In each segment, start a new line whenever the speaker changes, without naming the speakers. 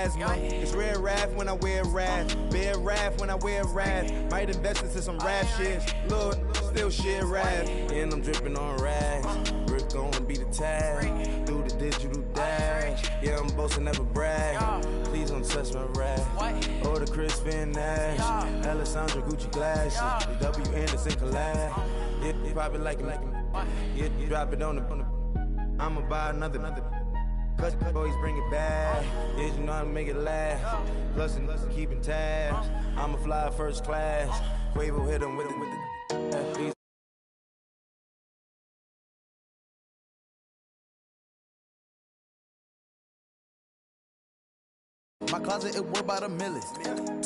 asthma. It's rare wrath when I wear wrath. Bear wrath when I wear wrath. Might invest into some rap shit. Lord, still shit wrath. And I'm dripping on rags. Rick gonna be the tag. Do the digital dash. Yeah, I'm boasting, never brag. Please don't touch my rag. Or the Chris Van Nash. Alessandra Gucci glasses. The W Anderson collab. Yeah, you probably like it. Yeah, you drop it on the. I'ma buy another. Cause boys bring it back. Yeah, you know how to make it last. Plus and keeping tabs. I'ma fly first class. Quavo hit him with the.
My closet, it work by the millions.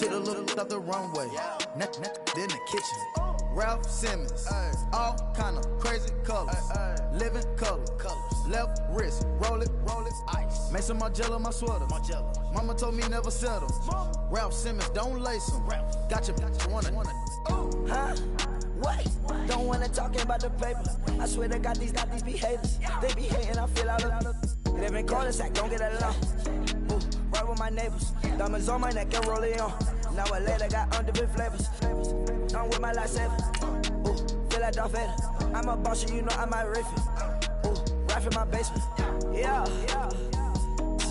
To the little up the runway. Then the kitchen. Ralph Simmons. All kind of crazy colors. Living color. Left wrist. Roll it. Ice. Mason Margiela, my sweater. Mama told me never settle. Ralph Simmons, don't lace him. Got your wanna.
Huh? What? Don't wanna talk about the paper. I swear to God, these behaviors. They be hating, I feel out of. Live in cul-de-sac, don't get along. Ooh, right with my neighbors. Diamonds on my neck and roll it on. Now I later got undefeated flavors. I'm with my lifesaver. Ooh, feel like Darth Vader. I'm a boss, you know I might riff it. Ooh, right in my basement. Yeah.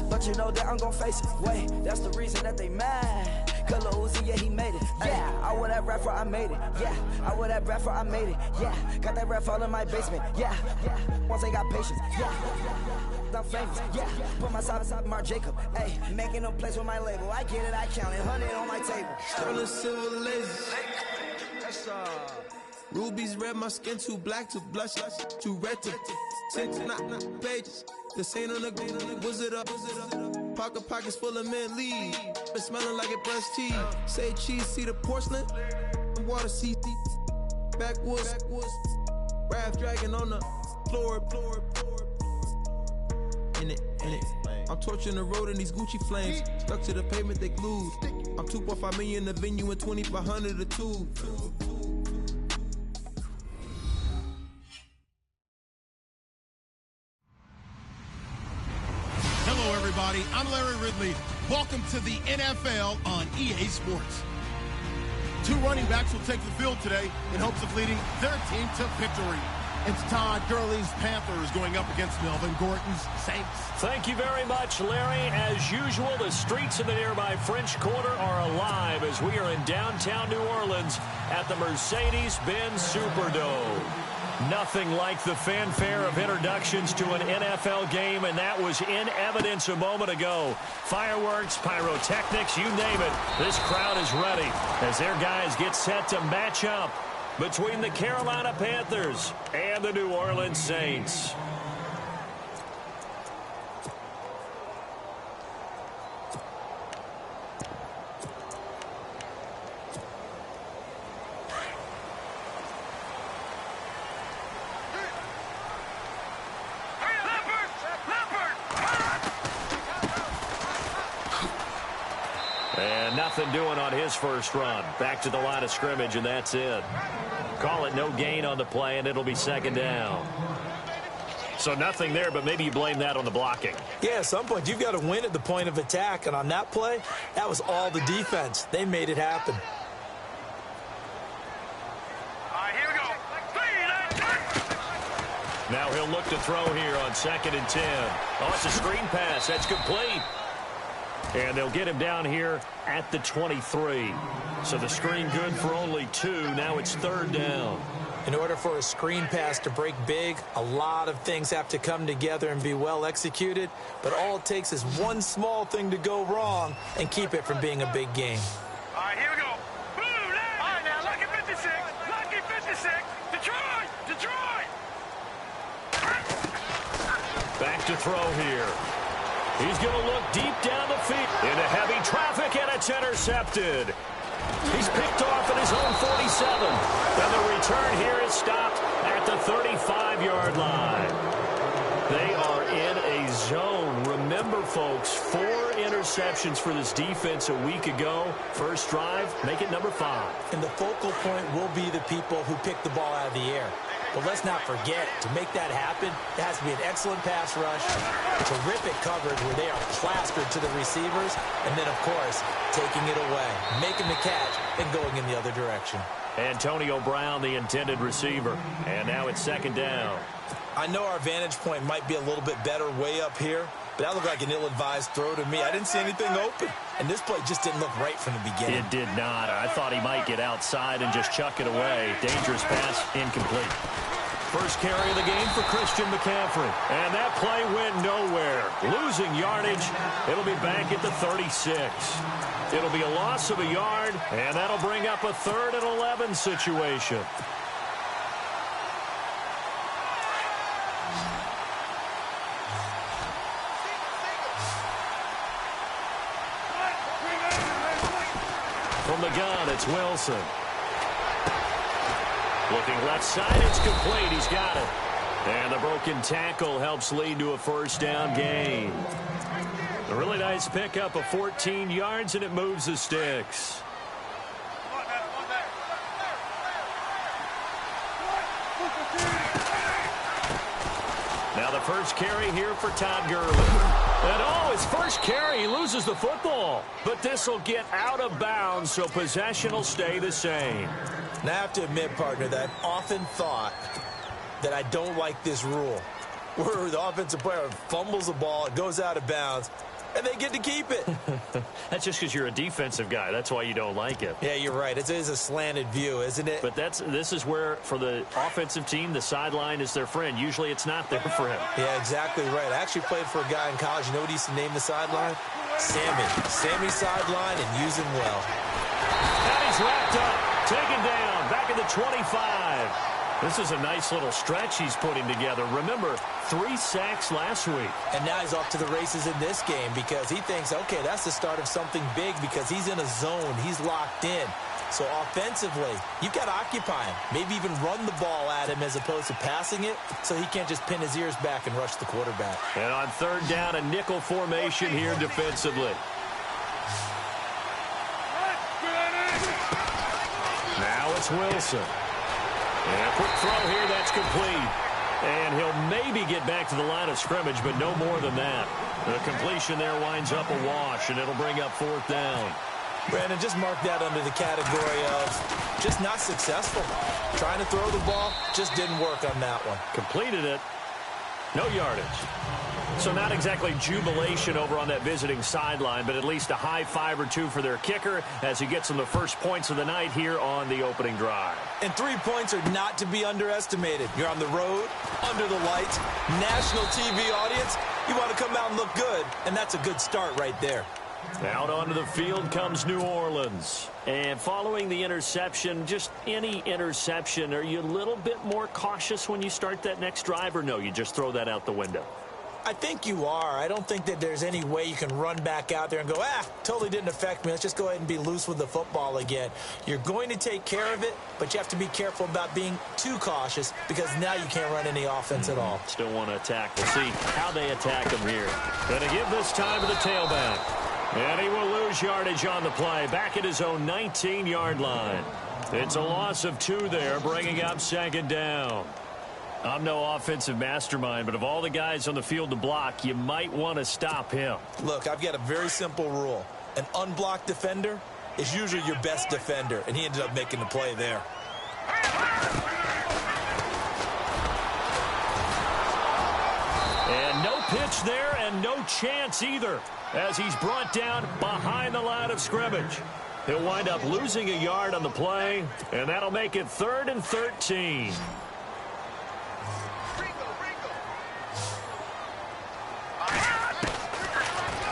But you know that I'm gon' face it. Wait, that's the reason that they mad. Color Uzi, yeah, he made it. Yeah, I wear that rap for I made it. Yeah, I wear that rap for I made it. Yeah, got that rap all in my basement. Yeah. Once ain't got patience. Yeah. I'm famous, yeah. Put my side beside Mark Jacob. Ayy, making no place with my label. I get it, I count it. 100 on my table.
Sterling silver lasers. That's rubies red, my skin too black to blush, too red to six, not pages. This ain't on the wizard up. Pockets full of mint lead. Been smelling like it brushed tea. Say cheese, see the porcelain. Water, see backwoods. Wrath dragging on the floor. In it. I'm torching the road in these Gucci flames. Stuck to the pavement, they glued. I'm 2.5 million in the venue and 2,500 a two.
Hello, everybody. I'm Larry Ridley. Welcome to the NFL on EA Sports. Two running backs will take the field today in hopes of leading their team to victory. It's Todd Gurley's Panthers going up against Melvin Gordon's Saints.
Thank you very much, Larry. As usual, the streets of the nearby French Quarter are alive as we are in downtown New Orleans at the Mercedes-Benz Superdome. Nothing like the fanfare of introductions to an NFL game, and that was in evidence a moment ago. Fireworks, pyrotechnics, you name it. This crowd is ready as their guys get set to match up between the Carolina Panthers and the New Orleans Saints. And nothing doing on his first run. Back to the line of scrimmage, and that's it. Call it no gain on the play, and it'll be second down. So nothing there, but maybe you blame that on the blocking.
Yeah, at some point you've got to win at the point of attack, and on that play, that was all the defense. They made it happen.
All right, here we go.
Now he'll look to throw here on 2nd and 10. Oh, it's a screen pass. That's complete. And they'll get him down here at the 23. So the screen good for only 2. Now it's 3rd down.
In order for a screen pass to break big, a lot of things have to come together and be well executed. But all it takes is one small thing to go wrong and keep it from being a big game.
All right, here we go. Blue line. All right, now, Lucky 56. Lucky 56. Detroit.
Back to throw here. He's going to look deep down the field into heavy traffic, and it's intercepted. He's picked off at his own 47. And the return here is stopped at the 35-yard line. They are in a zone. Remember, folks, 4 interceptions for this defense a week ago. First drive, make it number 5.
And the focal point will be the people who pick the ball out of the air. But let's not forget, to make that happen, it has to be an excellent pass rush, terrific coverage where they are plastered to the receivers, and then, of course, taking it away, making the catch, and going in the other direction.
Antonio Brown, the intended receiver. And now it's second down.
I know our vantage point might be a little bit better way up here, but that looked like an ill-advised throw to me. I didn't see anything open, and this play just didn't look right from the beginning.
It did not. I thought he might get outside and just chuck it away. Dangerous pass, incomplete. First carry of the game for Christian McCaffrey. And that play went nowhere. Losing yardage. It'll be back at the 36. It'll be a loss of a yard, and that'll bring up a 3rd and 11 situation. From the gun, it's Wilson. Looking left side, it's complete. He's got it. And the broken tackle helps lead to a first down gain. A really nice pickup of 14 yards, and it moves the sticks. Now the first carry here for Todd Gurley. And his first carry, he loses the football. But this will get out of bounds, so possession will stay the same.
Now, I have to admit, partner, that I've often thought that I don't like this rule, where the offensive player fumbles the ball, it goes out of bounds, and they get to keep it.
That's just because you're a defensive guy. That's why you don't like it.
Yeah, you're right. It is a slanted view, isn't it?
But this is where, for the offensive team, the sideline is their friend. Usually it's not there for him.
Yeah, exactly right. I actually played for a guy in college. You know what he used to name the sideline? Sammy. Sammy sideline, and use him well.
And he's wrapped up. Taken down. Back at the 25. This is a nice little stretch he's putting together. Remember, 3 sacks last week.
And now he's off to the races in this game because he thinks, okay, that's the start of something big because he's in a zone. He's locked in. So offensively, you've got to occupy him. Maybe even run the ball at him as opposed to passing it so he can't just pin his ears back and rush the quarterback.
And on 3rd down, a nickel formation here defensively. Now it's Wilson. And a quick throw here, that's complete. And he'll maybe get back to the line of scrimmage, but no more than that. The completion there winds up a wash, and it'll bring up 4th down.
Brandon, just mark that under the category of just not successful. Trying to throw the ball, just didn't work on that one.
Completed it. No yardage. So not exactly jubilation over on that visiting sideline, but at least a high 5 or 2 for their kicker as he gets them the first points of the night here on the opening drive.
And 3 points are not to be underestimated. You're on the road, under the lights, national TV audience. You want to come out and look good, and that's a good start right there.
Out onto the field comes New Orleans. And following the interception, just any interception, are you a little bit more cautious when you start that next drive, or no, you just throw that out the window?
I think you are. I don't think that there's any way you can run back out there and go, totally didn't affect me. Let's just go ahead and be loose with the football again. You're going to take care of it, but you have to be careful about being too cautious because now you can't run any offense at all.
Still want to attack. We'll see how they attack him here. Going to give this time to the tailback. And he will lose yardage on the play. Back at his own 19-yard line. It's a loss of 2 there, bringing up 2nd down. I'm no offensive mastermind, but of all the guys on the field to block, you might want to stop him.
Look, I've got a very simple rule. An unblocked defender is usually your best defender, and he ended up making the play there.
And no pitch there, and no chance either, as he's brought down behind the line of scrimmage. He'll wind up losing a yard on the play, and that'll make it 3rd and 13.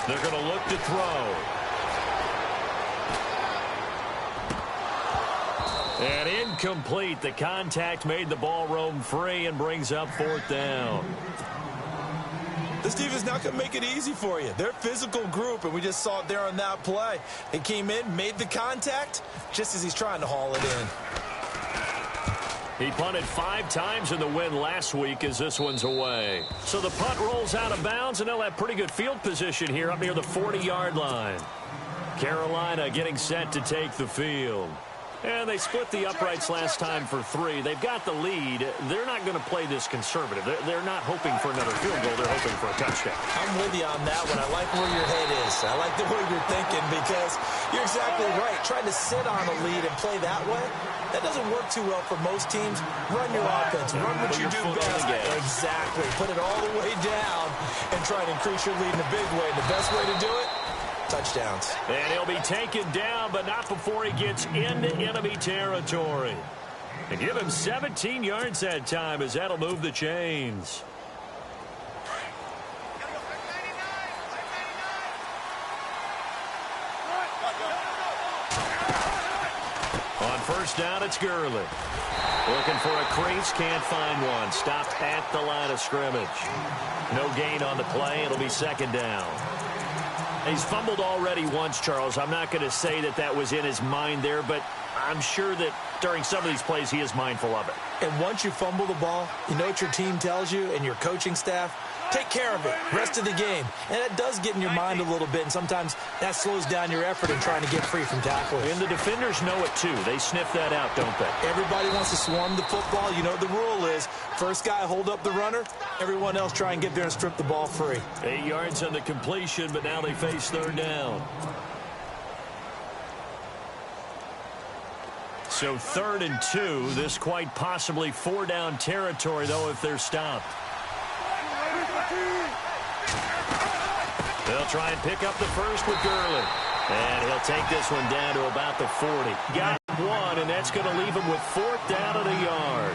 They're going to look to throw. And incomplete. The contact made the ball roam free and brings up 4th down.
This defense not going to make it easy for you. They're a physical group, and we just saw it there on that play. It came in, made the contact, just as he's trying to haul it in.
He punted 5 times in the win last week as this one's away. So the punt rolls out of bounds, and they'll have pretty good field position here up near the 40-yard line. Carolina getting set to take the field. And they split the uprights last time for 3. They've got the lead. They're not going to play this conservative. They're not hoping for another field goal. They're hoping for a touchdown.
I'm with you on that one. I like where your head is. I like the way you're thinking because you're exactly right. Trying to sit on a lead and play that way, that doesn't work too well for most teams. Run your offense. Run what you do best. Exactly. Put it all the way down and try to increase your lead in a big way. The best way to do it, touchdowns.
And he'll be taken down, but not before he gets into enemy territory. And give him 17 yards that time as that'll move the chains. On first down, it's Gurley. Looking for a crease, can't find one. Stopped at the line of scrimmage. No gain on the play. It'll be second down. He's fumbled already once, Charles. I'm not going to say that that was in his mind there, but I'm sure that during some of these plays he is mindful of it.
And once you fumble the ball, you know what your team tells you and your coaching staff? Take care of it. Rest of the game. And that does get in your mind a little bit, and sometimes that slows down your effort in trying to get free from tackles.
And the defenders know it, too. They sniff that out, don't they?
Everybody wants to swarm the football. You know what the rule is. First guy hold up the runner. Everyone else try and get there and strip the ball free.
8 yards on the completion, but now they face third down. So 3rd and 2. This quite possibly 4-down territory, though, if they're stopped. They'll try and pick up the first with Gurley. And he'll take this one down to about the 40. Got one, and that's going to leave him with 4th down and a yard.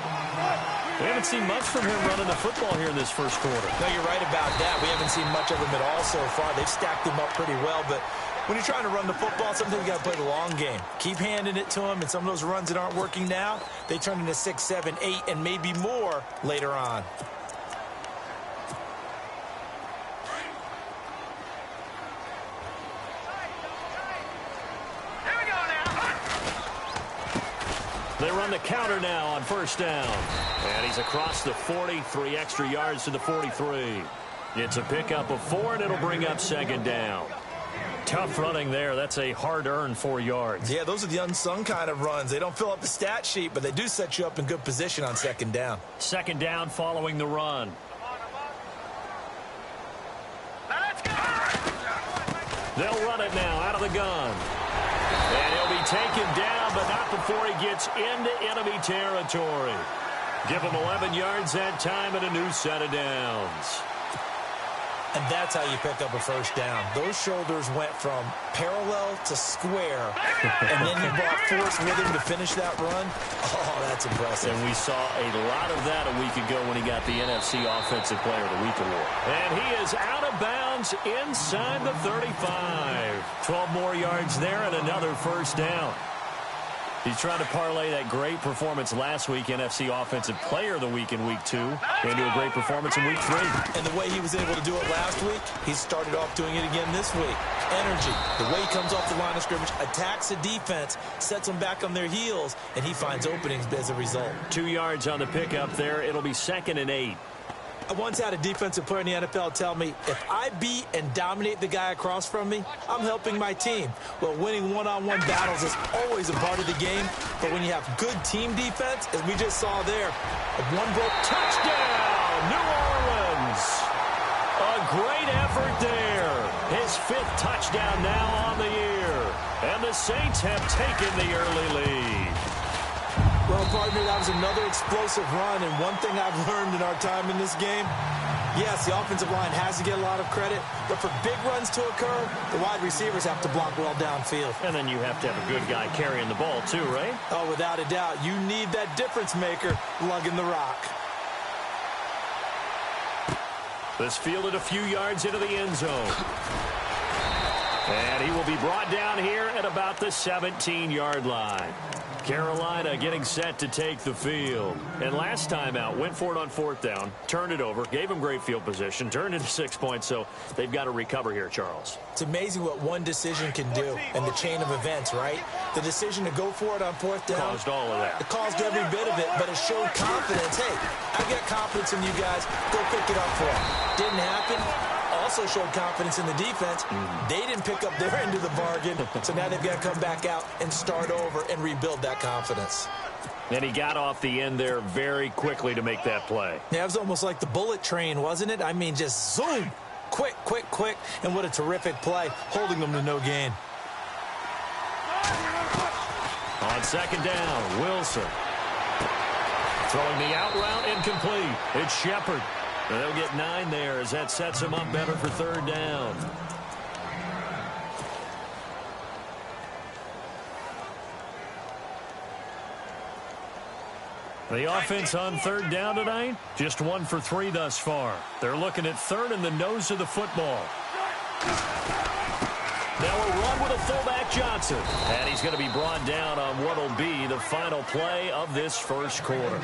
We haven't seen much from him running the football here in this first quarter.
No, you're right about that. We haven't seen much of him at all so far. They've stacked him up pretty well, but when you're trying to run the football, sometimes you got to play the long game. Keep handing it to him, and some of those runs that aren't working now, they turn into 6, 7, 8, and maybe more later on.
They run the counter now on first down. And he's across the 40, 3 extra yards to the 43. It's a pickup of 4, and it'll bring up second down. Tough running there. That's a hard-earned 4 yards.
Yeah, those are the unsung kind of runs. They don't fill up the stat sheet, but they do set you up in good position on second down.
Second down following the run. They'll run it now out of the gun. And he'll be taken down, but not before he gets into enemy territory. Give him 11 yards that time and a new set of downs.
And that's how you pick up a first down. Those shoulders went from parallel to square, and then you brought force with him to finish that run. Oh, that's impressive.
And we saw a lot of that a week ago when he got the NFC Offensive Player of the Week award. And he is out of bounds inside the 35. 12 more yards there and another first down. He's trying to parlay that great performance last week, NFC Offensive Player of the Week in Week 2, into a great performance in Week 3.
And the way he was able to do it last week, he started off doing it again this week. Energy, the way he comes off the line of scrimmage, attacks the defense, sets them back on their heels, and he finds openings as a result.
2 yards on the pickup there. It'll be 2nd and 8.
I once had a defensive player in the NFL tell me, if I beat and dominate the guy across from me, I'm helping my team. Well, winning one-on-one battles is always a part of the game, but when you have good team defense, as we just saw there, if one broke,
touchdown, New Orleans. A great effort there. His 5th touchdown now on the year. And the Saints have taken the early lead.
Well, partner, that was another explosive run, and one thing I've learned in our time in this game, yes, the offensive line has to get a lot of credit, but for big runs to occur, the wide receivers have to block well downfield.
And then you have to have a good guy carrying the ball too, right?
Oh, without a doubt. You need that difference maker lugging the rock.
This fielded a few yards into the end zone. And he will be brought down here at about the 17-yard line. Carolina getting set to take the field. And last time out, went for it on 4th down, turned it over, gave them great field position, turned into 6 points, so they've got to recover here, Charles.
It's amazing what one decision can do in the chain of events, right? The decision to go for it on 4th down.
Caused all of that.
It caused every bit of it, but it showed confidence. Hey, I got confidence in you guys. Go pick it up for them. Didn't happen. also showed confidence in the defense. They didn't pick up their end of the bargain, so now they've got to come back out and start over and rebuild that confidence.
And he got off the end there very quickly to make that play.
Yeah, it was almost like the bullet train, wasn't it? I mean, just zoom, quick, quick, quick, and what a terrific play, holding them to no gain.
On second down, Wilson. Throwing the out route, incomplete. It's Shepard. They'll get 9 there as that sets him up better for third down. The offense on third down tonight, just 1 for 3 thus far. They're looking at third in the nose of the football. Now a run with a fullback Johnson. And he's going to be brought down on what will be the final play of this first quarter.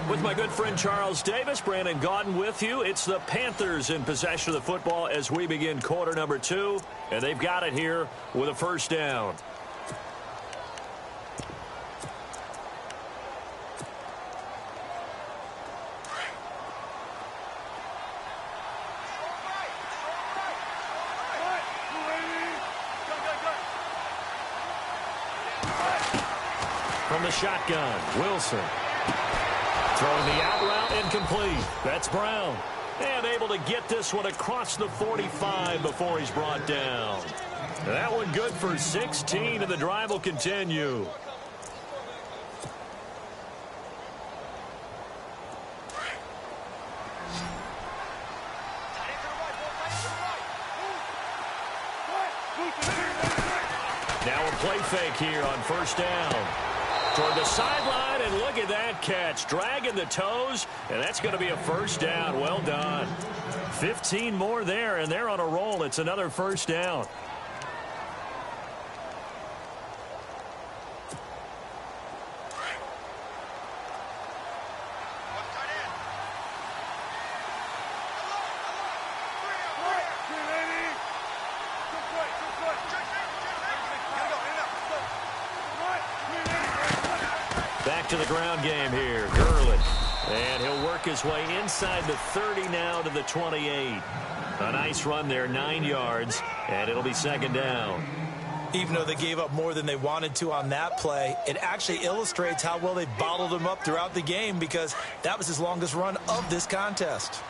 With my good friend Charles Davis, Brandon Gaudin with you. It's the Panthers in possession of the football as we begin quarter number 2. And they've got it here with a first down. From the shotgun, Wilson. Throwing the out route, incomplete. That's Brown. And able to get this one across the 45 before he's brought down. That one good for 16, and the drive will continue. Now a play fake here on first down. Toward the sideline, and look at that catch. Dragging the toes, and that's going to be a first down. Well done. 15 more there, and they're on a roll. It's another first down. Back to the ground game here. Gurley. And he'll work his way inside the 30 now to the 28. A nice run there, 9 yards, and it'll be second down.
Even though they gave up more than they wanted to on that play, it actually illustrates how well they bottled him up throughout the game, because that was his longest run of this contest.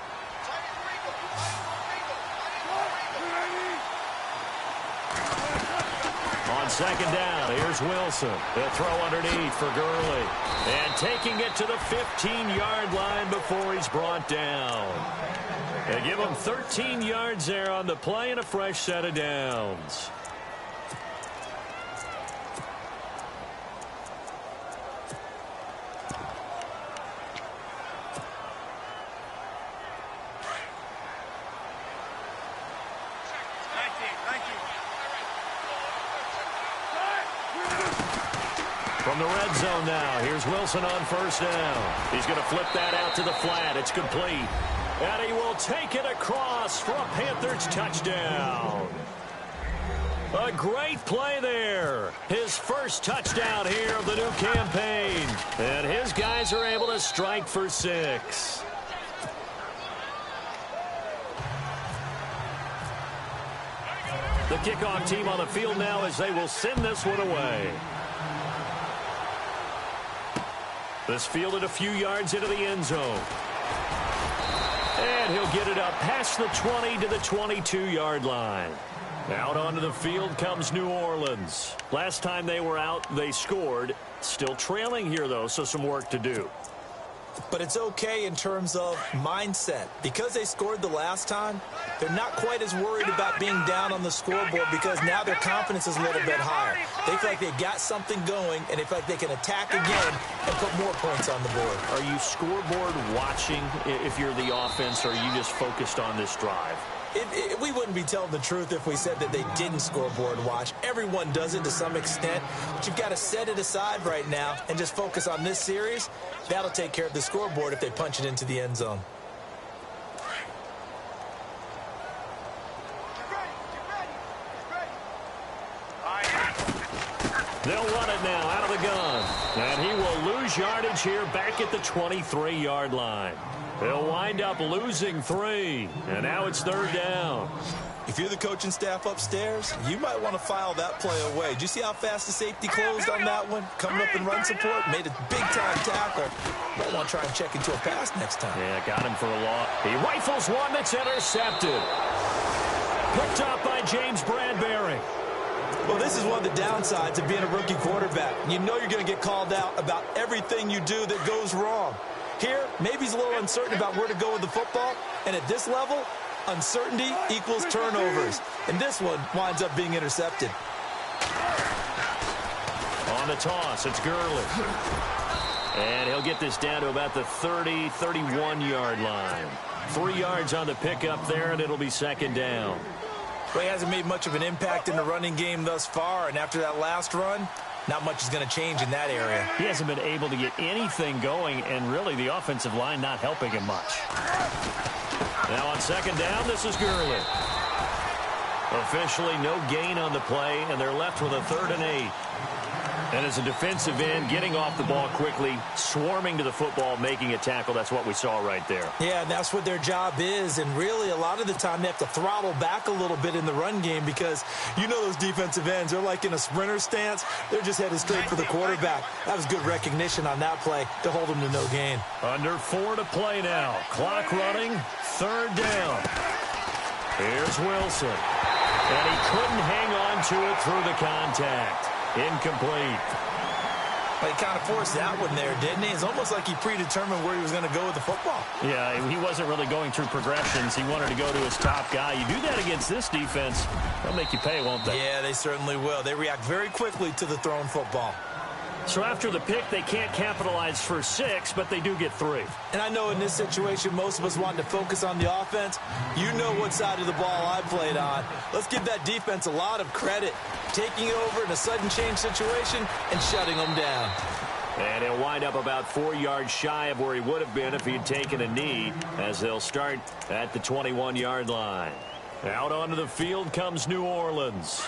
On second down, here's Wilson. They'll throw underneath for Gurley. And taking it to the 15-yard line before he's brought down. They give him 13 yards there on the play and a fresh set of downs. From the red zone now, here's Wilson on first down. He's going to flip that out to the flat. It's complete. And he will take it across for a Panthers touchdown. A great play there. His first touchdown here of the new campaign. And his guys are able to strike for 6. The kickoff team on the field now as they will send this one away. This fielded a few yards into the end zone. And he'll get it up past the 20 to the 22-yard line. Out onto the field comes New Orleans. Last time they were out, they scored. Still trailing here, though, so some work to do.
But it's okay in terms of mindset. Because they scored the last time, they're not quite as worried about being down on the scoreboard, because now their confidence is a little bit higher. They feel like they've got something going, and they feel like they can attack again and put more points on the board.
Are you scoreboard watching if you're the offense, or are you just focused on this drive?
We wouldn't be telling the truth if we said that they didn't scoreboard watch. Everyone does it to some extent, but you've got to set it aside right now and just focus on this series. That'll take care of the scoreboard if they punch it into the end zone. They'll run it now out of the gun, and he will lose
lose yardage here back at the 23-yard line. They'll wind up losing 3, and now it's 3rd down.
If you're the coaching staff upstairs, you might want to file that play away. Did you see how fast the safety closed on that one? Coming up in run support, made a big-time tackle. Might want to try and check into a pass next time.
Yeah, got him for a loss. He rifles one that's intercepted. Picked up by James Bradbury.
Well, this is one of the downsides of being a rookie quarterback. You know you're going to get called out about everything you do that goes wrong. Here, maybe he's a little uncertain about where to go with the football, and at this level, uncertainty equals turnovers. And this one winds up being intercepted.
On the toss, it's Gurley. And he'll get this down to about the 30, 31-yard line. 3 yards on the pickup there, and it'll be 2nd down.
Well, he hasn't made much of an impact in the running game thus far, and after that last run, not much is going to change in that area.
He hasn't been able to get anything going, and really the offensive line not helping him much. Now on 2nd down, this is Gurley. Officially no gain on the play, and they're left with a 3rd and 8. And as a defensive end, getting off the ball quickly, swarming to the football, making a tackle, that's what we saw right there.
Yeah, and that's what their job is. And really, a lot of the time, they have to throttle back a little bit in the run game because you know those defensive ends, they're like in a sprinter stance. They're just headed straight for the quarterback. That was good recognition on that play to hold them to no gain.
Under 4 to play now. Clock running, 3rd down. Here's Wilson. And he couldn't hang on to it through the contact. Incomplete.
Well, he kind of forced that one there, didn't he? It's almost like he predetermined where he was going to go with the football.
Yeah, he wasn't really going through progressions. He wanted to go to his top guy. You do that against this defense, they'll make you pay, won't they?
Yeah, they certainly will. They react very quickly to the thrown football.
So after the pick, they can't capitalize for 6, but they do get 3.
And I know in this situation, most of us want to focus on the offense. You know what side of the ball I played on. Let's give that defense a lot of credit. Taking it over in a sudden change situation and shutting them down.
And he'll wind up about 4 yards shy of where he would have been if he had taken a knee, as they'll start at the 21-yard line. Out onto the field comes New Orleans.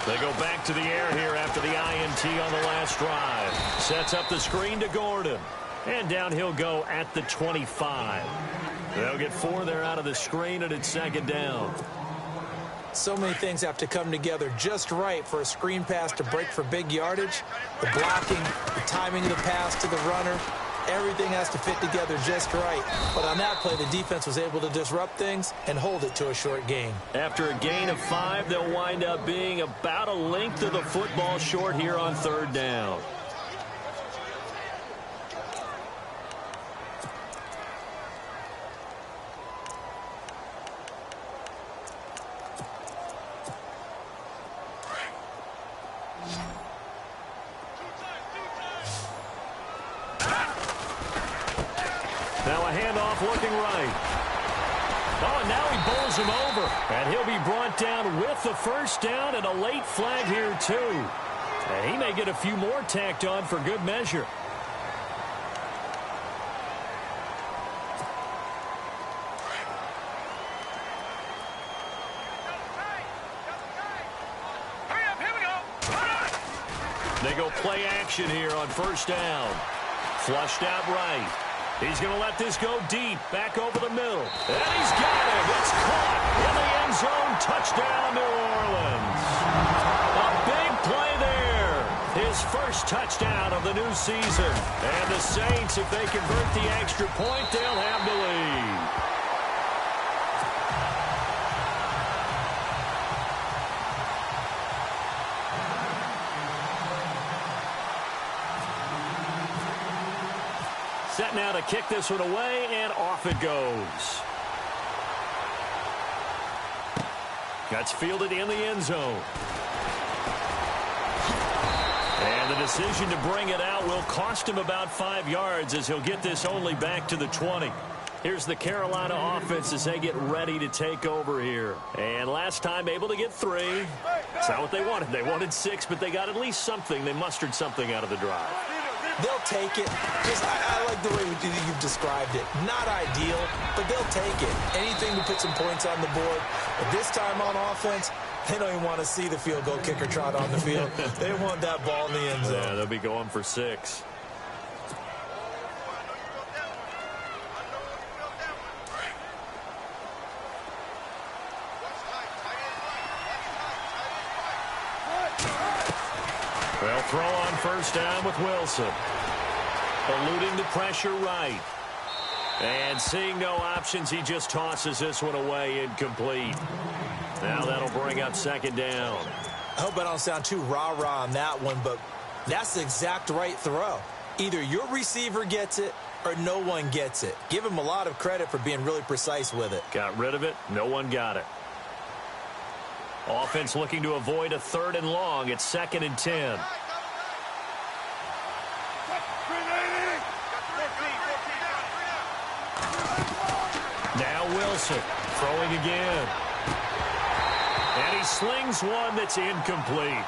They go back to the air here after the INT on the last drive. Sets up the screen to Gordon. And down he'll go at the 25. They'll get 4 there out of the screen, and it's 2nd down.
So many things have to come together just right for a screen pass to break for big yardage. The blocking, the timing of the pass to the runner, everything has to fit together just right. But on that play, the defense was able to disrupt things and hold it to a short gain.
After a gain of 5, they'll wind up being about a length of the football short here on 3rd down. Now a handoff looking right. Oh, and now he bowls him over. And he'll be brought down with the 1st down and a late flag here, too. And he may get a few more tacked on for good measure. They go play action here on 1st down. Flushed out right. He's going to let this go deep, back over the middle. And he's got it. It's caught in the end zone. Touchdown, New Orleans. A big play there. His first touchdown of the new season. And the Saints, if they convert the extra point, they'll have the lead. Set now to kick this one away, and off it goes. That's fielded in the end zone. And the decision to bring it out will cost him about 5 yards as he'll get this only back to the 20. Here's the Carolina offense as they get ready to take over here. And last time able to get 3. It's not what they wanted. They wanted 6, but they got at least something. They mustered something out of the drive.
They'll take it. I like the way you've described it. Not ideal, but they'll take it. Anything to put some points on the board. But this time on offense, They don't even want to see the field goal kicker trot on the field. They want that ball in the end zone.
Yeah, they'll be going for 6. They'll throw on first down with Wilson. Eluding the pressure right. And seeing no options, he just tosses this one away incomplete. Now that'll bring up second down.
I hope I don't sound too rah-rah on that one, but that's the exact right throw. Either your receiver gets it or no one gets it. Give him a lot of credit for being really precise with it.
Got rid of it. No one got it. Offense looking to avoid a 3rd and long. It's 2nd and 10. Now Wilson throwing again. And he slings one that's incomplete.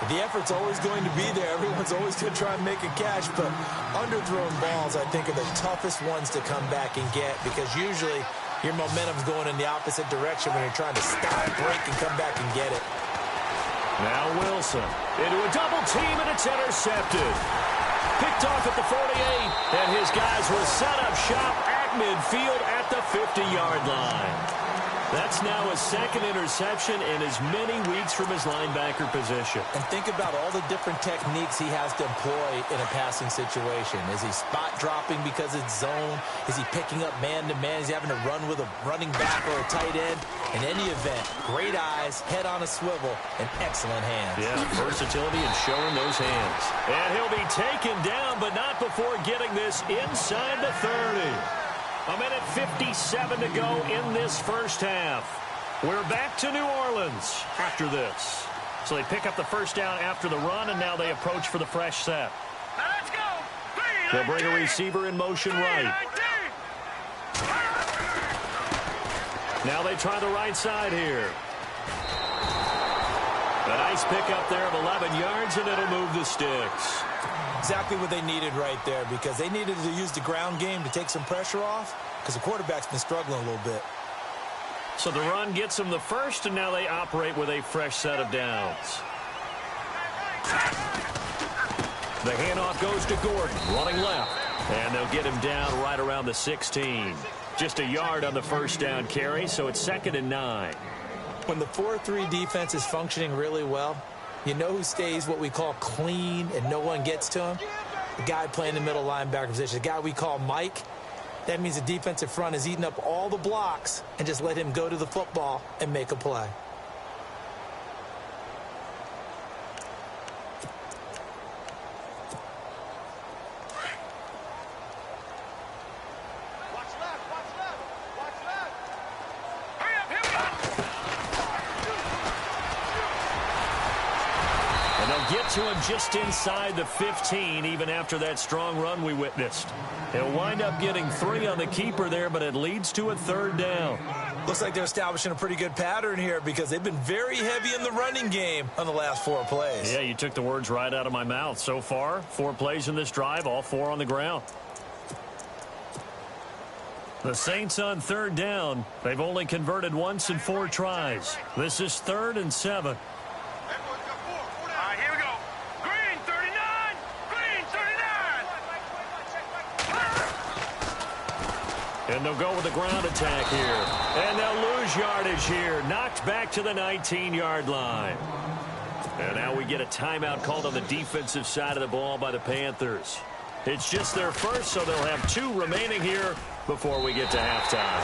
The effort's always going to be there. Everyone's always going to try and make a catch, but underthrown balls, I think, are the toughest ones to come back and get because usually your momentum's going in the opposite direction when you're trying to stop, break, and come back and get it.
Now Wilson into a double team, and it's intercepted. Picked off at the 48, and his guys will set up shop at midfield at the 50-yard line. That's now his 2nd interception in as many weeks from his linebacker position.
And think about all the different techniques he has to employ in a passing situation. Is he spot dropping because it's zone? Is he picking up man-to-man? Is he having to run with a running back or a tight end? In any event, great eyes, head on a swivel, and excellent hands.
Yeah, versatility and showing those hands. And he'll be taken down, but not before getting this inside the 30. A minute 57 to go in this first half. We're back to New Orleans after this. So they pick up the first down after the run, and now they approach for the fresh set.
Let's go.
They'll bring a receiver in motion right. Now they try the right side here. A nice pickup there of 11 yards, and it'll move the sticks.
Exactly what they needed right there because they needed to use the ground game to take some pressure off because the quarterback's been struggling a little bit.
So the run gets them the first, and now they operate with a fresh set of downs. The handoff goes to Gordon, running left, and they'll get him down right around the 16. Just a yard on the first down carry, so it's 2nd and 9.
When the 4-3 defense is functioning really well, you know who stays what we call clean and no one gets to him? The guy playing the middle linebacker position, the guy we call Mike. That means the defensive front is eating up all the blocks and just let him go to the football and make a play.
To him just inside the 15, even after that strong run we witnessed. He'll wind up getting 3 on the keeper there, but it leads to a 3rd down.
Looks like they're establishing a pretty good pattern here because they've been very heavy in the running game on the last 4 plays.
Yeah, you took the words right out of my mouth. So far, 4 plays in this drive, all 4 on the ground. The Saints on 3rd down. They've only converted once in 4 tries. This is 3rd and 7. And they'll go with the ground attack here. And they'll lose yardage here. Knocked back to the 19-yard line. And now we get a timeout called on the defensive side of the ball by the Panthers. It's just their first, so they'll have 2 remaining here before we get to halftime.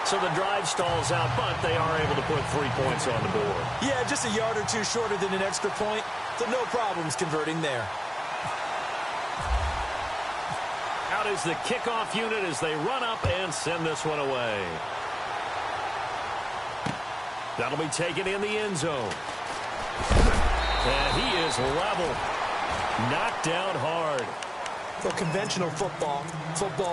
So the drive stalls out, but they are able to put 3 points on the board.
Yeah, just a yard or 2 shorter than an extra point, so no problems converting there.
Out is the kickoff unit as they run up and send this one away. That'll be taken in the end zone. And he is level. Knocked down hard.
So conventional football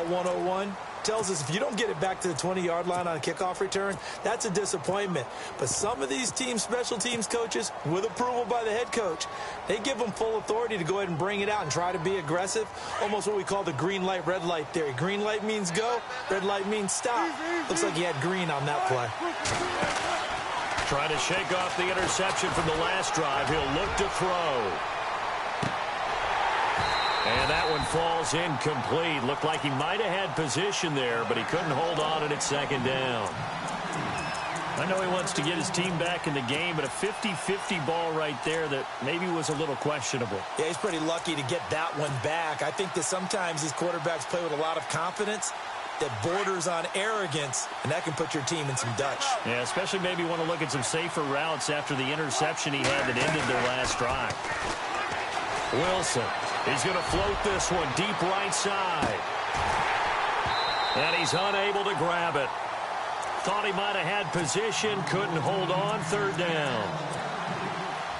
101, tells us if you don't get it back to the 20-yard line on a kickoff return, that's a disappointment. But some of these teams, special teams coaches, with approval by the head coach, they give them full authority to go ahead and bring it out and try to be aggressive. Almost what we call the green light, red light theory. Green light means go, red light means stop. Looks like he had green on that play.
Trying to shake off the interception from the last drive. He'll look to throw. And that one falls incomplete. Looked like he might have had position there, but he couldn't hold on, and it's second down. I know he wants to get his team back in the game, but a 50-50 ball right there that maybe was a little questionable.
Yeah, he's pretty lucky to get that one back. I think that sometimes these quarterbacks play with a lot of confidence that borders on arrogance, and that can put your team in some Dutch.
Yeah, especially maybe want to look at some safer routes after the interception he had that ended their last drive. Wilson, he's going to float this one deep right side. And he's unable to grab it. Thought he might have had position, couldn't hold on, third down.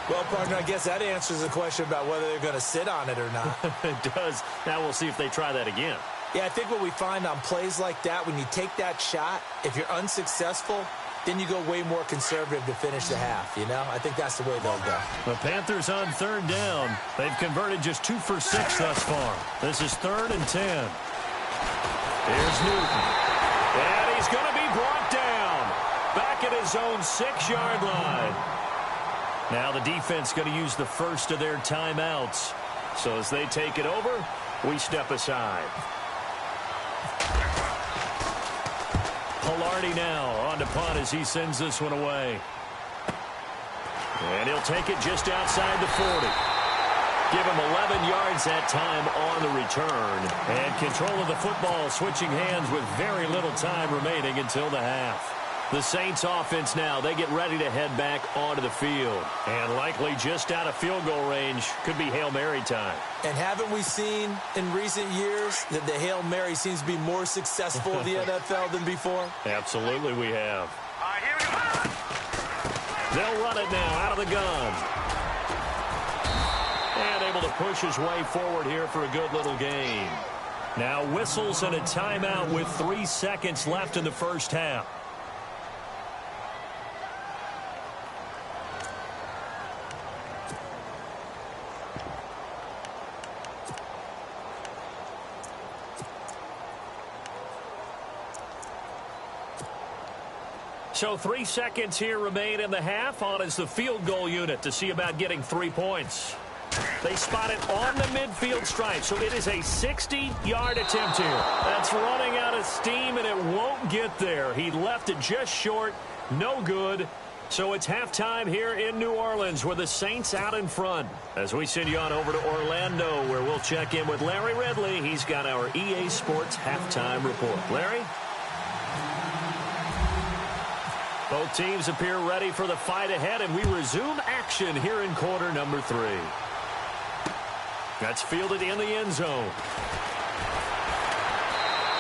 Well, partner, I guess that answers the question about whether they're going to sit on it or not.
It does. Now we'll see if they try that again.
Yeah, I think what we find on plays like that, when you take that shot, if you're unsuccessful, then you go way more conservative to finish the half, you know? I think that's the way they'll go.
The Panthers on third down. They've converted just 2 for 6 thus far. This is 3rd and 10. Here's Newton. And he's going to be brought down. Back at his own 6-yard line. Now the defense going to use the first of their timeouts. So as they take it over, we step aside. Pilardi now on to punt as he sends this one away. And he'll take it just outside the 40. Give him 11 yards that time on the return. And control of the football switching hands with very little time remaining until the half. The Saints offense now, they get ready to head back onto the field. And likely just out of field goal range. Could be Hail Mary time.
And haven't we seen in recent years that the Hail Mary seems to be more successful in the NFL than before?
Absolutely we have.
All right, here we go.
They'll run it now out of the gun. And able to push his way forward here for a good little gain. Now whistles and a timeout with 3 seconds left in the first half. So 3 seconds here remain in the half. On is the field goal unit to see about getting 3 points. They spot it on the midfield stripe, so it is a 60-yard attempt here. That's running out of steam, and it won't get there. He left it just short. No good. So it's halftime here in New Orleans with the Saints out in front. As we send you on over to Orlando, where we'll check in with Larry Ridley. He's got our EA Sports halftime report. Larry? Both teams appear ready for the fight ahead, and we resume action here in quarter number 3. That's fielded in the end zone.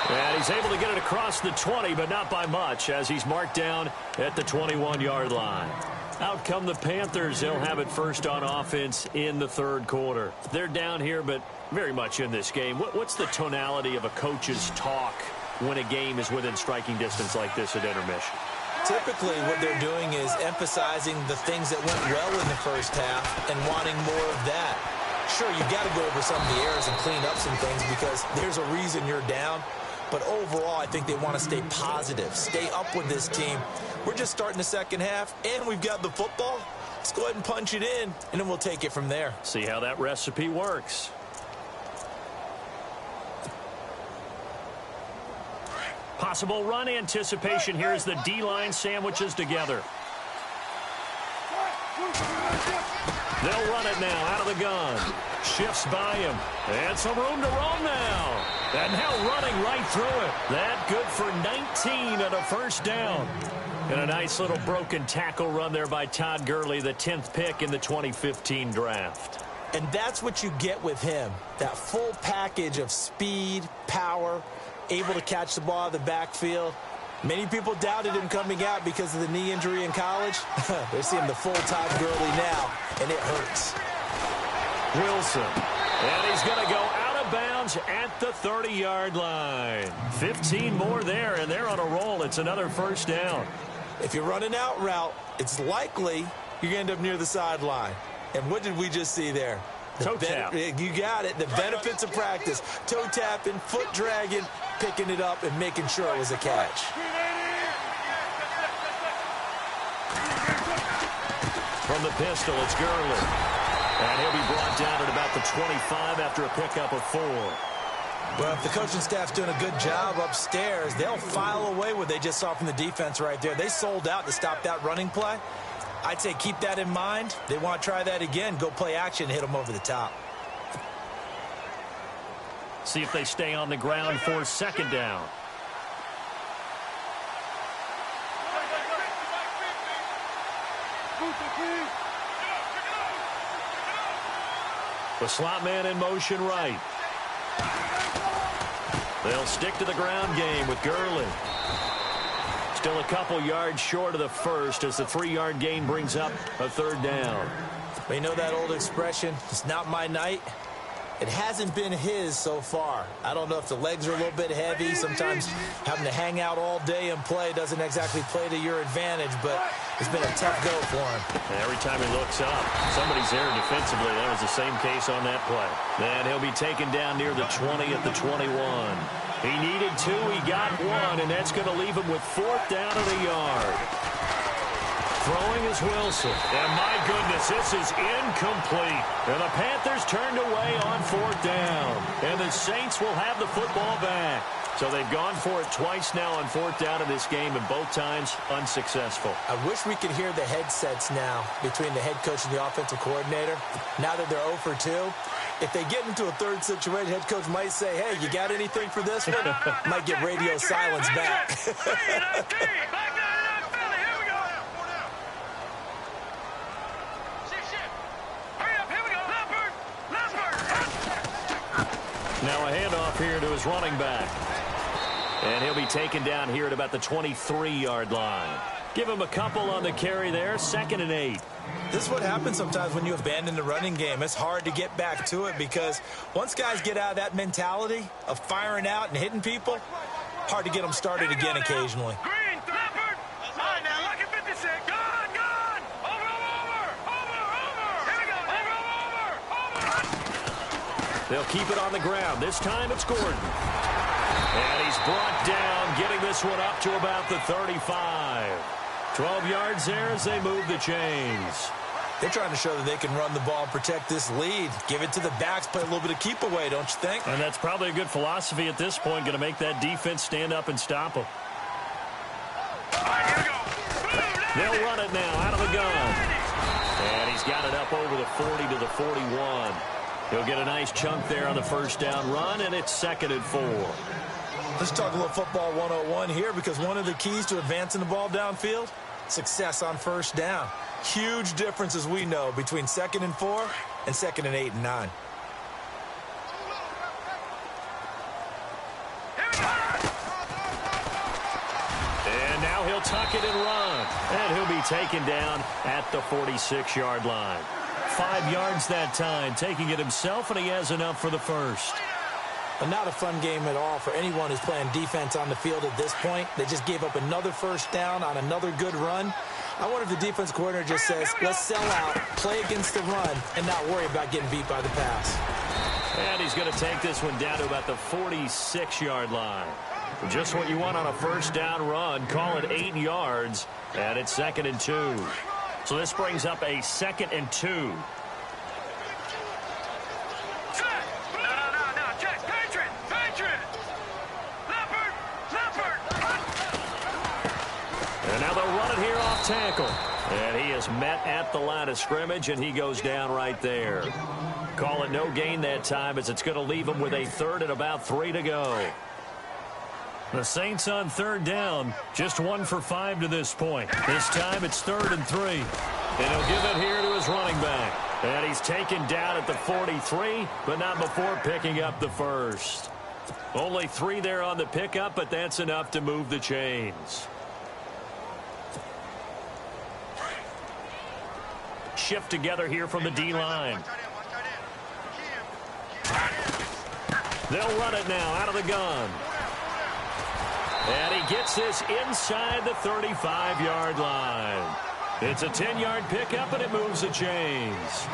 And he's able to get it across the 20, but not by much, as he's marked down at the 21-yard line. Out come the Panthers. They'll have it first on offense in the third quarter. They're down here, but very much in this game. What's the tonality of a coach's talk when a game is within striking distance like this at intermission?
Typically, what they're doing is emphasizing the things that went well in the first half and wanting more of that. Sure, you got to go over some of the errors and clean up some things because there's a reason you're down. But overall, I think they want to stay positive, stay up with this team. We're just starting the second half, and we've got the football. Let's go ahead and punch it in, and then we'll take it from there.
See how that recipe works. Possible run anticipation here as the D-line sandwiches together. They'll run it now out of the gun. Shifts by him. And some room to roam now. And now running right through it. That good for 19 and a first down. And a nice little broken tackle run there by Todd Gurley, the 10th pick in the 2015 draft.
And that's what you get with him. That full package of speed, power, able to catch the ball out of the backfield. Many people doubted him coming out because of the knee injury in college. They're seeing the full Todd Gurley now, and it hurts.
Wilson. And he's going to go out of bounds at the 30-yard line. 15 more there, and they're on a roll. It's another first down.
If you run an out route, it's likely you're going to end up near the sideline. And what did we just see there?
Toe tap.
You got it. The benefits of practice. Toe tapping, foot dragging, picking it up, and making sure it was a catch.
From the pistol, it's Gurley. And he'll be brought down at about the 25 after a pickup of 4.
Well, if the coaching staff's doing a good job upstairs, they'll file away what they just saw from the defense right there. They sold out to stop that running play. I'd say keep that in mind. They want to try that again. Go play action, hit them over the top.
See if they stay on the ground for 2nd down. The slot man in motion right. They'll stick to the ground game with Gurley. Still a couple yards short of the first as the 3-yard gain brings up a 3rd down.
You know that old expression, it's not my night? It hasn't been his so far. I don't know if the legs are a little bit heavy. Sometimes having to hang out all day and play doesn't exactly play to your advantage, but it's been a tough go for him.
And every time he looks up, somebody's there defensively. That was the same case on that play. And he'll be taken down near the 20 at the 21. He needed 2, he got 1, and that's going to leave him with 4th down at a yard. Throwing is Wilson. And my goodness, this is incomplete. And the Panthers turned away on 4th down. And the Saints will have the football back. So they've gone for it twice now on 4th down in this game, and both times unsuccessful.
I wish we could hear the headsets now between the head coach and the offensive coordinator. Now that they're 0 for 2, if they get into a 3rd situation, head coach might say, hey, you got anything for this one? Might get radio silence back.
Now a handoff here to his running back. And he'll be taken down here at about the 23-yard line. Give him a couple on the carry there. 2nd and 8.
This is what happens sometimes when you abandon the running game. It's hard to get back to it because once guys get out of that mentality of firing out and hitting people, hard to get them started again occasionally.
Green, Leopard. All right, now, lucky 56. Gone. Over. Here we go. Over.
They'll keep it on the ground. This time it's Gordon. And he's brought down, getting this one up to about the 35. 12 yards there as they move the chains.
They're trying to show that they can run the ball and protect this lead. Give it to the backs, play a little bit of keep away, don't you think?
And that's probably a good philosophy at this point, going to make that defense stand up and stop them. They'll run it now out of the gun. And he's got it up over the 40 to the 41. He'll get a nice chunk there on the 1st down run, and it's 2nd and 4.
Let's talk a little football 101 here, because one of the keys to advancing the ball downfield, success on 1st down. Huge difference, as we know, between 2nd and 4 and 2nd and 8 and 9.
And now he'll tuck it and run. And he'll be taken down at the 46-yard line. 5 yards that time, taking it himself, and he has enough for the 1st.
But not a fun game at all for anyone who's playing defense on the field at this point. They just gave up another 1st down on another good run. I wonder if the defense coordinator just says, let's sell out, play against the run, and not worry about getting beat by the pass.
And he's going to take this one down to about the 46-yard line. Just what you want on a 1st down run. Call it 8 yards, and it's 2nd and 2. So this brings up a 2nd and 2. And now they'll run it here off tackle. And he is met at the line of scrimmage, and he goes down right there. Call it no gain that time, as it's going to leave him with a 3rd and about 3 to go. The Saints on 3rd down, just 1 for 5 to this point. This time it's 3rd and 3. And he'll give it here to his running back. And he's taken down at the 43, but not before picking up the 1st. Only 3 there on the pickup, but that's enough to move the chains. Shift together here from the D-line. They'll run it now out of the gun. And he gets this inside the 35-yard line. It's a 10-yard pickup, and it moves the chains.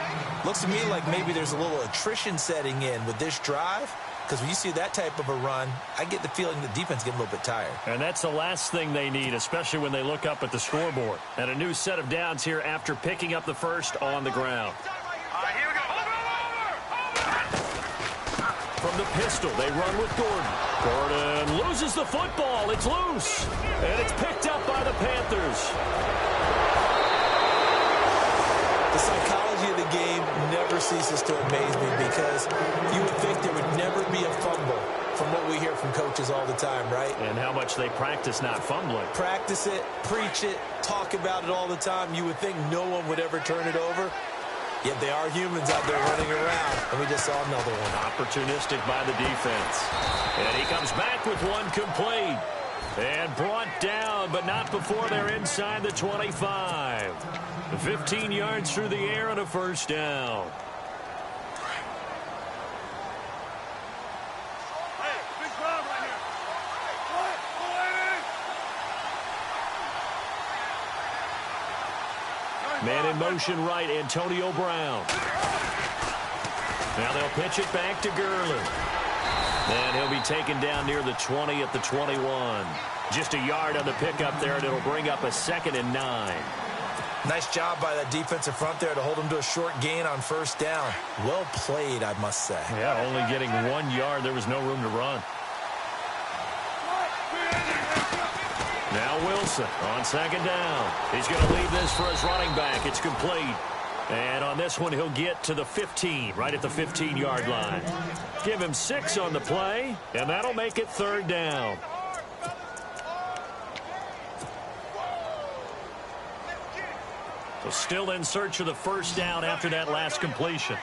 Looks to me like maybe there's a little attrition setting in with this drive. because when you see that type of a run, I get the feeling the defense getting a little bit tired.
And that's the last thing they need, especially when they look up at the scoreboard. And a new set of downs here after picking up the first on the ground.
Here we go.
From the pistol, they run with Gordon. Gordon loses the football. It's loose. And it's picked up by the Panthers.
The psychology of the game never ceases to amaze me because you would think there would never be a fumble from what we hear from coaches all the time, right?
And how much they practice not fumbling.
Practice it, preach it, talk about it all the time. You would think no one would ever turn it over. Yet they are humans out there running around, and we just saw another one.
Opportunistic by the defense. And he comes back with one complete. And brought down, but not before they're inside the 25. 15 yards through the air and a first down.
Hey, big crowd right here.
Man in motion right, Antonio Brown. Now they'll pitch it back to Gurley. And he'll be taken down near the 20 at the 21. Just a yard on the pickup there, and it'll bring up a 2nd and 9.
Nice job by that defensive front there to hold him to a short gain on first down. Well played, I must say.
Yeah, only getting 1 yard. There was no room to run. Now Wilson on 2nd down. He's going to leave this for his running back. It's complete. And on this one, he'll get to the 15, right at the 15-yard line. Give him 6 on the play, and that'll make it 3rd down. So still in search of the first down after that last completion.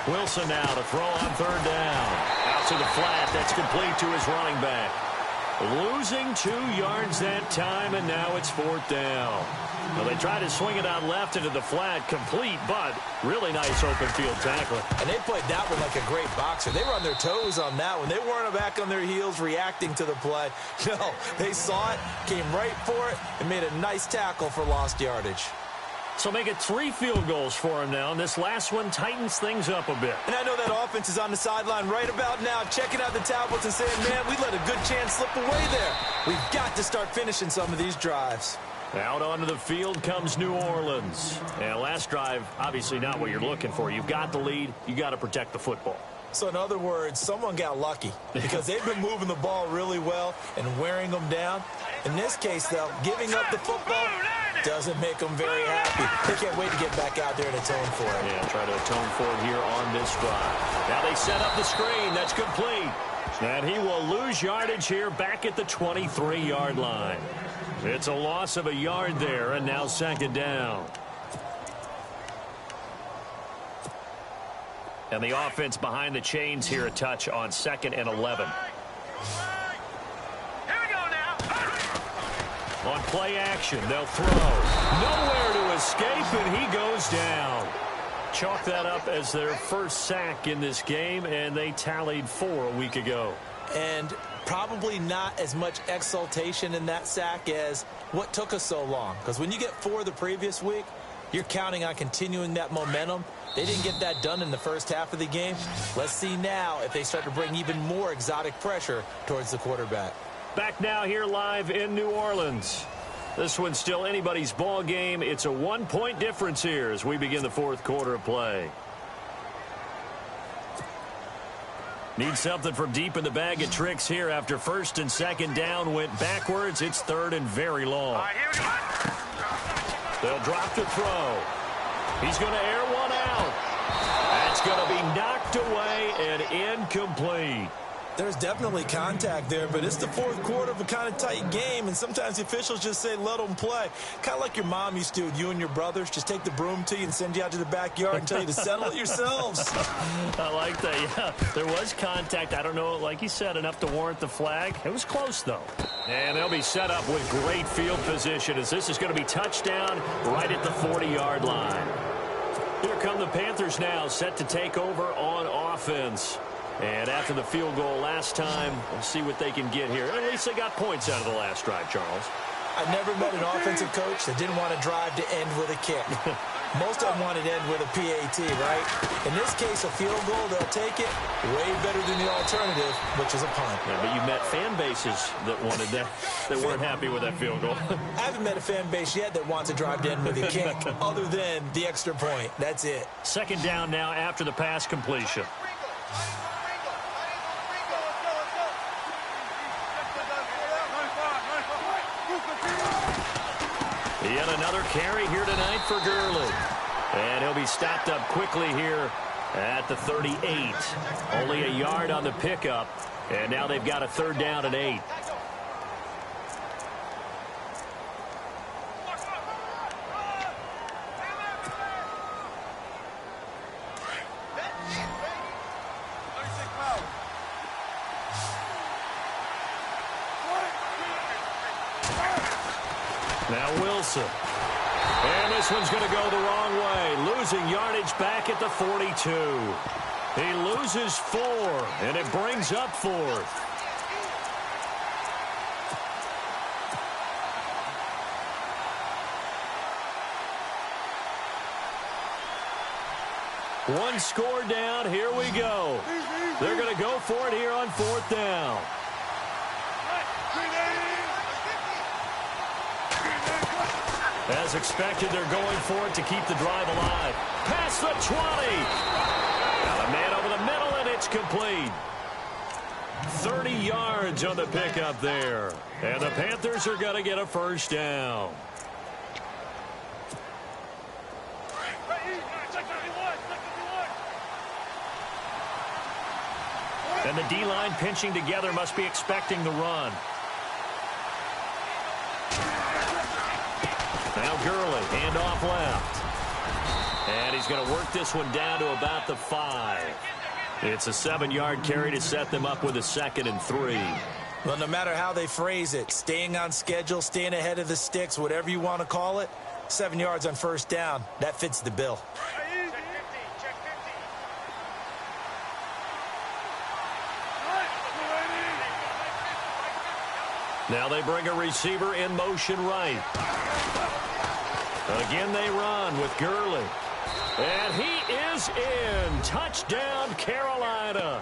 Wilson now to throw on 3rd down. Out to the flat. That's complete to his running back. Losing 2 yards that time, and now it's 4th down. Well, they tried to swing it out left into the flat, complete, but really nice open field tackling.
And they played that one like a great boxer. They were on their toes on that one. They weren't back on their heels reacting to the play. No, they saw it, came right for it, and made a nice tackle for lost yardage.
So make it 3 field goals for him now, and this last one tightens things up a bit.
And I know that offense is on the sideline right about now, checking out the tablets and saying, man, we let a good chance slip away there. We've got to start finishing some of these drives.
Out onto the field comes New Orleans. And last drive, obviously not what you're looking for. You've got the lead. You got to protect the football.
So in other words, someone got lucky because they've been moving the ball really well and wearing them down. In this case, though, giving up the football doesn't make them very happy. They can't wait to get back out there and atone for it.
Yeah, try to atone for it here on this drive. Now they set up the screen. That's complete. And he will lose yardage here back at the 23-yard line. It's a loss of a yard there, and now 2nd down. And the offense behind the chains here a touch on 2nd and 11.
Here we go now.
On play action, they'll throw. Nowhere to escape, and he goes down. Chalk that up as their first sack in this game, and they tallied 4 a week ago.
And probably not as much exultation in that sack as what took us so long. Because when you get 4 the previous week, you're counting on continuing that momentum. They didn't get that done in the first half of the game. Let's see now if they start to bring even more exotic pressure towards the quarterback.
Back now here live in New Orleans. This one's still anybody's ball game. It's a 1-point difference here as we begin the 4th quarter of play. Need something from deep in the bag of tricks here after 1st and 2nd down went backwards. It's 3rd and very long.
All right, here we go.
They'll drop to throw. He's going to air one out. That's going to be knocked away and incomplete.
There's definitely contact there, but it's the 4th quarter of a kind of tight game, and sometimes the officials just say let them play. Kind of like your mom used to with you and your brothers. Just take the broom to you and send you out to the backyard and tell you to settle it yourselves.
I like that, yeah. There was contact. I don't know, like you said, enough to warrant the flag. It was close, though. And they'll be set up with great field position as this is going to be touchdown right at the 40-yard line. Here come the Panthers now, set to take over on offense. And after the field goal last time, we'll see what they can get here. At least they got points out of the last drive, Charles.
I've never met an offensive coach that didn't want to drive to end with a kick. Most of them want it to end with a PAT, right? In this case, a field goal, they'll take it way better than the alternative, which is a punt.
Yeah, but you met fan bases that wanted that, that weren't happy with that field goal.
I haven't met a fan base yet that wants to drive to end with a kick other than the extra point. That's it.
Second down now after the pass completion. Yet another carry here tonight for Gurley. And he'll be stopped up quickly here at the 38. Only a yard on the pickup. And now they've got a third down and 8. Now Wilson. And this one's going to go the wrong way. Losing yardage back at the 42. He loses 4, and it brings up 4th. One score down. Here we go. They're going to go for it here on 4th down. As expected, they're going for it to keep the drive alive. Past the 20. Got a man over the middle, and it's complete. 30 yards on the pickup there. And the Panthers are going to get a first down. And the D-line pinching together must be expecting the run. Now Gurley, handoff left. And he's going to work this one down to about the 5. It's a 7-yard carry to set them up with a 2nd and 3.
Well, no matter how they phrase it, staying on schedule, staying ahead of the sticks, whatever you want to call it, 7 yards on first down, that fits the bill.
Now they bring a receiver in motion right. Again they run with Gurley. And he is in. Touchdown, Carolina.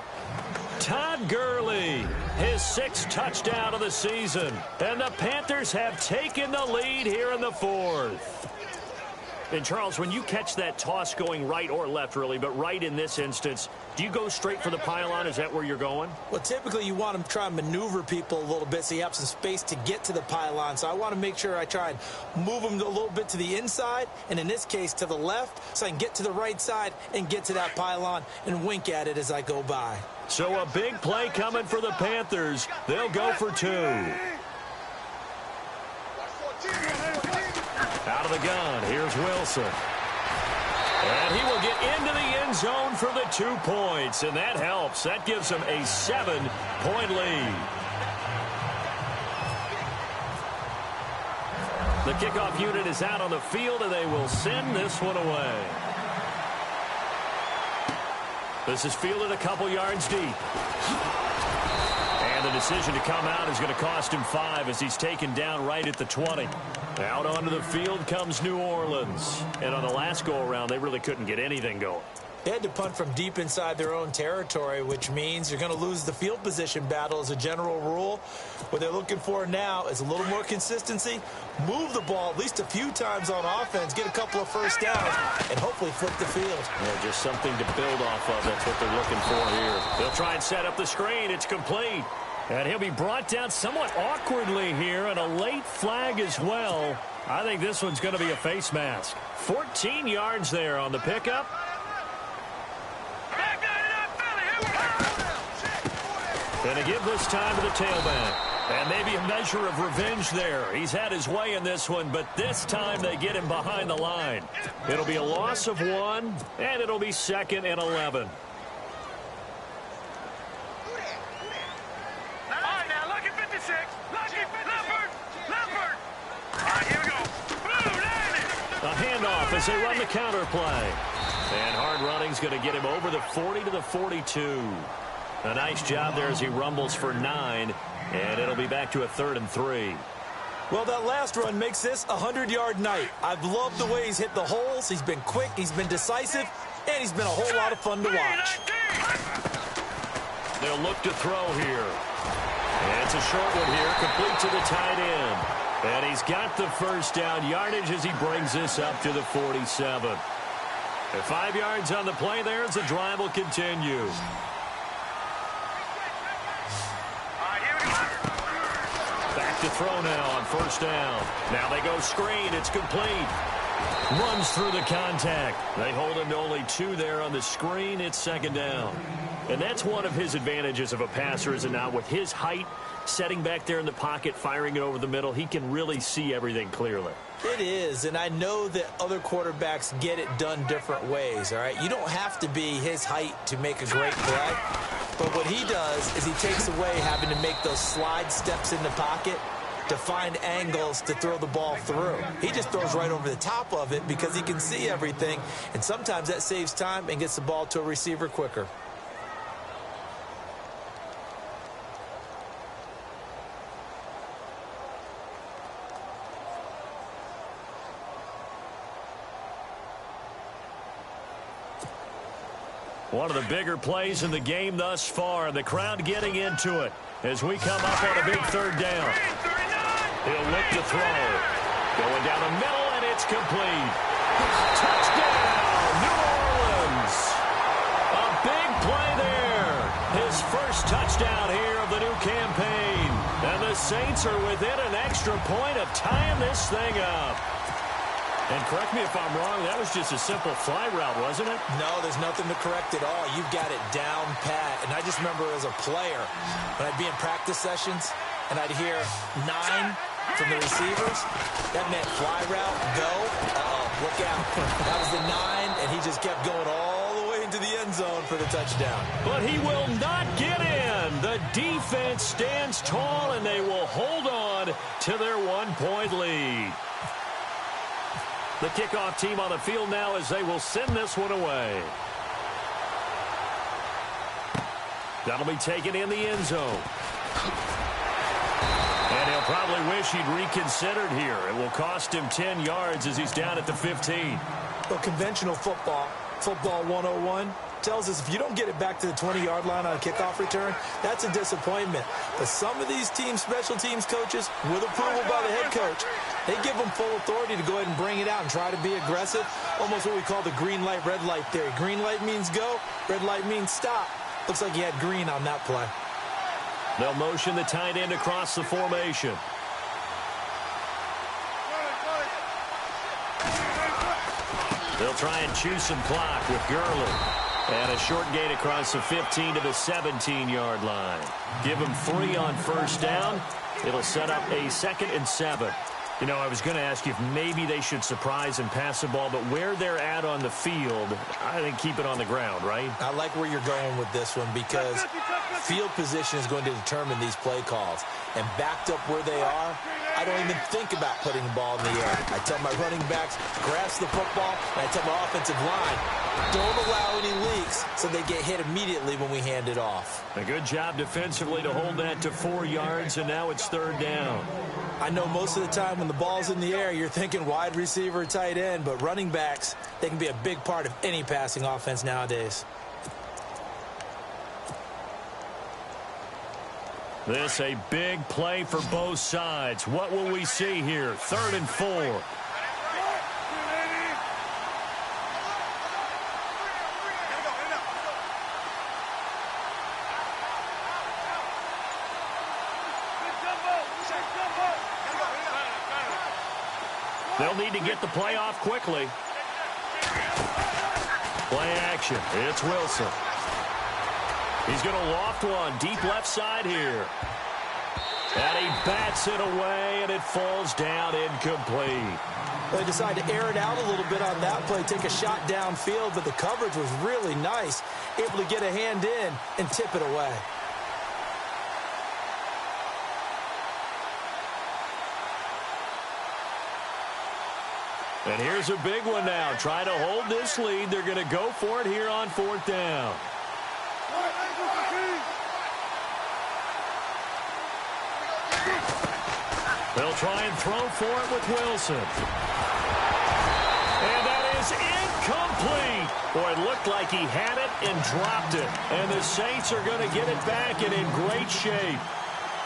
Todd Gurley, his 6th touchdown of the season. And the Panthers have taken the lead here in the 4th. And, Charles, when you catch that toss going right or left, really, but right in this instance, do you go straight for the pylon? Is that where you're going?
Well, typically you want to try and maneuver people a little bit so you have some space to get to the pylon. So I want to make sure I try and move them a little bit to the inside, and in this case to the left, so I can get to the right side and get to that pylon and wink at it as I go by.
So a big play coming for the Panthers. They'll go for 2. Out of the gun, here's Wilson. And he will get into the end zone for the 2 points, and that helps. That gives him a 7-point lead. The kickoff unit is out on the field, and they will send this one away. This is fielded a couple yards deep. And the decision to come out is going to cost him 5 as he's taken down right at the 20. Out onto the field comes New Orleans. And on the last go-around, they really couldn't get anything going.
They had to punt from deep inside their own territory, which means you're going to lose the field position battle as a general rule. What they're looking for now is a little more consistency, move the ball at least a few times on offense, get a couple of first downs, and hopefully flip the field.
Yeah, just something to build off of. That's what they're looking for here. They'll try and set up the screen. It's complete. And he'll be brought down somewhat awkwardly here, and a late flag as well. I think this one's going to be a face mask. 14 yards there on the pickup. And a give this time to the tailback. And maybe a measure of revenge there. He's had his way in this one, but this time they get him behind the line. It'll be a loss of 1, and it'll be 2nd and 11. A handoff as they run the counter play. And hard running's going to get him over the 40 to the 42. A nice job there as he rumbles for 9. And it'll be back to a 3rd and 3.
Well, that last run makes this a 100-yard night. I've loved the way he's hit the holes. He's been quick, he's been decisive, and he's been a whole lot of fun to watch.
They'll look to throw here. And it's a short one here, complete to the tight end. And he's got the first down yardage as he brings this up to the 47. And 5 yards on the play there as the drive will continue. Back to throw now on first down. Now they go screen. It's complete. Runs through the contact. They hold him to only 2 there on the screen. It's second down. And that's one of his advantages of a passer, is it not? With his height, setting back there in the pocket, firing it over the middle, he can really see everything clearly.
It is, and I know that other quarterbacks get it done different ways, all right? You don't have to be his height to make a great play, but what he does is he takes away having to make those slide steps in the pocket to find angles to throw the ball through. He just throws right over the top of it because he can see everything, and sometimes that saves time and gets the ball to a receiver quicker.
One of the bigger plays in the game thus far. The crowd getting into it as we come up on a big third down. He'll look to throw. Going down the middle, and it's complete. Touchdown, New Orleans. A big play there. His first touchdown here of the new campaign. And the Saints are within an extra point of tying this thing up. And correct me if I'm wrong, that was just a simple fly route, wasn't it?
No, there's nothing to correct at all. You've got it down pat. And I just remember as a player, when I'd be in practice sessions and I'd hear 9 from the receivers, that meant fly route, go. Look out. That was the 9, and he just kept going all the way into the end zone for the touchdown.
But he will not get in. The defense stands tall, and they will hold on to their 1-point lead. The kickoff team on the field now as they will send this one away. That'll be taken in the end zone. And he'll probably wish he'd reconsidered here. It will cost him 10 yards as he's down at the 15.
Well, conventional football 101, tells us if you don't get it back to the 20-yard line on a kickoff return, that's a disappointment. But some of these team special teams coaches, with approval by the head coach, they give them full authority to go ahead and bring it out and try to be aggressive, almost what we call the green light, red light theory. Green light means go, red light means stop. Looks like he had green on that play.
They'll motion the tight end across the formation. They'll try and chew some clock with Gurley. And a short gain across the 15 to the 17-yard line. Give him 3 on first down. It'll set up a 2nd and 7. You know, I was going to ask you if maybe they should surprise and pass the ball, but where they're at on the field, I think keep it on the ground, right?
I like where you're going with this one because field position is going to determine these play calls. And backed up where they are, I don't even think about putting the ball in the air. I tell my running backs, grasp the football, and I tell my offensive line, don't allow any leaks so they get hit immediately when we hand it off.
A good job defensively to hold that to 4 yards, and now it's 3rd down.
I know most of the time when the ball's in the air, you're thinking wide receiver, tight end, but running backs, they can be a big part of any passing offense nowadays.
This a big play for both sides. What will we see here? 3rd and 4. They'll need to get the play off quickly. Play action. It's Wilson. He's going to loft one deep left side here. And he bats it away, and it falls down incomplete.
They decided to air it out a little bit on that play, take a shot downfield, but the coverage was really nice, able to get a hand in and tip it away.
And here's a big one now. Trying to hold this lead. They're going to go for it here on 4th down. They'll try and throw for it with Wilson. And that is incomplete. Boy, it looked like he had it and dropped it. And the Saints are going to get it back and in great shape.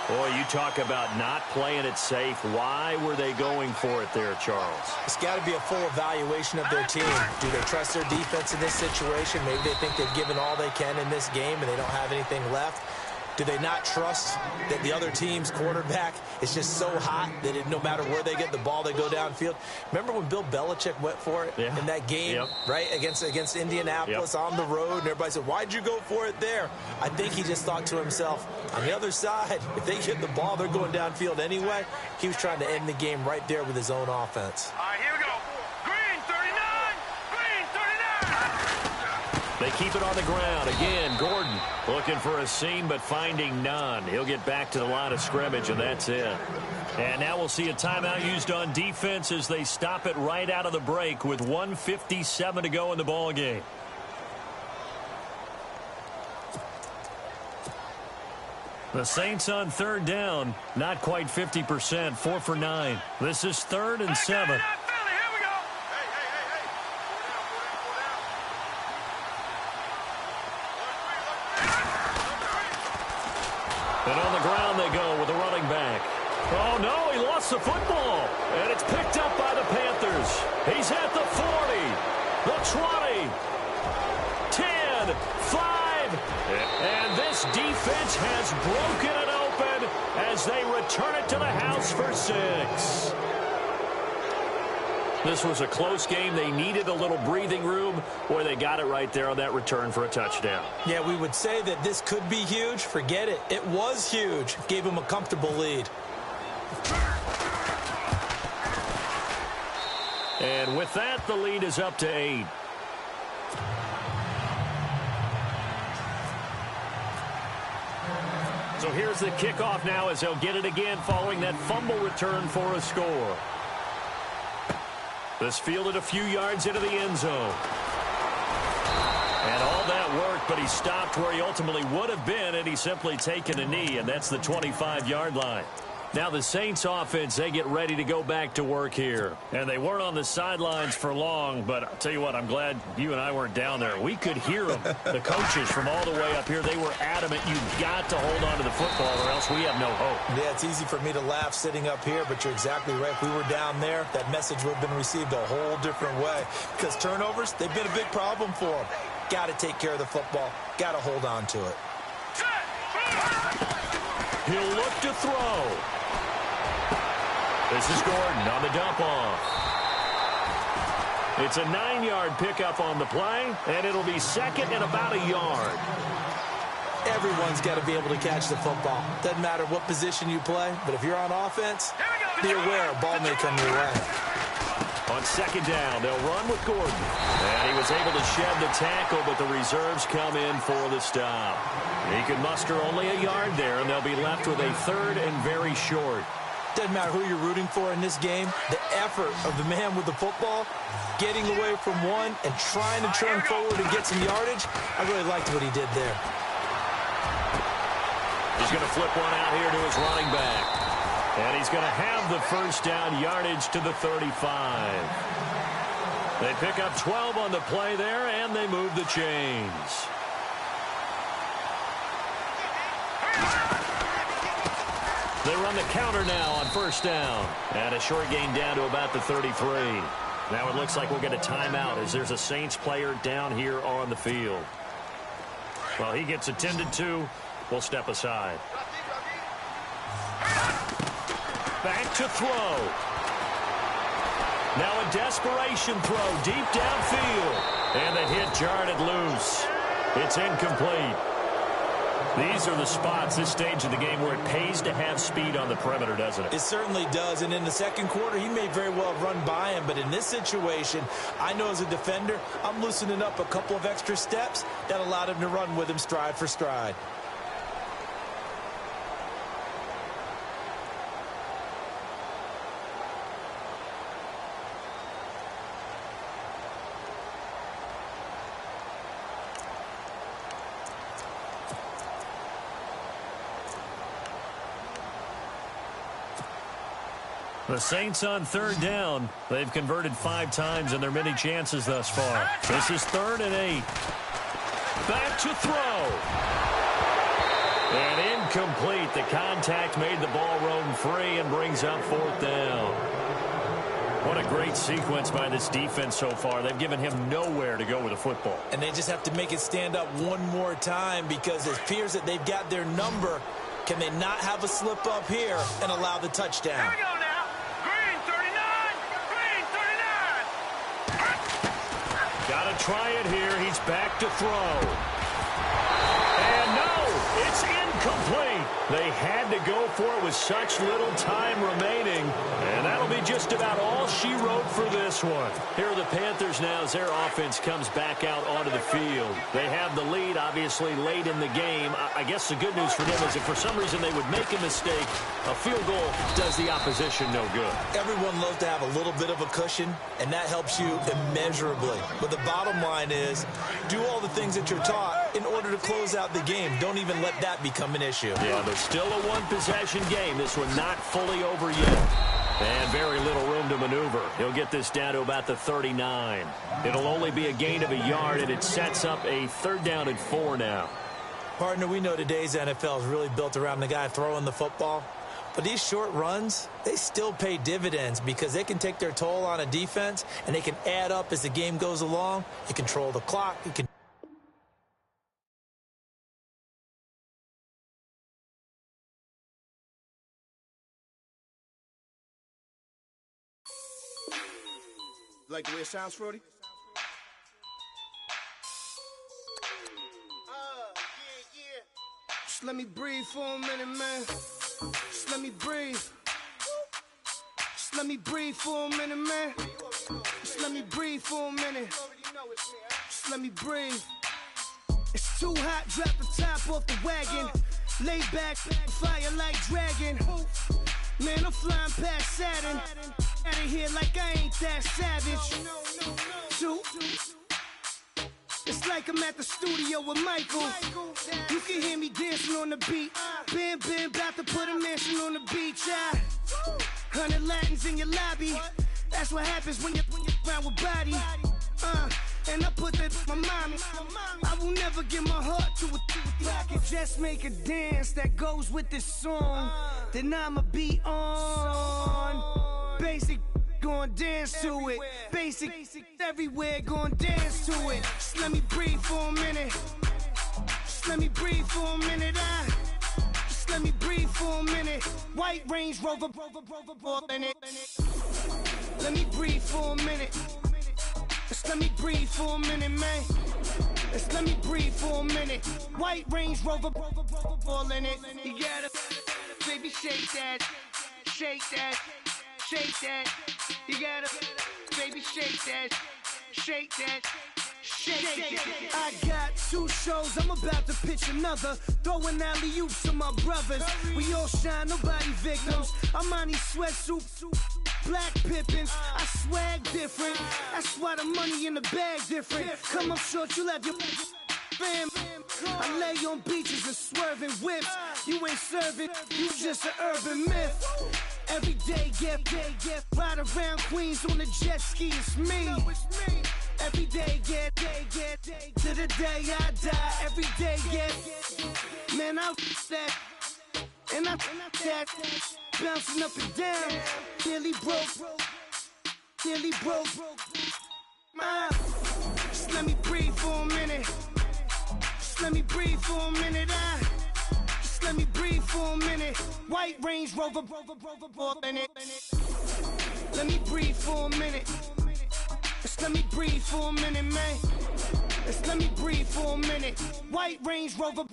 Boy, you talk about not playing it safe. Why were they going for it there, Charles?
It's got to be a full evaluation of their team. Do they trust their defense in this situation? Maybe they think they've given all they can in this game and they don't have anything left. Do they not trust that the other team's quarterback is just so hot that no matter where they get the ball, they go downfield? Remember when Bill Belichick went for it in that game, right, against Indianapolis on the road, and everybody said, why'd you go for it there? I think he just thought to himself, on the other side, if they get the ball, they're going downfield anyway. He was trying to end the game right there with his own offense.
All right, here we go. Green 39! Green 39!
They keep it on the ground. Again, Gordon looking for a seam, but finding none. He'll get back to the line of scrimmage, and that's it. And now we'll see a timeout used on defense as they stop it right out of the break with 1:57 to go in the ball game. The Saints on third down, not quite 50%, 4 for 9. This is 3rd and 7. And on the ground they go with the running back. Oh, no, he lost the football. And it's picked up by the Panthers. He's at the 40, the 20, 10, 5. And this defense has broken it open as they return it to the house for 6. This was a close game. They needed a little breathing room. Boy, they got it right there on that return for a touchdown.
Yeah, we would say that this could be huge. Forget it. It was huge. Gave them a comfortable lead.
And with that, the lead is up to 8. So here's the kickoff now as they'll get it again following that fumble return for a score. This fielded a few yards into the end zone. And all that worked, but he stopped where he ultimately would have been, and he's simply taken a knee, and that's the 25-yard line. Now the Saints offense, they get ready to go back to work here. And they weren't on the sidelines for long, but I'll tell you what, I'm glad you and I weren't down there. We could hear them. The coaches from all the way up here, they were adamant. You've got to hold on to the football or else we have no hope.
Yeah, it's easy for me to laugh sitting up here, but you're exactly right. If we were down there, that message would have been received a whole different way. Because turnovers, they've been a big problem for them. Got to take care of the football. Got to hold on to it.
He'll look to throw. This is Gordon on the dump-off. It's a 9-yard pickup on the play, and it'll be second and about a yard.
Everyone's got to be able to catch the football. Doesn't matter what position you play, but if you're on offense, be aware a ball may come your way.
On second down, they'll run with Gordon. And he was able to shed the tackle, but the reserves come in for the stop. He can muster only a yard there, and they'll be left with a 3rd and very short.
Doesn't matter who you're rooting for in this game. The effort of the man with the football, getting away from one and trying to turn forward and get some yardage, I really liked what he did there.
He's going to flip one out here to his running back. And he's going to have the first down yardage to the 35. They pick up 12 on the play there, and they move the chains. They run the counter now on first down. And a short gain down to about the 33. Now it looks like we'll get a timeout as there's a Saints player down here on the field. Well, he gets attended to. We'll step aside. Back to throw. Now a desperation throw deep downfield. And the hit jarred it loose. It's incomplete. These are the spots, this stage of the game, where it pays to have speed on the perimeter, doesn't it?
It certainly does. And in the second quarter, he may very well have run by him. But in this situation, I know as a defender, I'm loosening up a couple of extra steps that allowed him to run with him stride for stride.
The Saints on third down. They've converted 5 times in their many chances thus far. This is 3rd and 8. Back to throw. And incomplete. The contact made the ball roam free and brings up 4th down. What a great sequence by this defense so far. They've given him nowhere to go with the football.
And they just have to make it stand up one more time because it appears that they've got their number. Can they not have a slip up here and allow the touchdown?
Here we go now. Green 39. Green 39.
Got to try it here. He's back to throw. And no, it's incomplete. They had to go for it with such little time remaining. And that'll be just about all she wrote for this one. Here are the Panthers now as their offense comes back out onto the field. They have the lead, obviously, late in the game. I guess the good news for them is if for some reason they would make a mistake, a field goal does the opposition no good.
Everyone loves to have a little bit of a cushion, and that helps you immeasurably. But the bottom line is, do all the things that you're taught in order to close out the game. Don't even let that become an issue.
Yeah, there's still a one-possession game. This one not fully over yet. And very little room to maneuver. He'll get this down to about the 39. It'll only be a gain of a yard, and it sets up a 3rd down and 4 now.
Partner, we know today's NFL is really built around the guy throwing the football. But these short runs, they still pay dividends because they can take their toll on a defense, and they can add up as the game goes along. You control the clock. You can.
Like the way it sounds, Frody? Yeah. Just let me breathe for a minute, man. Just let me breathe. Just let me breathe for a minute, man. Just let me breathe for a minute. Just let me breathe. It's too hot, drop the top off the wagon. Lay back, fire like dragon. Man, I'm flying past Saturn. Out of here like I ain't that savage. It's like I'm at the studio with Michael. You can hear me dancing on the beat. Bam, about to put a mansion on the beach. 100 Latins in your lobby. That's what happens when you're around with body. And I put that in my mommy. I will never give my heart to it. If I could just make a dance that goes with this song, then I'ma be on. Basic, gon' dance to it. Basic, everywhere, gon' dance to it. Just let me breathe for a minute. Just let me breathe for a minute. Just let me breathe for a minute. White Range Rover, in it. Let me breathe for a minute. Just let me breathe for a minute, man. Just let me breathe for a minute. White Range Rover, in it. You gotta, baby, shake that, shake that. Shake that, you gotta, baby, shake that, shake that, shake that. I got 2 shows, I'm about to pitch another. Throwing alley-oops to my brothers. We all shine, nobody victims. I'm on these sweatsuits, black Pippins. I swag different, that's why the money in the bag different. Come up short, you'll have your fam. I lay on beaches and swerving whips. You ain't serving, you just an urban myth. Every day, get ride around Queens on a jet ski, it's me. Every day, get to the day I die. Every day, get, man, I that, and I that, bouncing up and down, nearly broke. Just let me breathe for a minute. Just let me breathe for a minute. Let me breathe for a minute. White Range Rover, in it. Let me breathe for a minute. Just let me breathe for a minute, man. Just let me breathe for a minute. White Range Rover,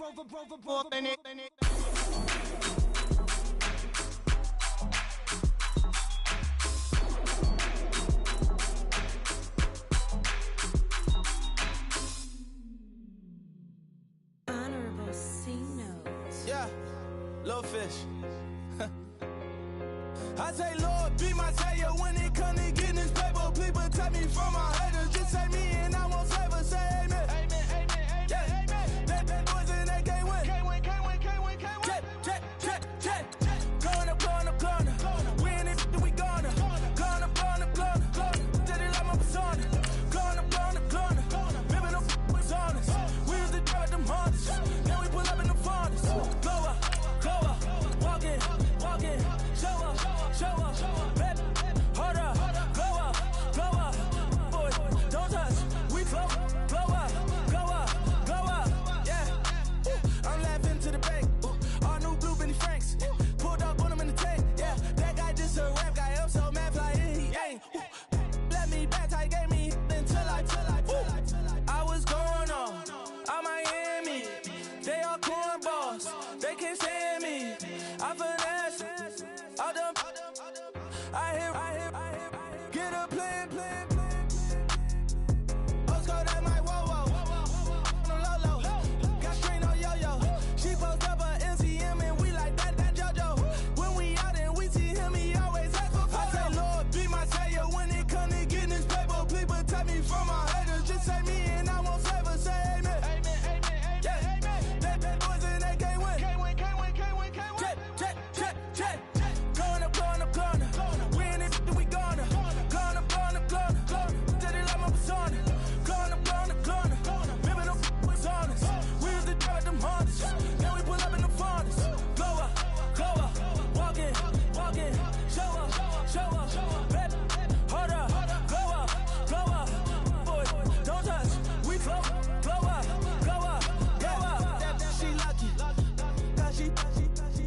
in it.
Little fish. I say, Lord, be my savior when it come to getting this paper. Please protect me from my haters. Just say me and I won't favor. Say amen. Amen. Yeah. Amen. That boys and they can't win. Can't win. Check. Going up. We in it, we gone.
cornballs, they can't stand me. I finesse, all them. I hear, get a plan. Postcode at my whoa. Low. Got string on yo-yo. She post up a MCM and we like that JoJo. When we out and we see him, he always ask for photo. I say, Lord, be my savior when it come to getting this paper. Please protect me from my haters. Just say me and I won't save her. Say amen. Yeah. Bad boys and they can't win. Jet. Going up. We in it, we gonna. Going up. Steady like my persona. Going up. Remember them was honest. We used to drive them Hondas. Now we pull up in the furnace. Glow up. Walking. Show up. Baby, hold up. Glow up. Boy, don't touch. We glow up. She lucky. Cause she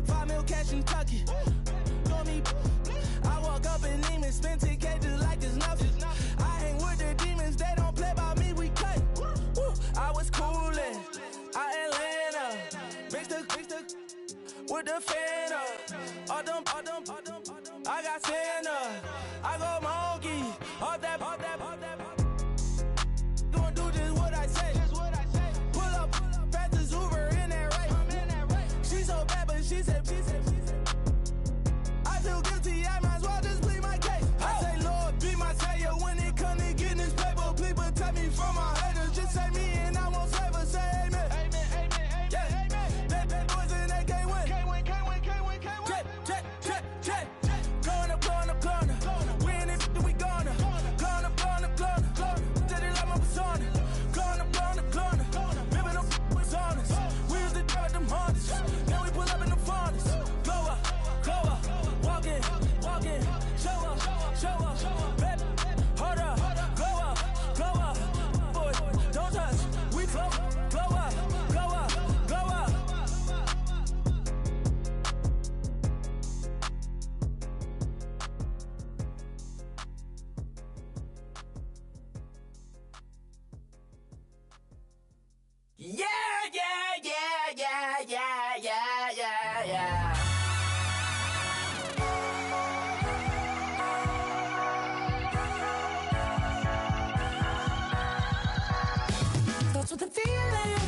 5 mil cash in Tucky. Call me. I walk up in Neiman, spend 10K just like it's nothing. I hang with the demons, they don't play by me, we cut. Woo. I was coolin', Atlanta, mixed with the Fanta. All them, I got Santa, I go monkey, all that. Gonna do just what I say. Pull up, fast as Uber in that race. She so bad, but she said. I feel guilty, I might as well just plead my case. I say, Lord, be my savior when it come to getting this paper. Please protect me from my haters. Just say me and I won't save her. Say amen. Yeah. Bad boys and they can't win. Jet. Going up. We in it, we gonna. Going up. Steady like my persona. Going up. Remember them was honest. We used to drive them Hondas. Now we pull up in the furnace. Glow up. Walking. Show up. Baby, hold up. Glow up. Boy, don't touch. We glow up. Yeah. That's what the feeling,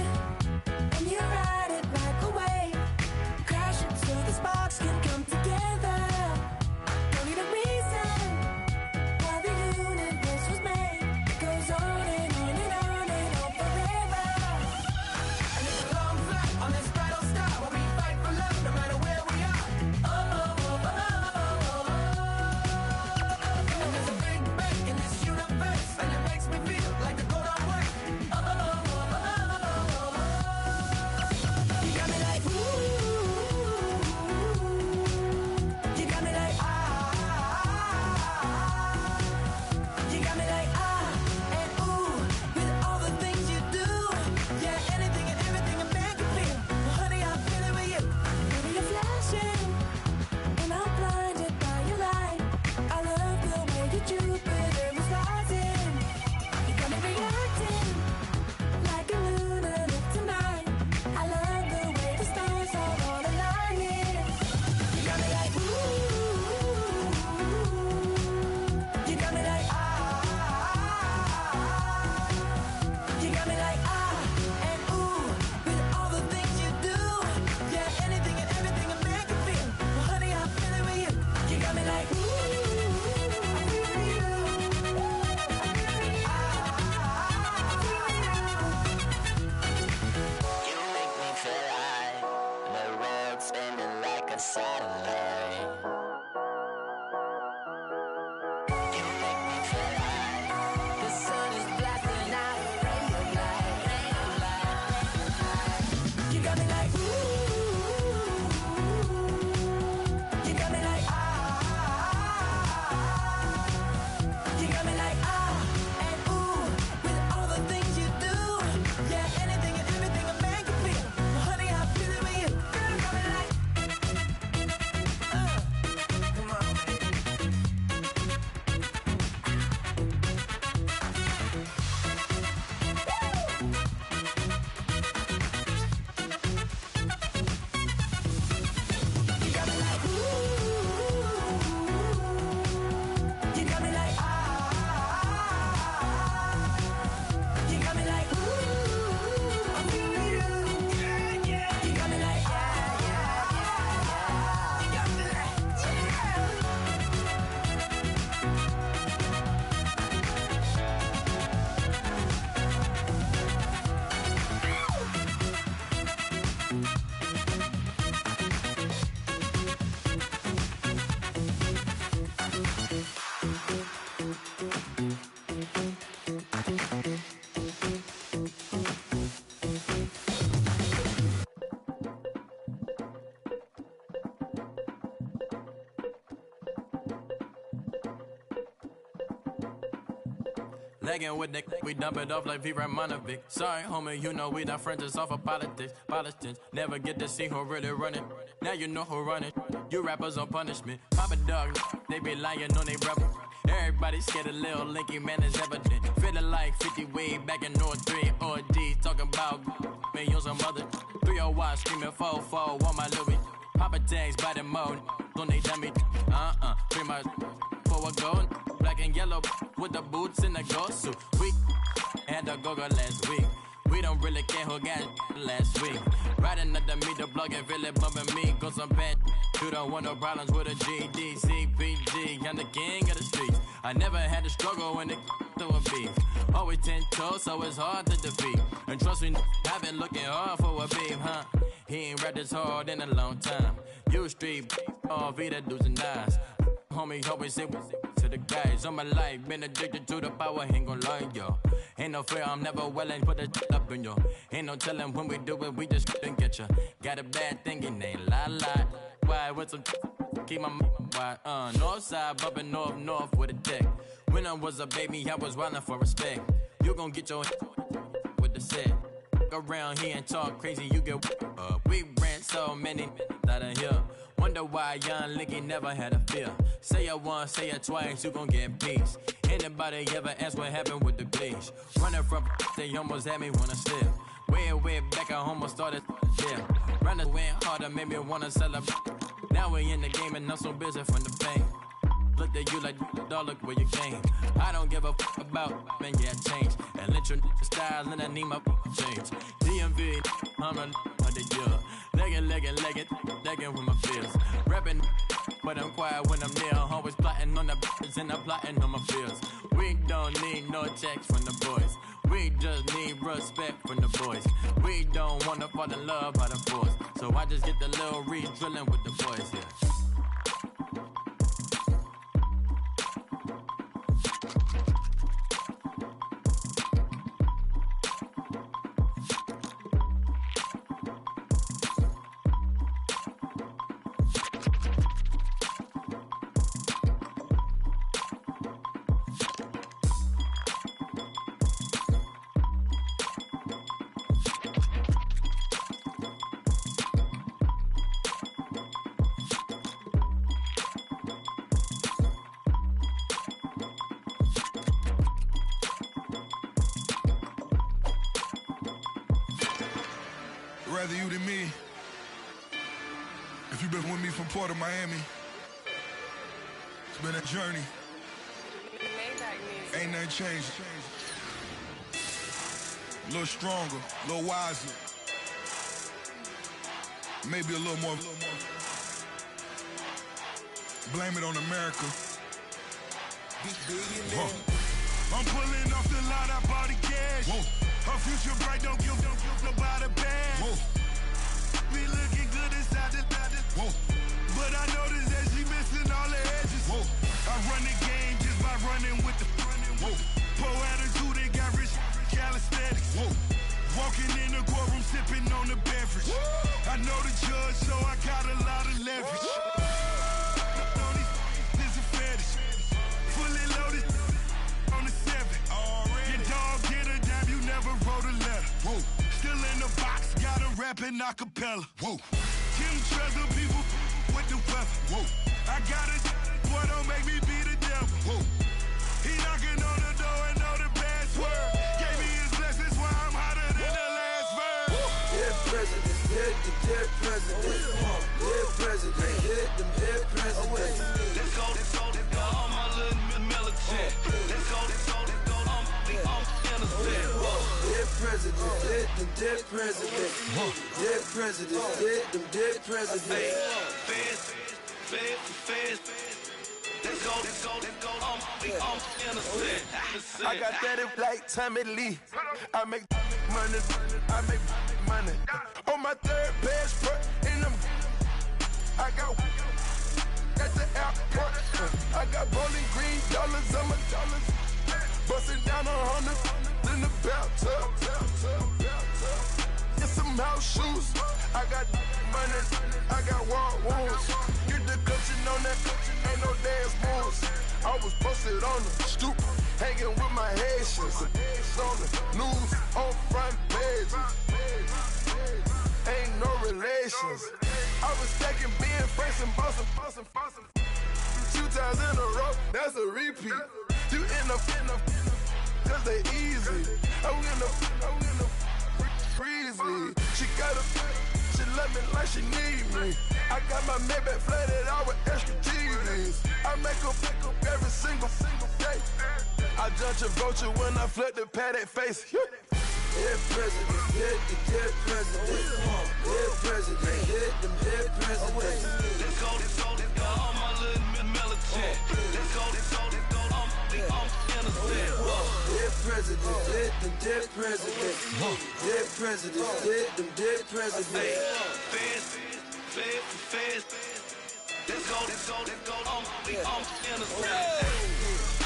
and you ride it back away. Crashing so the sparks can come together. Don't need a reason why the universe was made. Goes on and on forever. And it's a long flight on this battle star where we fight for love no matter where we are. And there's a big bang in this universe, and it makes me feel like the gold on work. You got me like ooh. You got me like ah. You got me like ah and ooh with all the things you do. Yeah, anything and everything a man can feel. Well, honey, I'm feeling with you. Baby, you're flashing, and I'm blinded by your light. I love the way you Jupiter is rising. You got me reacting like a lunar tonight. I love the way the stars are all aligning. You got me like ooh. You got me like ah. You got me like ah and ooh with all the things you do. Yeah, anything and everything a man can feel. Well, honey, I'm feeling with you. You got me like ooh.
You make me feel like the world's spinning like a satellite. You make me feel like the sun is blasting out a ray of light.
You got me like ooh. You got me like ah. You got me like ah and ooh with all the things you do. Yeah, anything and everything a man can feel. Well, honey, I'm feeling with you. Girl, you got me like come on.
Legging with Nick, we dump it off like V. Ramonovic. Sorry, homie, you know we not friends, it's off of politics. Politics, never get to see who really running. Now you know who running. You rappers on punishment. Papa dog, they be lying on they rebel. Everybody scared a little linky, man, is evident. Feeling like 50 way back in 03 or D. Talking about me on some other 301 screaming 4-4 on my Louis. Papa tags by the mode, on they dummy. Pretty much for a gold. Black and yellow with the boots and the ghost suit. We had a go-go last week. We don't really care who got last week. Riding under me, the blog and really bumping me. Go some bad. You don't want no problems with a GD, CPG. I'm the king of the streets. I never had to struggle when it to a beef. Always 10 toes, so it's hard to defeat. And trust me, I've been looking hard for a beef, huh? He ain't rapped this hard in a long time. You street, all Vita dudes and eyes. Homie, always say to the guys. All my life, been addicted to the power, ain't gon' lie, yo. Ain't no fear, I'm never willing, put that up in yo. Ain't no telling when we do it, we just didn't get ya. Got a bad thing, it ain't lie. Why, with some keep my wide, north side, bumping north with a deck. When I was a baby, I was wildin' for respect. You gon' get your with the set. Around here and talk crazy, you get we ran so many out of here. Wonder why young Licky never had a fear. Say it once, say it twice, you gon' get peace. Anybody ever ask what happened with the bleach? Running from they almost had me wanna slip. Way back, I almost started yeah. Running went harder, made me wanna celebrate. Now we in the game and I'm so busy from the pain. Look at you like, dog, look where you came. I don't give a about, man, yeah, change. And let your style and I need my change. DMV, I'm a yeah. Legging with my feels. Rapping, but I'm quiet when I'm near. Always plotting on the bitches and I'm plotting on my feels. We don't need no checks from the boys. We just need respect from the boys. We don't wanna fall in love by the force. So I just get the little reeds drilling with the boys, yeah.
Rather you than me. If you've been with me from Port of Miami, it's been a journey. Ain't nothing changed. A little stronger, a little wiser. Maybe a little more. Blame it on America. I'm pulling off the lot, I bought the cash. Whoa. Her future bright, don't give nobody bad. Whoa. Be looking good inside the whoa. But I noticed that she missing all the edges. Whoa. I run the game just by running with the whoa. Poor attitude, they got rich calisthenics. Whoa. Walking in the courtroom, sipping on the beverage. Whoa. I know the judge, so I got a lot of leverage. This a fetish. Fully loaded on the 7. Your dog get a dime, you never wrote a letter. Whoa. Still in the box, got a rapping acapella. Whoa. Kim Treasure people with the weapon. Whoa. I got a boy, don't make me be the devil. Whoa. He knocking on the door and know the password. Gave me his blessings while I'm hotter than the last verse.
Dead president, dead president. Dead president, hit them dead presidents.
Let's go, all my little militant. Let's go, I'm innocent.
Dead president, hit them dead presidents. Dead president, hit them dead presidents.
Feds. Let's go, I'm innocent.
I got that in like Tommy Lee. I make money
dining. On my third passport, in them, I got at the airport. I got bowling green dollars on my dollars. Busting down 100 in the bathtub. Get some house shoes. I got money. I got war wounds. Get the coaching on that. Ain't no dance moves. I was posted on the stoop, hanging with my Haitians. On the news, on front pages. Ain't no relations. I was stacking being fresh and bustin'. 2 times in a row, that's a repeat. You in the cause they easy. I'm in the freezy. She love me like she need me. I got my Maybach flooded out with extra cheese. I make up every single day. I judge a vulture when I flip the Paddock face.
Dead president, dead president, dead president, hit them dead presidents.
Let's go, all my little militant. Let's go, I'm innocent.
Dead president, hit them dead presidents. Dead president, hit them dead presidents.
Fast. Let's go, I'm innocent.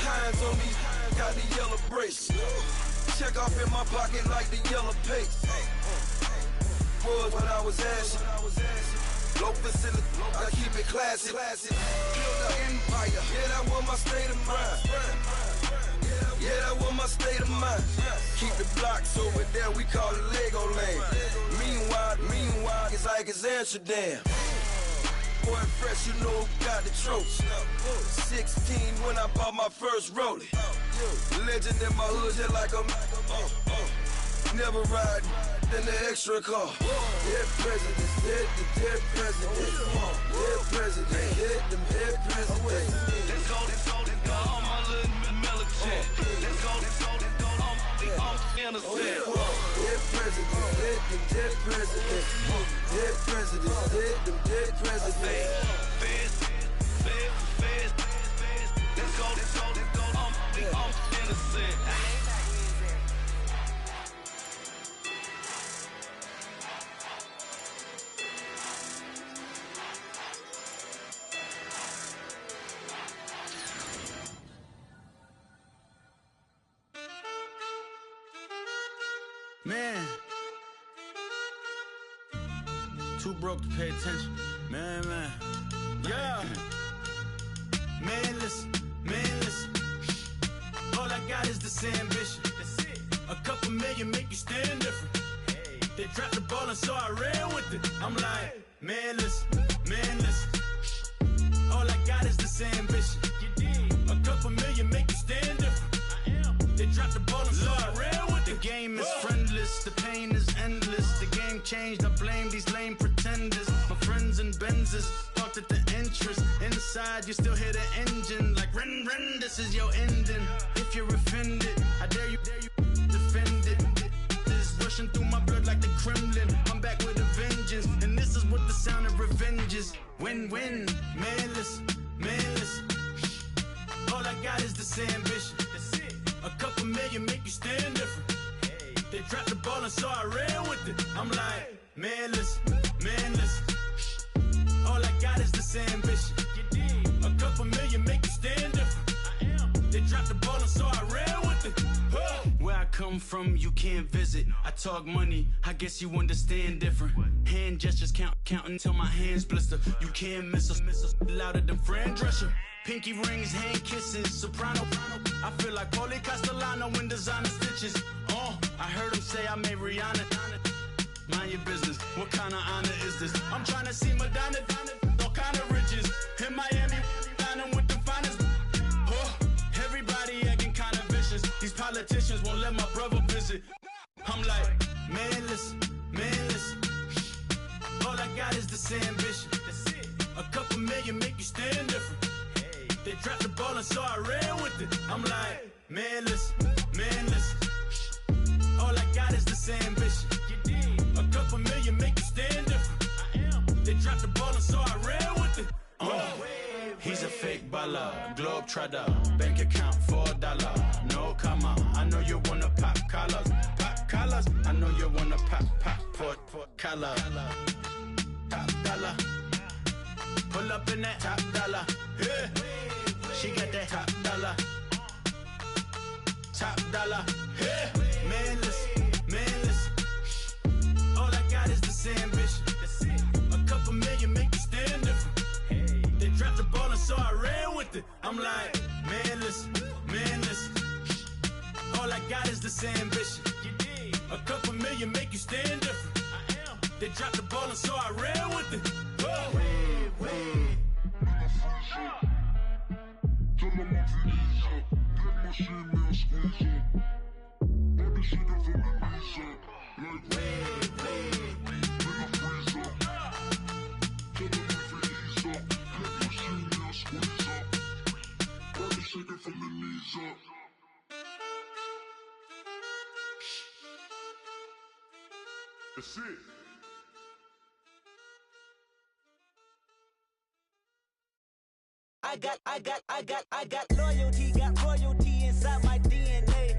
Hands on me, got the yellow brace. Check off in my pocket like the yellow paste. Was when I was asking. Low facility, I keep it classy. Build an empire, yeah, that was my state of mind. Yeah, that was my state of mind. Keep the blocks over there, we call it Lego land. Meanwhile, it's like it's Amsterdam. Boy fresh, you know who got the tropes. 16 when I bought my first rollie. Legend in my hood, just like a never ride in the extra car. Dead presidents, dead presidents. Dead presidents, hit them dead presidents.
Let's go, all my little militant. Let's go, I'm innocent.
Dead presidents, hit them dead presidents. Dead presidents, hit them dead presidents.
Fast. Let's go, I'm innocent.
Man, too broke to pay attention. Man. Yeah. Man, listen. All I got is this ambition. A couple million make you stand different. They dropped the ball and so I ran with it. I'm like, man, listen. All I got is this ambition. A couple million make you stand different. They dropped the ball and so I ran with it. The game is friendless, the pain is endless. The game changed, I blame these lame pretenders. My friends and Benzes parked at the entrance. Inside, you still hear the engine. Like, ren, this is your ending. If you're offended, I dare you defend it. This rushing through my blood like the Kremlin. I'm back with a vengeance, and this is what the sound of revenge is. Win-win, man, listen. All I got is this ambition. A couple million make you stand different. They dropped the ball and so I ran with it. I'm like, man, listen. All I got is this ambition. A couple million make you stand different. They dropped the ball and so I ran with it. Where I come from, you can't visit. I talk money, I guess you understand different. Hand gestures counting till my hands blister. You can't miss us louder than Fran Drescher. Pinky rings, hand kisses, soprano. I feel like Paulie Castellano in designer stitches. I heard him say I made Rihanna. Mind your business, what kind of honor is this? I'm trying to see Madonna, all kind of riches. In Miami, dining with the finest. Everybody acting kind of vicious. These politicians won't let my brother visit. I'm like, man, listen. All I got is this ambition. A couple million make you stand different. They dropped the ball and so I ran with it. I'm like, man, listen. All I got is this ambition. A couple million make you stand different. They dropped the ball and so I ran with it. He's a fake baller, globe trotter, bank account $4. No comma, I know you wanna pop collars. I know you wanna pop. port color. Top dollar. Pull up in that top dollar. Yeah. She got that top dollar. Top dollar. Yeah. Man, listen. All I got is this ambition. A couple million make you stand different. They dropped the ball and so I ran with it. I'm like, man, listen. All I got is this ambition. A couple million make you stand different. They dropped the ball and so I ran with it.
That's it.
I got loyalty, got royalty inside my DNA.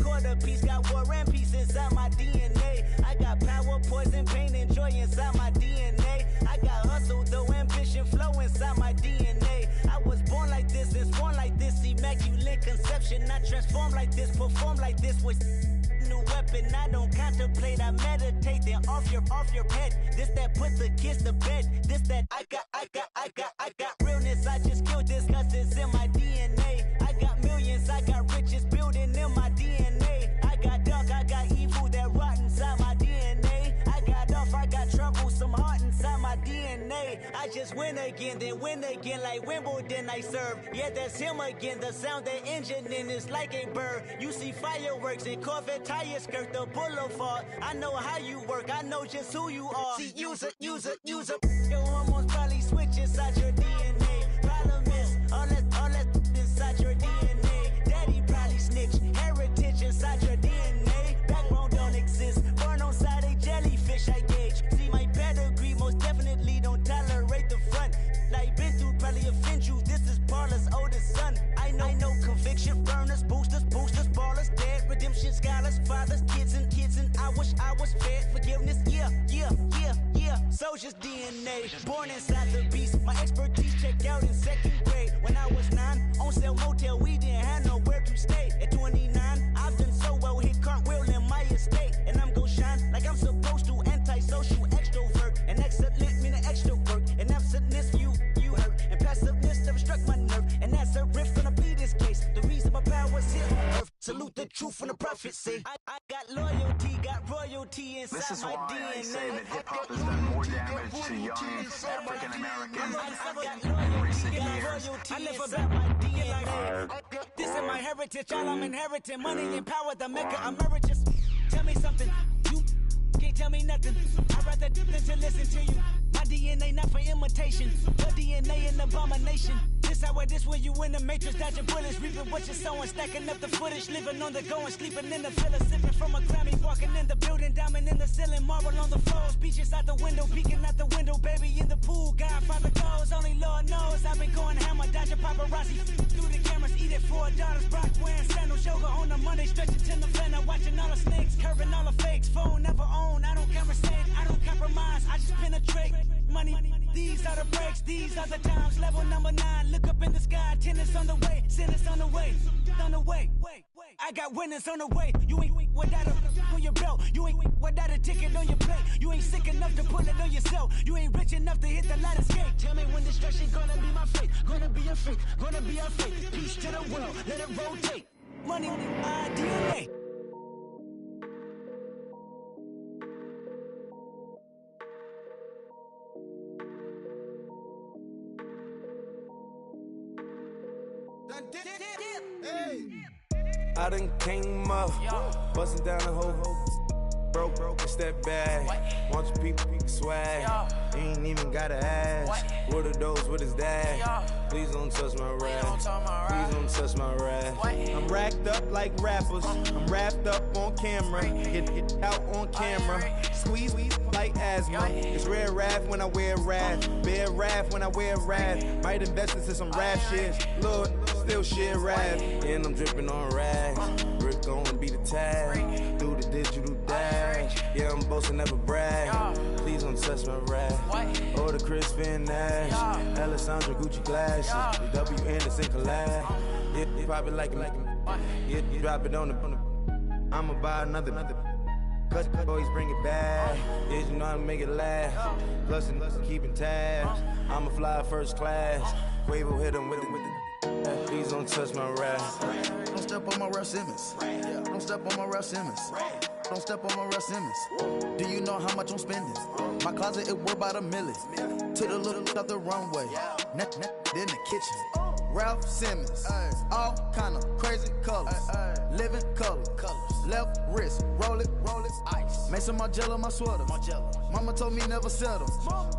Quarter piece, got war and peace inside my DNA. I got power, poison, pain, and joy inside my DNA. I got hustle, though, ambition, flow inside my DNA. I was born like this and sworn like this, immaculate conception. I transform like this, perform like this with new weapon. I don't contemplate, I meditate, then off your head. This that put the kids to bed. This that I got realness. I just killed this cause it's in my DNA. I got millions, I got riches building in my DNA. I got dark, I got evil that rot inside my DNA. I got off, I got trouble, some heart inside my DNA. I just win again, then win again like Wimbledon I serve. Yeah, that's him again, the sound that engine in is like a bird. You see fireworks and Corvette tires skirt the boulevard. I know how you work, I know just who you are. See, use it. Your hormones probably switch inside your DNA. Problem is, all that inside your DNA. Daddy probably snitch, heritage inside your DNA. Backbone don't exist, born on side a jellyfish I gauge. See my pedigree, most definitely don't tolerate the front. Like been through, probably offend you, this is Paula's oldest son. I know conviction, burners, boosters, ballers, dead, redemption, scholars, fathers, kids and I wish I was fed forgiveness, yeah. Soldier's DNA, born inside the beast. My expertise checked out in second grade. When I was 9, on sale motel, we didn't have nowhere to stay. At 29, I've done so well, hit cartwheel in my estate. And I'm gon' shine like I'm supposed to, antisocial extrovert. And excellent meaning extra work. And absentness, you hurt. And passiveness never struck my nerve. And that's a riff gonna be this case. The reason my power's here on earth. Salute the truth from the prophecy. I got loyalty, got royalty inside
this is
my
why
DNA.
I say that hip-hop has done more damage to young African-Americans in recent years.
I live about my DNA. This is my heritage, all I'm inheriting. Money and power, the Mecca emeritus. Tell me something, you can't tell me nothing. I'd rather do than to listen to you. My DNA not for imitation, your DNA an abomination. This how this when you in the matrix, dodging bullets, reaping what you're sowing, stacking up the footage, living on the go and sleeping in the villa, sipping from a Grammy, walking in the building, diamond in the ceiling, marble on the floors, beaches out the window, peeking out the window, baby in the pool, Godfather goes, only Lord knows, I've been going hammer, dodging paparazzi, through the cameras, eating 4 daughters, Brock wearing sandals, yoga on a Monday, stretching to the fender, watching all the snakes, curving all the fakes, phone never own, I don't conversate, I don't compromise, I just penetrate, money, these are the breaks, these are the times, level number 9, look up in the sky, tennis on the way, sinners on the way, I got winners on the way, you ain't without a on your belt, you ain't without a ticket on your plate, you ain't sick enough to pull it on yourself, you ain't rich enough to hit the ladder skate, tell me when destruction gonna be my fate, gonna be a fate, gonna be our fate, peace to the world, let it rotate, money, my DNA.
I done came up, bustin' down the whole broke, it's that bag. Want your people swag, you ain't even gotta ask. What are those, what is that? Please don't touch my rap, please don't touch my rap. I'm racked up like rappers, I'm wrapped up on camera, get out on camera. Squeeze like like asthma. It's red wrath when I wear wrath. Bear wrath when I wear wrath. Might invest into some rap shit. Lord, still shit wrath. And I'm dripping on rags. Rick gon' be the tag. Do the digital dash. Yeah, I'm boasting, never brag. Please don't touch my rap. Or the Chris Finn Nash. Alessandra Gucci glasses. The W Anderson collab. Yeah, you probably like it. Yeah, you drop it on the. I'ma buy another. Cause boys bring it back. Yeah, you know how to make it last. Plus and keeping tabs. I'ma fly first class. Quavo hit him with it. Please don't touch my rap.
Don't step on my Ralph Simmons. Don't step on my Ralph Simmons. Don't step on my Ralph Simmons. Do you know how much I'm spending? My closet, it worth about $1 million. To the little of the runway. Then the kitchen. Ralph Simmons. All kind of crazy colors. Living colors. Left wrist. Roll it. Ice. Make some Margiela my sweater. Mama told me never settle.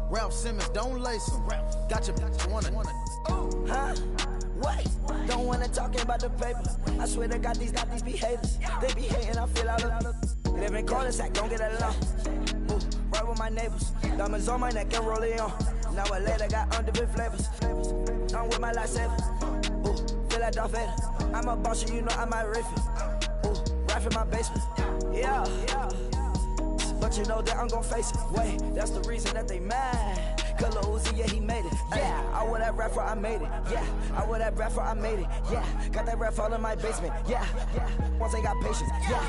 Ralph Simmons, don't lace them. Got your wanna.
Huh? Wait, don't wanna talk about the paper. I swear to God, these be haters. They be hating, I feel out of. Live in cul-de-sac, don't get along. Ooh, right with my neighbors. Diamonds on my neck and roll it on. Now I later got underbit flavors. I'm with my lifesaver. Ooh, feel like Darth Vader. I'm a boss, you know I might riff it. Ooh, right in my basement. Yeah. But you know that I'm gon' face it. Wait, that's the reason that they mad. Color Uzi, yeah, he made it. Yeah, I wear that rapper, I made it. Yeah, I wear that rapper, I made it. Yeah, got that rap all in my basement. Yeah, once I got patience. Yeah,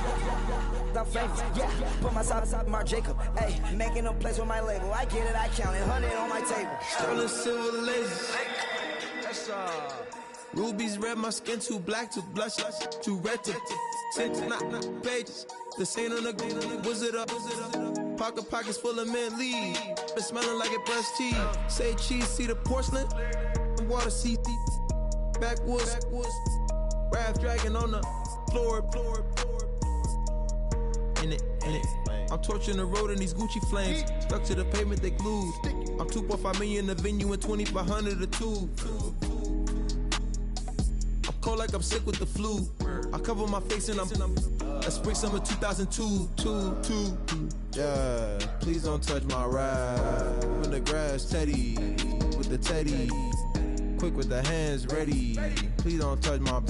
I'm famous. Yeah, put myself inside Marc Jacob. Hey, making a place with my label. I get it, I count it. 100 on my table.
Sterling silver lasers. That's rubies red, my skin too black to blush, too red to tint, not pages. The saint on the wizard up. Pockets full of mint leaves. It's smelling like it brushed teeth. Say cheese, see the porcelain. Water, see backwoods. Raft dragging on the floor. In it. I'm torching the road in these Gucci flames. Stuck to the pavement, they glued. I'm 2.5 million in the venue and 2,500 a tube. I'm cold like I'm sick with the flu. I cover my face and I'm spring summer 2002. Yeah, please don't touch my ride. In the grass, Teddy, with the Teddy. Quick with the hands ready. Please don't touch my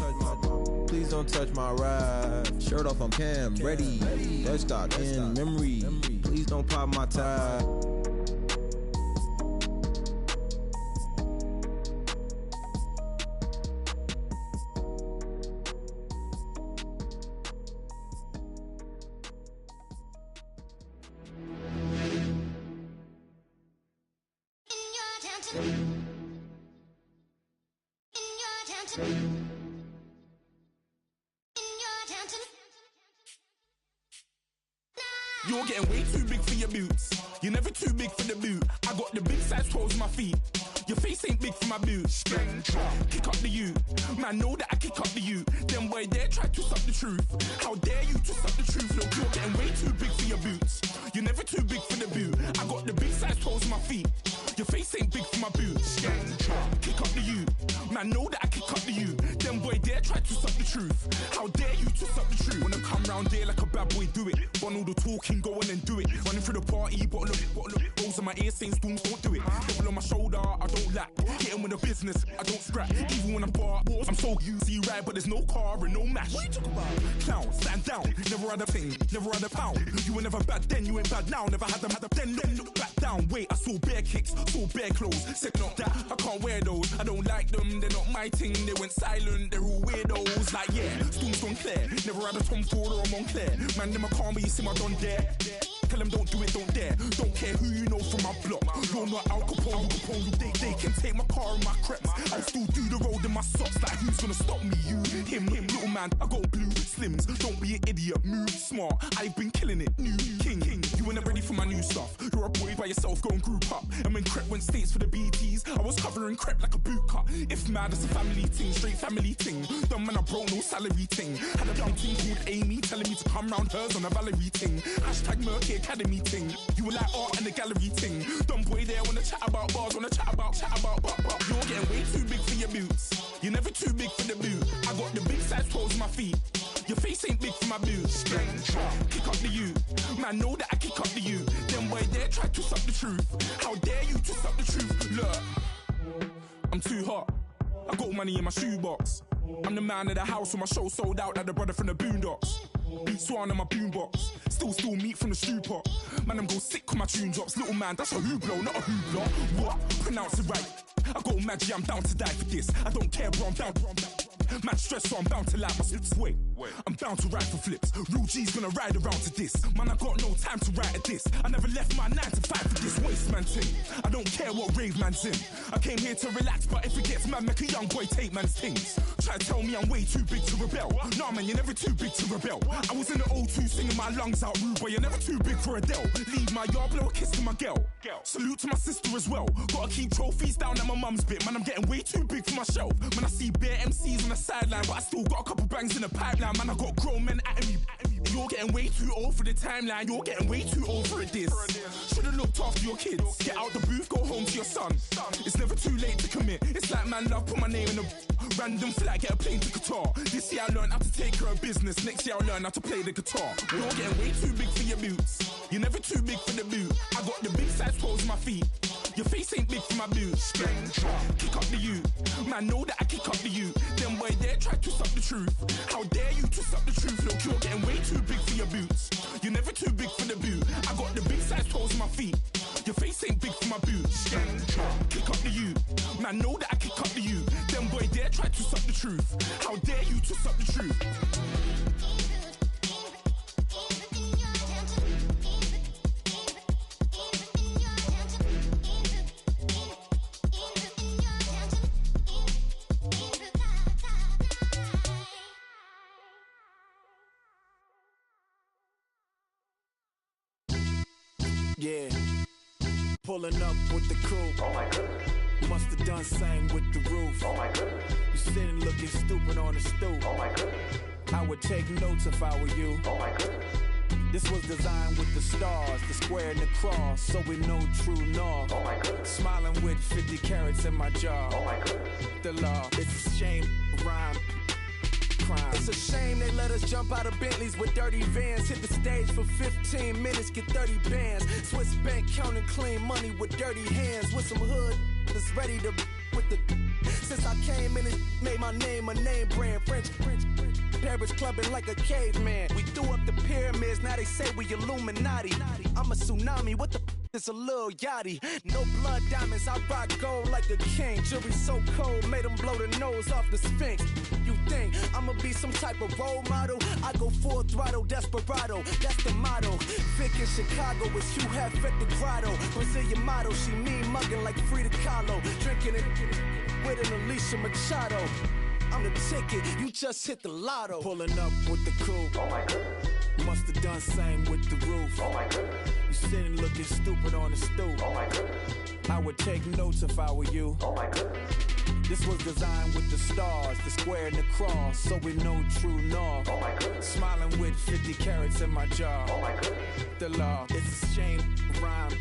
ride. Shirt off on cam, ready. Desktop in memory. Please don't pop my tie.
You're getting way too big for your boots. You're never too big for the boot. I got the big size toes on my feet. Your face ain't big for my boots. Kick up the you. Man, know that I kick up the you. Then boy dare try to suck the truth. How dare you to suck the truth? Look, you're getting way too big for your boots. You're never too big for the boot. I got the big size toes on my feet. Your face ain't big for my boots. Kick up the you. Man, know that I kick up the you. Then boy dare try to suck the truth. How dare you to suck the truth? When I come round there like a bad boy, do it. Want all the talking, go on and do it. Running through the party, bottle up. Rolls on my ear saying storms, don't do it. Double on my shoulder, I don't lack. Getting with the business, I don't scrap. Even when I'm bar, I'm so easy right, but there's no car and no mash. What you talk about? Clown, stand down. Never had a thing, never had a pound. You were never bad then, you ain't bad now. Never had them, then look back down. Wait, I saw bare kicks, saw bare clothes. Second up that, I can't wear those. I don't like them, they're not my thing. They went silent, they're all weirdos. Like yeah, Storm's gone clear. Never had a Tom Ford or a Montclair. Man, them a call me, you see my done there. Tell them don't do it, don't dare. Don't care who you know from my block. You're not Al Capone, they can take my car and my creps. I'll still do the road in my socks. Like who's gonna stop me? You, him, little man. I got blue slims. Don't be an idiot, move smart. I've been killing it, new king. You weren't ready for my new stuff. You're a boy by yourself, go and group up. And when Crep went states for the BTs, I was covering Crep like a boot cut. If mad, it's a family thing, straight family thing. Dumb man, I broke no salary thing. Had a young thing called Amy telling me to come round hers on a Valerie thing. Hashtag Murky Academy thing. You were like art and the gallery thing. Dumb boy there wanna chat about bars, wanna chat about. You're getting way too big for your boots. You're never too big for the boot. I got the big size toes on my feet. Your face ain't big for my boots. Kick up the you. Man, know that I kick up the you. Then boy there try to suck the truth? How dare you to suck the truth? Look, I'm too hot. I got money in my shoebox. I'm the man of the house when my show sold out like the brother from the Boondocks. Beat Swan in my boombox. Still meat from the stew pot. Man, I'm go sick when my tune drops. Little man, that's a hooplo, not a hoopla. What? Pronounce it right. I got magic, I'm down to die for this. I don't care, bro, I'm down. Man stressed, so I'm bound to like my slips. Wait, I'm bound to ride for flips. Real G's gonna ride around to this. Man, I got no time to write at this. I never left my 9 to 5 for this waste man thing. I don't care what rave man's in. I came here to relax, but if it gets mad, make a young boy take man's things. Try to tell me I'm way too big to rebel. Nah, man, you're never too big to rebel. I was in the O2 singing my lungs out, rude, but you're never too big for Adele. Leave my yard, blow a kiss to my girl. Salute to my sister as well. Gotta keep trophies down at my mum's bit. Man, I'm getting way too big for my shelf. Man, I see bare MCs on the sideline, but I still got a couple bangs in the pipeline. Man, I got grown men at me. You're getting way too old for the timeline. You're getting way too old for this. Should've looked after your kids. Get out the booth, go home to your son. It's never too late to commit. It's like man love, put my name in a random flat, get a plane to Qatar. This year I learned how to take care of business. Next year I'll learn how to play the guitar. You're getting way too big for your boots. You're never too big for the boot. I got the big size toes on my feet. Your face ain't big for my boots. Kick up the you. Man, know that I kick up the you. Them boy there try to suck the truth. How dare you to suck the truth? Look, you're getting way too big for your boots. You're never too big for the boot. I got the big size toes on my feet. Your face ain't big for my boots. Kick up the you. Man, know that I kick up the you. Them boy there try to suck the truth. How dare you to suck the truth?
Yeah, pulling up with the coupe.
Oh my goodness.
Must have done same with the roof.
Oh my goodness.
You sitting looking stupid on the stoop.
Oh my goodness.
I would take notes if I were you.
Oh my goodness.
This was designed with the stars, the square and the cross, so we know true north.
Oh my goodness.
Smiling with 50 carats in my jaw.
Oh my goodness.
The law, it's a shame, rhyme. Crime.
It's a shame they let us jump out of Bentleys with dirty vans. Hit the stage for 15 minutes, get 30 bands. Swiss bank counting clean money with dirty hands. With some hood that's ready to with the. Since I came in, it made my name a name brand. French. Paris clubbing like a caveman. We threw up the pyramids, now they say we Illuminati. I'm a tsunami, what the is a little yachty. No blood diamonds, I rock gold like a king. Jewelry so cold, made them blow the nose off the Sphinx. You think I'ma be some type of role model? I go full throttle, desperado, that's the motto. Vic in Chicago is Hugh Hef at the grotto. Brazilian model, she mean mugging like Frida Kahlo. Drinking it with an Alicia Machado. I'm the ticket, you just hit the lotto.
Pulling up with the coupe.
Oh my goodness.
Must have done same with the roof.
Oh my goodness.
You sitting looking stupid on the stoop.
Oh my goodness.
I would take notes if I were you.
Oh my goodness.
This was designed with the stars, the square and the cross, so we know true north.
Oh my goodness.
Smiling with 50 carats in my jaw.
Oh my goodness.
The law, it's a shame, rhyme.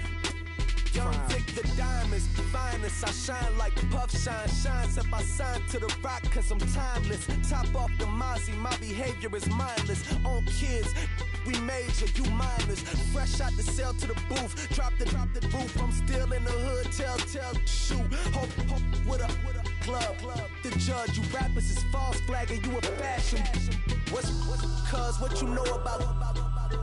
Young Vic the diamonds, finest. I shine like puff shine. Shines if I sign to the rock, cause I'm timeless. Top off the Mozzie, my behavior is mindless. On kids, we major, you minors. Fresh out the cell to the booth. Drop the roof, I'm still in the hood. Tell, shoot. Hope with a club. The judge, you rappers is false flagging, you a fashion. What's cuz, what you know about?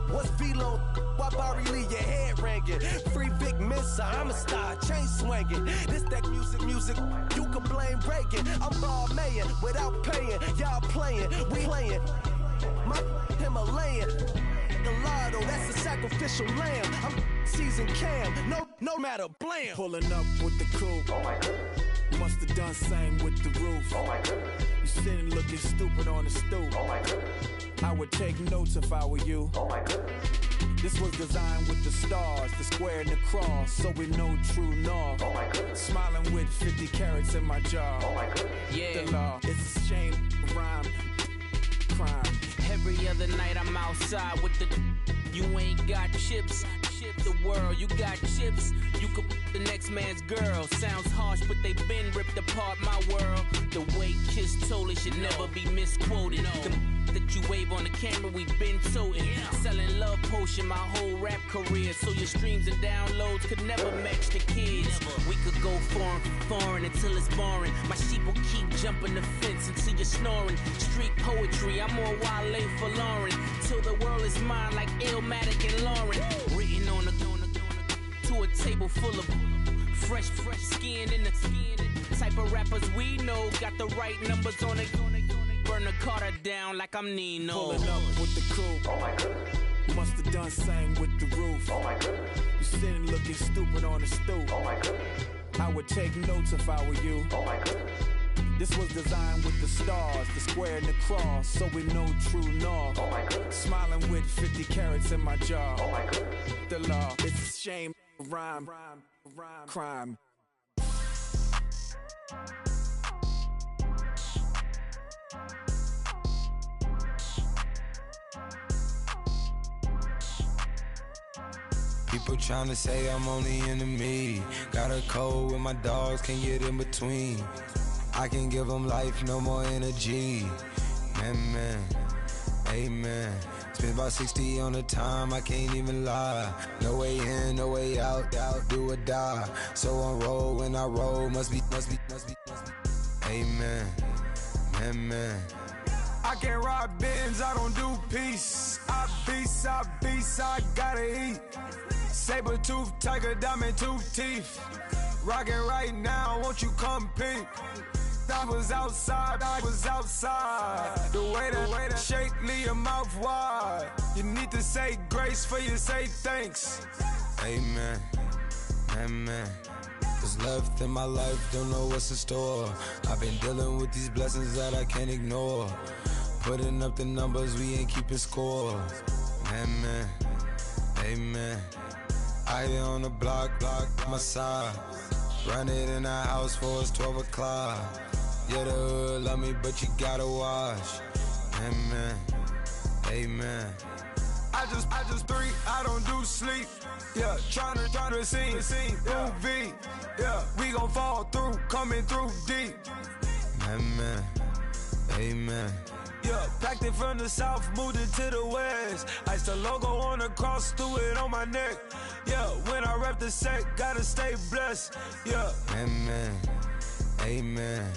What's Velo? Why Barry Lee, your head ringing? Free Vic Mensa, I'm a star, chain swinging. This that music, you can blame Reagan. I'm ball mayin' without paying. Y'all playing, we playing. My Himalayan. Gelato, that's a sacrificial lamb. I'm seasoned cam, no matter, blam.
Pulling up with the coupe.
Oh my goodness.
Must have done same with the roof.
Oh my goodness.
You sitting looking stupid on the stoop.
Oh my goodness.
I would take notes if I were you.
Oh my goodness.
This was designed with the stars, the square and the cross, so we know true north.
Oh my goodness.
Smiling with 50 carats in my jaw.
Oh my goodness.
Yeah.
The law, it's a shame, rhyme, crime.
Every other night I'm outside with the. You ain't got chips. The world, you got chips. You could the next man's girl. Sounds harsh, but they been ripped apart my world. The way Kiss told it should never be misquoted. The that you wave on the camera, we been toting. Selling love potion my whole rap career, so your streams and downloads could never match the kids. We could go foreign until it's boring. My sheep will keep jumping the fence until you're snoring. Street poetry, I'm more Wale for Lauren. Till the world is mine like Illmatic and Lauren. Written on to a table full of fresh skin in the type of rappers we know. Got the right numbers on it. Burn the Carter down like I'm Nino.
Pulling up with the crew. Oh my goodness. Must have done same with the roof. Oh my goodness. You sitting looking stupid on the stoop. Oh my goodness. I would take notes if I were you. Oh my goodness. This was designed with the stars, the square and the cross, so we know true north. Oh my goodness. Smiling with 50 carats in my jaw. Oh my goodness. The law, it's a shame, rhyme, crime.
People tryna say I'm only enemy. Got a code with my dogs, can't get in between. I can give them life, no more energy. Man, amen. Spent about 60 on the time, I can't even lie. No way in, no way out, do or die. So on roll, when I roll, must be. Amen, man.
I can't ride Benz, I don't do peace. I beast, I gotta eat. Saber tooth, tiger, diamond tooth teeth. Rockin' right now, won't you come peep? I was outside. The way that shake, leave your mouth wide. You need to say grace for you say thanks.
Amen, man. What's left in my life, don't know what's in store. I've been dealing with these blessings that I can't ignore. Putting up the numbers, we ain't keeping score. Man, amen. I here on the block, my side. Run it in the house for it's 12 o'clock. Yeah, the hood love me, but you gotta watch. Amen.
I just three, I don't do sleep. Yeah, tryna see. UV. Yeah, we gon' fall through, coming through deep.
Amen.
Yeah, packed it from the south, moved it to the west. Iced the logo on the cross, threw it on my neck. Yeah, when I rep the set, gotta stay blessed. Yeah.
Amen.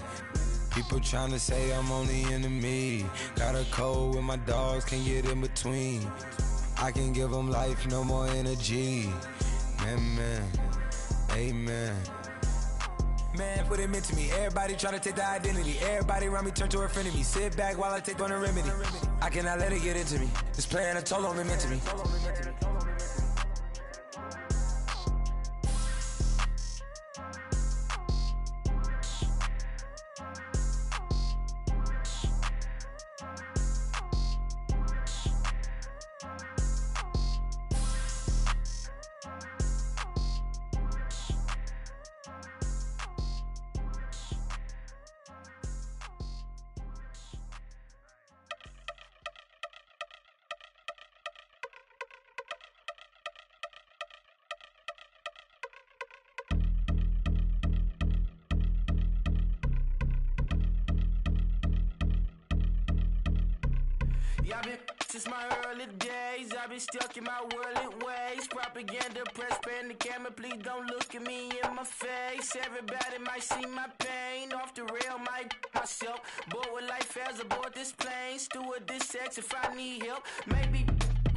People tryna say I'm only enemy. Got a code with my dogs, can't get in between. I can give them life, no more energy. Amen.
Man, what it meant to me. Everybody tryna take the identity. Everybody around me turn to a friend of me. Sit back while I take on a remedy. I cannot let it get into me. This plan a toll on me, meant to me.
Yeah, I've been since my early days. I've been stuck in my worldly ways. Propaganda, press, pan the camera. Please don't look at me in my face. Everybody might see my pain. Off the rail, might myself. Bored with life as aboard this plane. Steward this sex if I need help. Maybe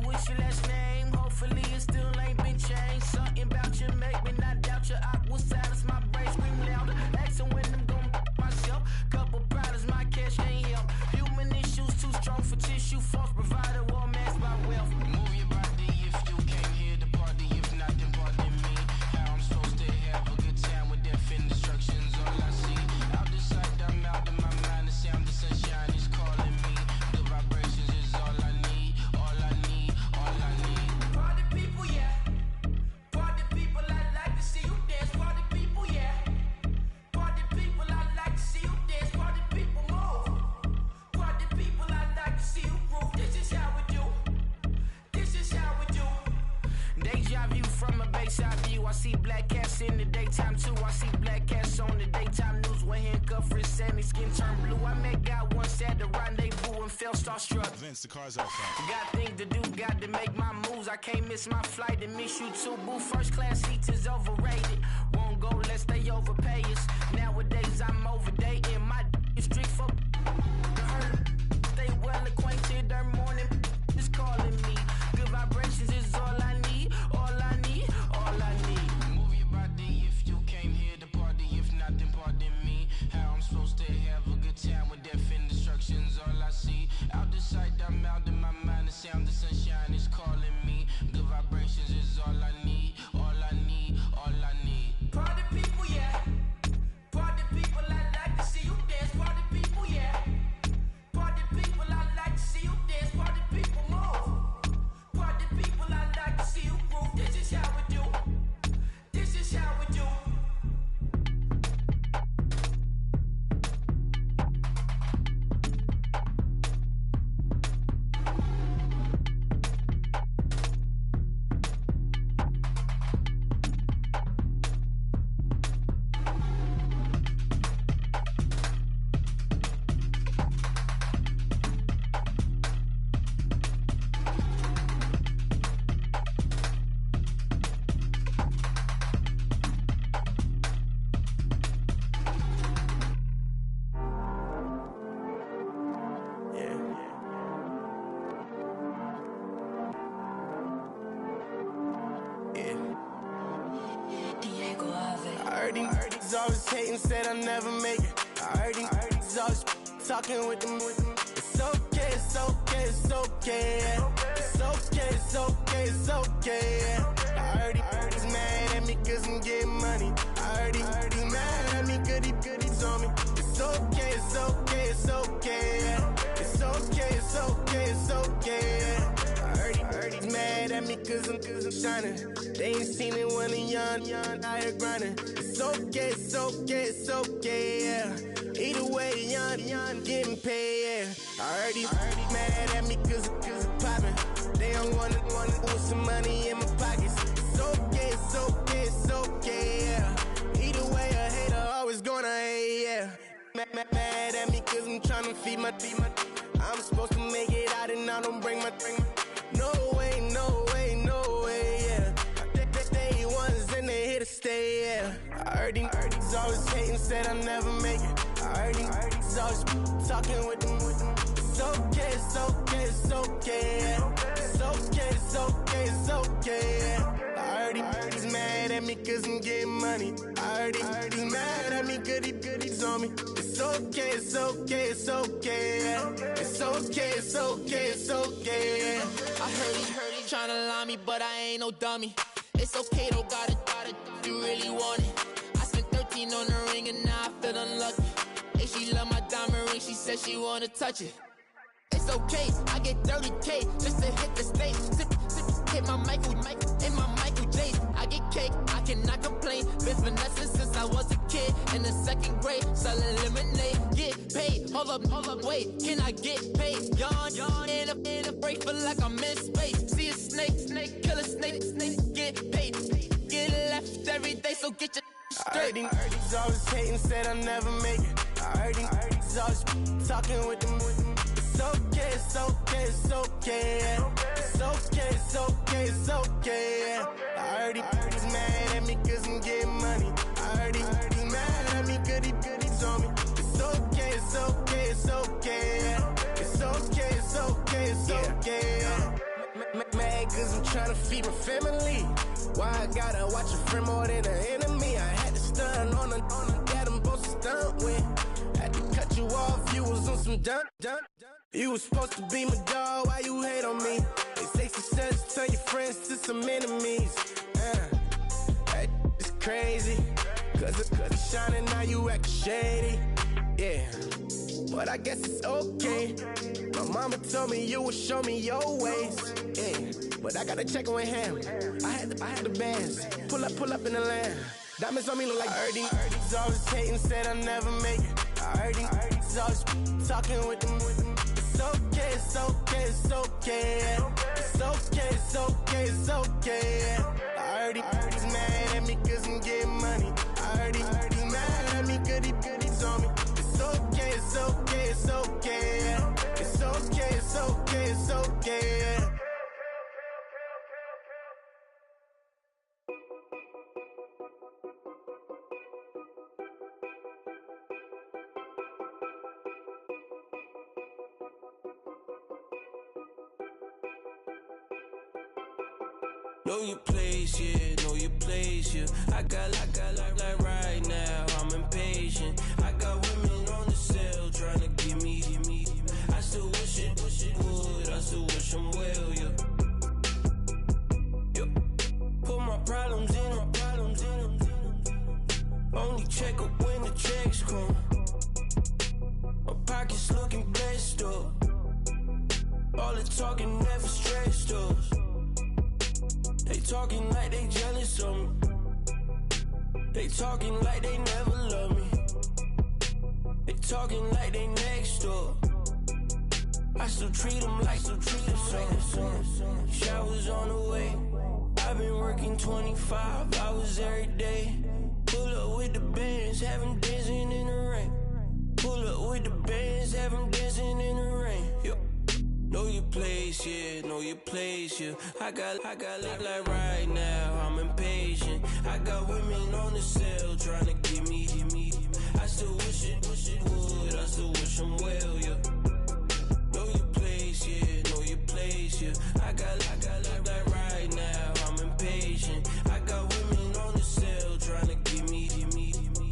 what's your last name? Hopefully it still ain't been changed. Something about you make me not doubt you. I will silence my brain, scream louder. Asking when I'm gon' myself. Couple problems, my cash ain't help. Human issues too strong for tissue. False provider, war mask by wealth. Move your body if you came here to party. If not, then pardon me. How I'm supposed to have a good time with death and destruction's all I see. Out the sight, I'm out of my mind. The sound, the sunshine is calling me. The vibrations is all I need. All I need. It's in the daytime too. I see black cats on the daytime news with handcuff wrists and his skin turned blue. I met God once at the rendezvous and felt starstruck.
Vince, the car's outside.
Got things to do, got to make my moves. I can't miss my flight to miss you too, boo. First class seats is overrated. Won't go lest they overpay us. Nowadays I'm overdating. My street for stay well acquainted. Their morning is calling me. Good vibrations is all I need. All I need. All I need. Move your body if you came here to party. If not, then pardon me. How I'm supposed to have a good time with death and destruction's all I see. Out the sight, I'm out in my mind. The sound, the sunshine is calling me. Good vibrations is all I need. All I need. All I need. Party people, yeah. Party people, I like to see you dance. Party people, yeah. Party people, I like to see you dance. Party people, move. Party people, I like to see you groove. This is how we do. This is how we do.
He's always hating, said I'll never make it. I heard he's always talking with them. It's okay, it's okay, it's okay. It's okay, it's okay, it's okay. I heard he's mad at me cause I'm getting money. I heard he's mad at me cause he's on me. It's okay, it's okay, it's okay. It's okay, it's okay, it's okay. I heard he's mad at me cause I'm shining. They ain't seen it when I'm young, out here grinding. It's okay, it's okay, it's okay, yeah. Either way, young, getting paid, yeah. I heard he's mad at me cause I'm poppin'. They don't wanna put some money in my pockets. It's okay, it's okay, it's okay, yeah. Either way, a hater always gonna hate, yeah. Mad at me cause I'm tryna feed my I'm supposed to make it out and I don't bring my no way, no way, no way, yeah. They ones and they here to stay, yeah. I heard he's always hating, said I'll never make it. I heard he's always talking with them. It's okay, it's okay, it's okay, yeah. It's okay, it's okay, it's okay, yeah. I heard he's mad at me cause I'm getting money. I heard he's mad at me cause he's on me. It's okay, it's okay, it's okay, yeah. It's okay, it's okay, it's okay, yeah.
I heard he tryna lie me, but I ain't no dummy. It's okay though, got it, you really want it. I spent 13 on the ring and now I feel unlucky. Hey, she love my diamond ring, she said she wanna touch it. It's okay, I get 30K just to hit the stage. Sip, hit my Michael in my Michael J's. I get cake, I cannot complain. Been finessing since I was a kid in the second grade, selling lemonade. Get paid, hold up, wait, can I get paid? Yawn in a break, feel like I'm in space. See a snake, kill a snake, get paid. Get left every day, so get your straight.
I heard he's always hating, said I'll never make it. I heard he's always talking with them. It's okay, it's okay, it's okay, yeah. It's okay, it's okay, it's okay, yeah. I heard he's mad at me cause I'm getting money. I heard he's mad at me cause he's on me. It's okay, it's okay, it's okay, yeah. It's okay, it's okay, it's okay, yeah. Mad cause I'm tryna feed my family. Why I gotta watch a friend more than an enemy? I had to stun on the that I'm supposed to stunt with. Had to cut you off, you was on some dun. You was supposed to be my dog, why you hate on me? They say success turn your friends to some enemies. That is crazy. Cause it's shining, now you actin' shady. Yeah, but I guess it's okay. My mama told me you would show me your ways. Yeah, but I gotta check with him. I had the bands. Pull up in the land. Diamonds on me look like Erdy. He's always hating, said I'll never make it. I heard he's always talking with them. It's okay, it's okay, it's okay. It's okay, it's okay, it's okay. I heard he's mad at me me cause I'm getting money. I heard he mad at me cause he's on me. It's okay, it's okay, it's okay, yeah. It's okay, it's okay, it's okay, yeah.
Know your place, yeah, know your place, yeah. I got like right now, I'm impatient. I got women on the cell trying to give me. I still wish it would, I still wish I'm well, yeah. Put my problems in. Only check up when the checks come. My pockets looking blessed up. All the talking never stressed us. They talking like they jealous of me. They talking like they never love me. They talking like they next door. I still treat them like some. Showers on the way. I've been working 25 hours every day. Pull up with the bands, have them dancing in the rain. Pull up with the bands, have them dancing in the rain. Yo. Know your place, yeah, know your place, yeah. I got like right now, I'm impatient. I got women on the cell trying to give me. I still wish it would, I still wish I'm well, yeah. Know your place, yeah, know your place, yeah. I got like right now, I'm impatient. I got women on the cell trying to give me.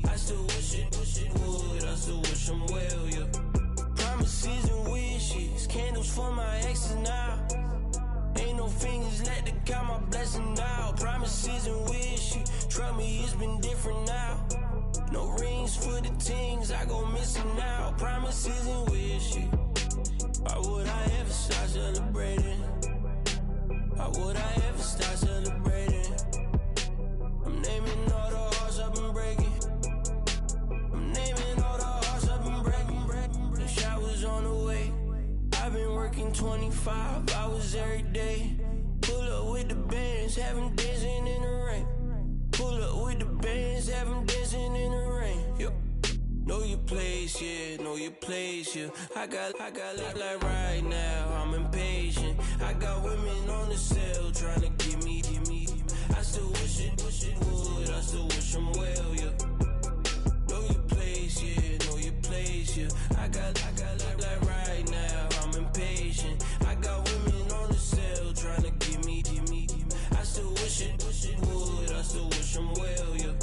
I still wish it would, I still wish I'm well, yeah. Promises and wishes, candles for my exes now. Ain't no fingers let to count my blessing now. Promises and wishes, trust me, it's been different now. No rings for the things I go missing now. Promises and wishes, why would I ever start celebrating? Why would I ever start celebrating? I'm naming all the hearts I've been breaking. I'm naming all the hearts I've been breaking. The showers on the way. I've been working 25 hours every day. Pull up with the bands, have them dancing in the rain. Pull up with the bands, have them dancing in the rain. Yo. Know your place, yeah, know your place, yeah. I got like right now, I'm impatient. I got women on the cell trying to give me. I still wish it would, I still wish I'm well, yeah. Know your place, yeah, know your place, yeah. I got like right now, I'm impatient. I got women on the cell trying to give me. I still wish it would, I still wish I'm well, yeah.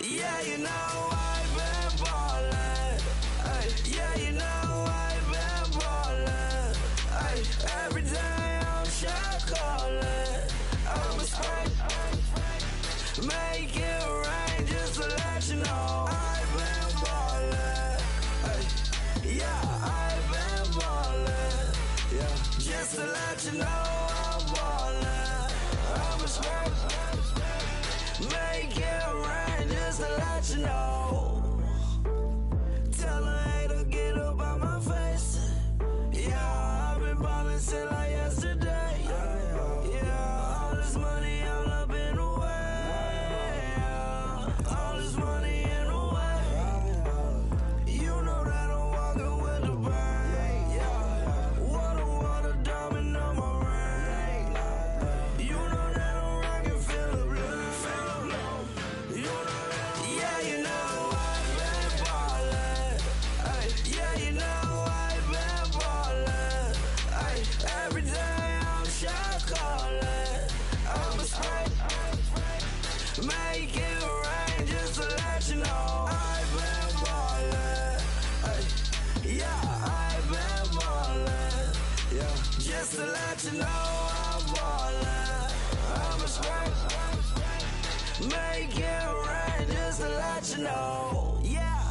Yeah, you know I've been ballin'. Ay, yeah, you know I've been ballin'. Ay, every day I'm shot callin'. I'm a spray, make it rain just to let you know I've been ballin'. Ay, yeah, I've been ballin'. Yeah, just to let you know I'm ballin'. I'm a spray, make it rain just to let you know. Tell her hater get up out my face. Yeah, I've been ballin' since like yesterday. Yeah, all this money all up in the way. All this money in the way. You know that I'm walking with the bank. Yeah, water, diamond on my ring. You know that I'm rockin' feel the blue. You know that, yeah, you know I've been ballin'. Ay, yeah, you know I've been ballin'. Ay, every
Just to let you know I'm ballin'. I'm a scratch. Make it rain just to let you know. Yeah,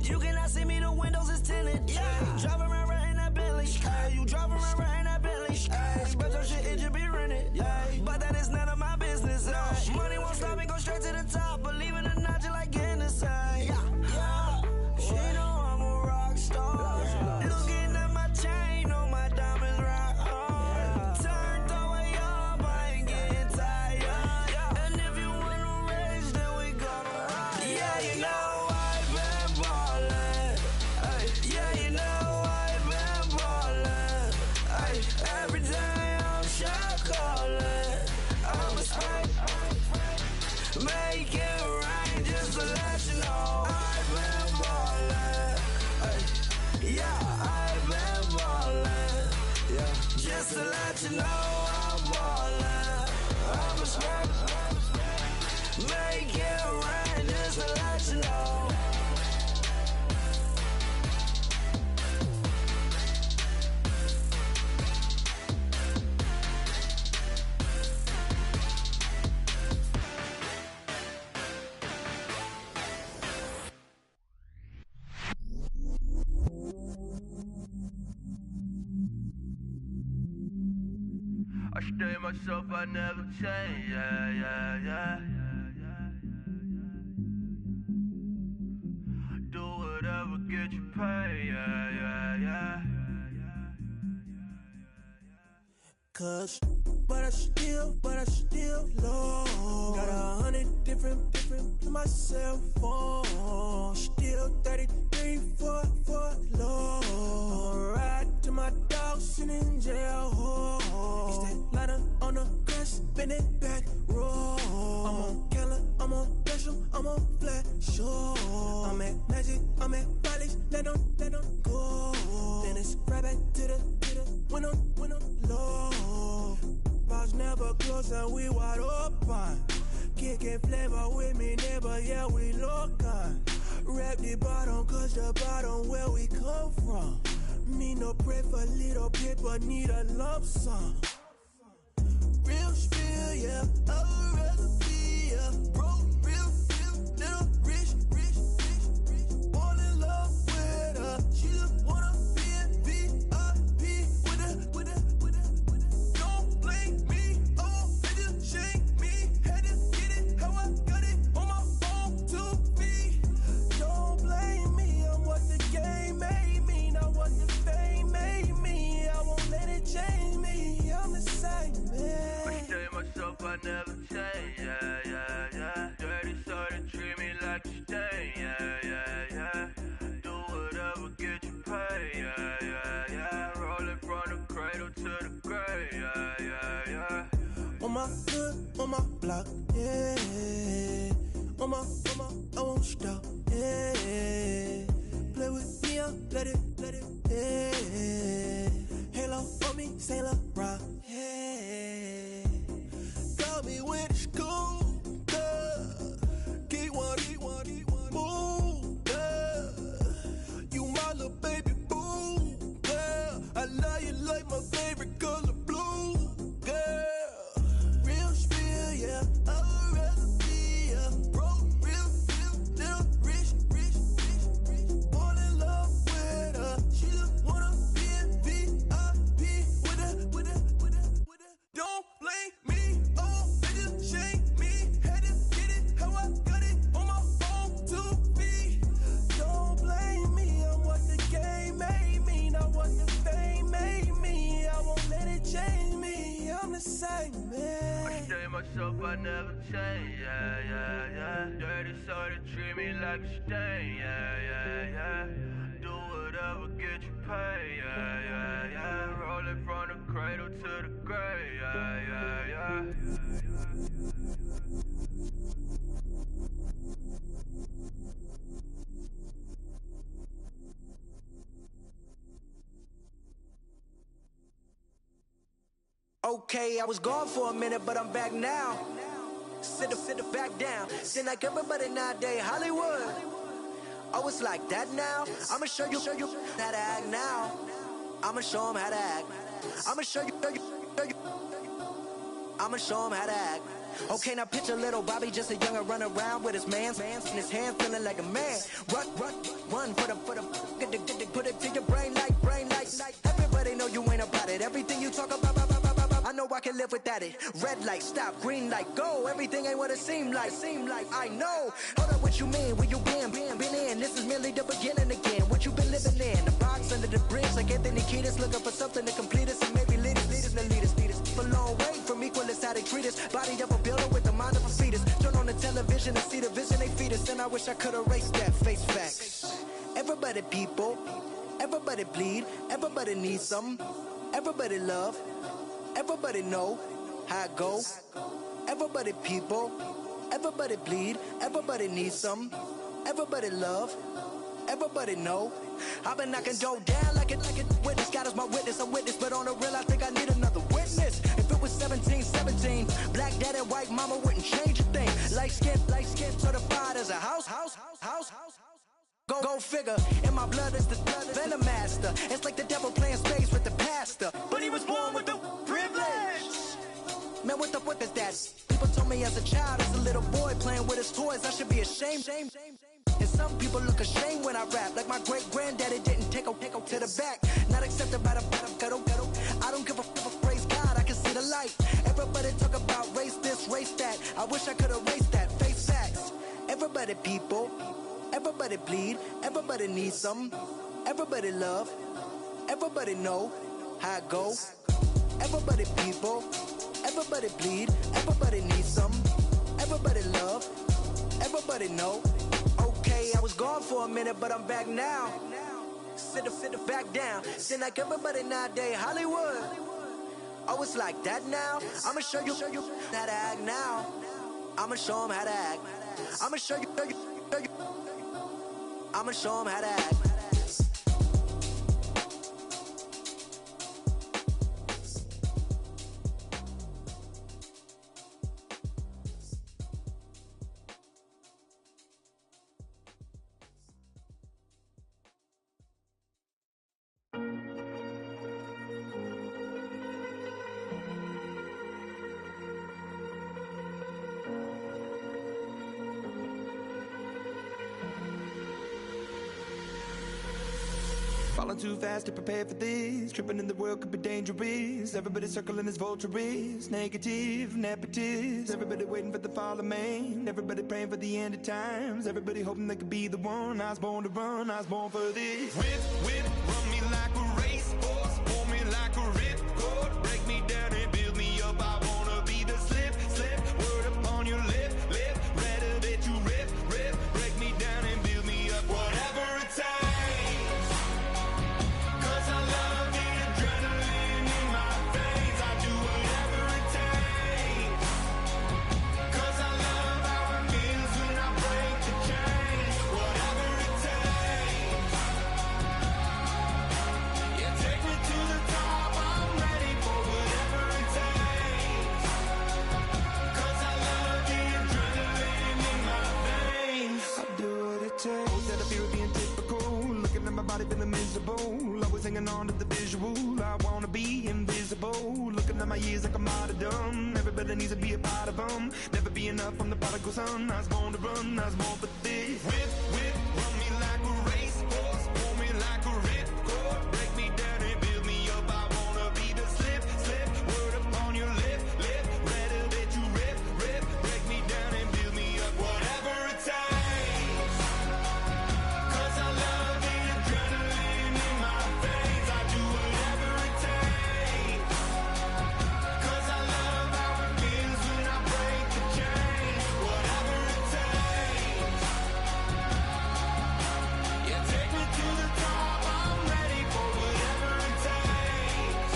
you cannot see me, the windows is tinted. Yeah, driving around right in that Bentley. Hey, you driving around right in that Bentley. Hey, but your shit, it should be rented. Hey, but that is none of my business. Hey, money won't stop me, go straight to the top. Believe it or not, you like getting the same. Yeah, she know I'm a rock star. Looking at my chain on my diamonds rock hard. Turned the way up, I ain't getting tired. And if you wanna race, then we gonna ride. Yeah, you know I've been ballin'. Ay, yeah, you know I've been ballin'. Ay, every day I'm shot callin'. I'm a spray. Make it rain just to let you know I've been ballin'. Ay, yeah, I've been ballin'. Yeah, just to let you know I'm ballin'. I'm a spray. Make it rain just to let you know.
I stay myself, I never change, yeah. Do whatever, get you paid, yeah.
Cause, but I still low. Got 100 different in my cell phone. Still 33 for low. I'ma ride to my dog sitting in jail. It's that lighter on the grass, spin it back, roll. I'm on Keller, I'm on Besham, I'm on Flat Shore. I'm at Magic, I'm at Bally's, let them go. Then it's right back to the when I'm low. Bars never close and we wide open. Kicking flavor with me, neighbor, yeah, we local. Rap the bottom, cause the bottom where we come from. Me no pray for little paper, need a lump sum. Real spill, yeah, I'd rather be, yeah. Broke, real, little rich. Fall in love with her, she just wanna be in VIP with her. Don't blame me, oh, they just shame me. Had to get it, how I got it, on my own 2 feet. Don't blame me, I'm what the game made me, not what the fame made me. I won't let it change me, I'm the same man.
I stay myself, I never change, yeah. Dirty sorta treat me like a stain, yeah. Do whatever, get you paid, yeah. Rolling from the cradle to the grave, yeah.
On my hood, on my block, yeah. On my, I won't stop, yeah. Play with me, let it, yeah. Halo on me, Saint Laurent, yeah. Got me with the school, Keep one, move, you my little baby boo, girl. I love you like my favorite color blue, girl. Real spill, yeah, I'd rather be, yeah. Broke, real, little rich. Fall in love with her, she just wanna be in VIP with her. Don't blame me, oh, they just shame me. Had to get it, how I got it, on my own 2 feet. Don't blame me, I'm what the game made me, not what the fame made me. I won't let it change me, I'm the same man.
I stay myself, I never change, yeah. Dirty sorta treat me like a stain, yeah. Do whatever, get you paid, yeah. Rolling from the cradle to the grave, yeah.
Okay, I was gone for a minute, but I'm back now. Sit the back down. Seem like everybody nowadays Hollywood. Oh, it's like that now. I'ma show you how to act now. I'ma show 'em how to act. I'ma show you. I'ma show him how to act. Okay, now picture little Bobby, just a youngin' run around with his man's in his hand, feeling like a man. Run for the put it to your brain like. Everybody know you ain't about it. Everything you talk about, I know I can live without it. Red light, stop, green light, go. Everything ain't what it seem like. I know. Hold up, what you mean? Where you been in? This is merely the beginning again. What you been living in? The box under the bridge, like Anthony Kiedis, looking for something to complete us and maybe lead us. For long way from equal is how they treat us. Body of a builder with the mind of a fetus. Turn on the television and see the vision they feed us. And I wish I could erase that face facts. Everybody people, everybody bleed, everybody needs some, everybody love, everybody know how it go. Everybody people, everybody bleed, everybody needs some, everybody love, everybody know. I've been knocking dough down like a witness. God is my witness, I'm witness, but on the real I think I need another witness. If it was 17, black dad and white mama wouldn't change a thing. Light skin certified as a house. Go figure, in my blood is the venom master. It's like the devil playing space with the pastor, but he was born with the privilege. Man, what the fuck is that? People told me as a child, as a little boy playing with his toys, I should be ashamed. And some people look ashamed when I rap, like my great granddaddy didn't take a to the back. Not accepted by the ghetto. I don't give a praise God, I can see the light. Everybody talk about race this, race that. I wish I could erase that. Face facts. Everybody people, everybody bleed, everybody needs some, everybody love, everybody know how it go. Everybody people, everybody bleed, everybody needs some, everybody love, everybody know. Okay, I was gone for a minute, but I'm back now. Sit back down. Seem like everybody nowadays Hollywood. Oh, it's like that now. I'ma show you how to act now. I'ma show 'em how to act. I'ma show you. I'ma show 'em how to act.
Falling too fast to prepare for this. Tripping in the world could be dangerous. Everybody circling as vultures. Negative, nepotist. Everybody waiting for the fall of man. Everybody praying for the end of times. Everybody hoping they could be the one. I was born to run, I was born for this. Whip, run me like a racehorse. Pull me like a ripcord. Break me down and build me up. I wanna be the slip. Word upon your lip. Rather that you rip. Break me down and build me up. Whatever it takes. Feeling miserable, always hanging on to the visual. I wanna be invisible, looking at my years like I'm martyrdom. Everybody needs to be a part of them. Never be enough, I'm the prodigal son. I was born to run, I was born for this. Whip, run me like a racehorse. Pull me like a ripcord. Break me down and build me up. I wanna be the slip. Word upon your lip. Rather that you rip. Break me down and build me up. Whatever it takes. 'Cause I love the adrenaline in my veins. I do whatever it takes. 'Cause I love how it feels when I break the chains. Whatever it takes. Yeah, take me to the top. I'm ready for whatever it takes.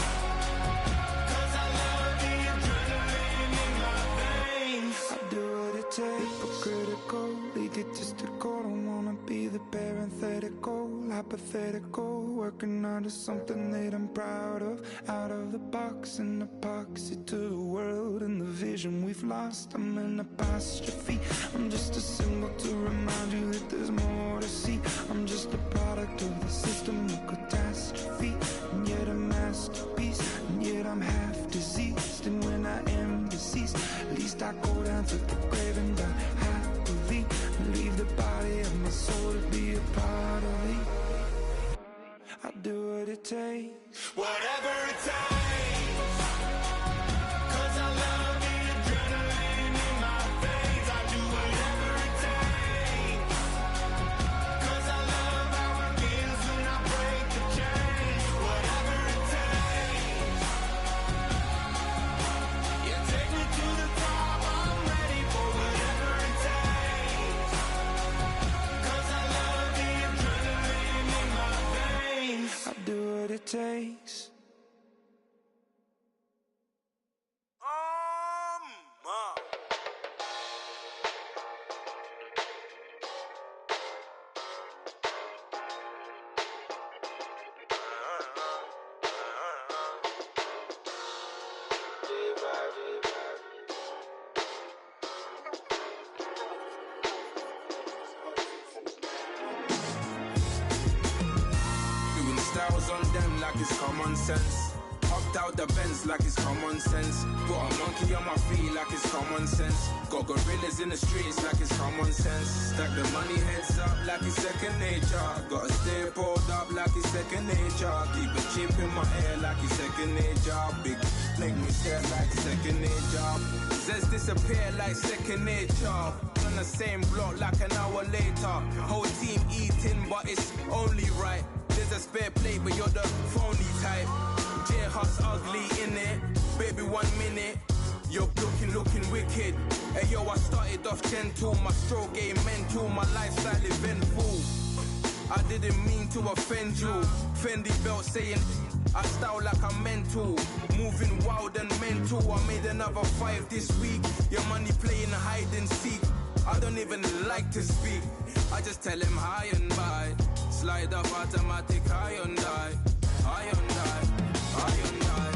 'Cause I love the adrenaline in my veins. I do what it takes. Go critical, egotistical. Don't wanna be the parenthetical, hypothetical. Working onto something that I'm proud of. Out of the box, an epoxy to the world and the vision we've lost. I'm an apostrophe. I'm just a symbol to remind you that there's more to see. I'm just a product of the system of catastrophe, and yet a masterpiece. I'm half diseased. And when I am deceased, at least I go down to the grave and die happily, and leave the body of my soul to be a part of me. I'll do what it takes,
whatever it takes. 'Cause I love the adrenaline in my veins. I do whatever it takes. 'Cause I love how it feels when I break the chains. Whatever it takes. You take me to the top, I'm ready for whatever it takes. 'Cause I love the adrenaline in my veins.
I'll do what it takes.
Doing styles on them like it's common sense. Hopped out the Benz like it's common sense. Got a monkey on my feet like it's common sense. Got gorillas in the streets like it's common sense. Stack the money heads up like it's second nature. Gotta stay pulled up like it's second nature. Keep a chip in my ear like it's second nature. Big make me stare like second nature. Says disappear like second nature. On the same block like an hour later. Whole team eating but it's only right. There's a spare plate but you're the phony type. J-Hut's ugly innit. Baby 1 minute. You're looking wicked. Hey yo, I started off gentle. My stroke game mental. My lifestyle eventful. I didn't mean to offend you. Fendi belt saying I style like I'm mental. Moving wild and mental. I made another 5 this week. Your money playing hide and seek. I don't even like to speak. I just tell him hi and bye. Slide up automatic high and die. High and die. High and die.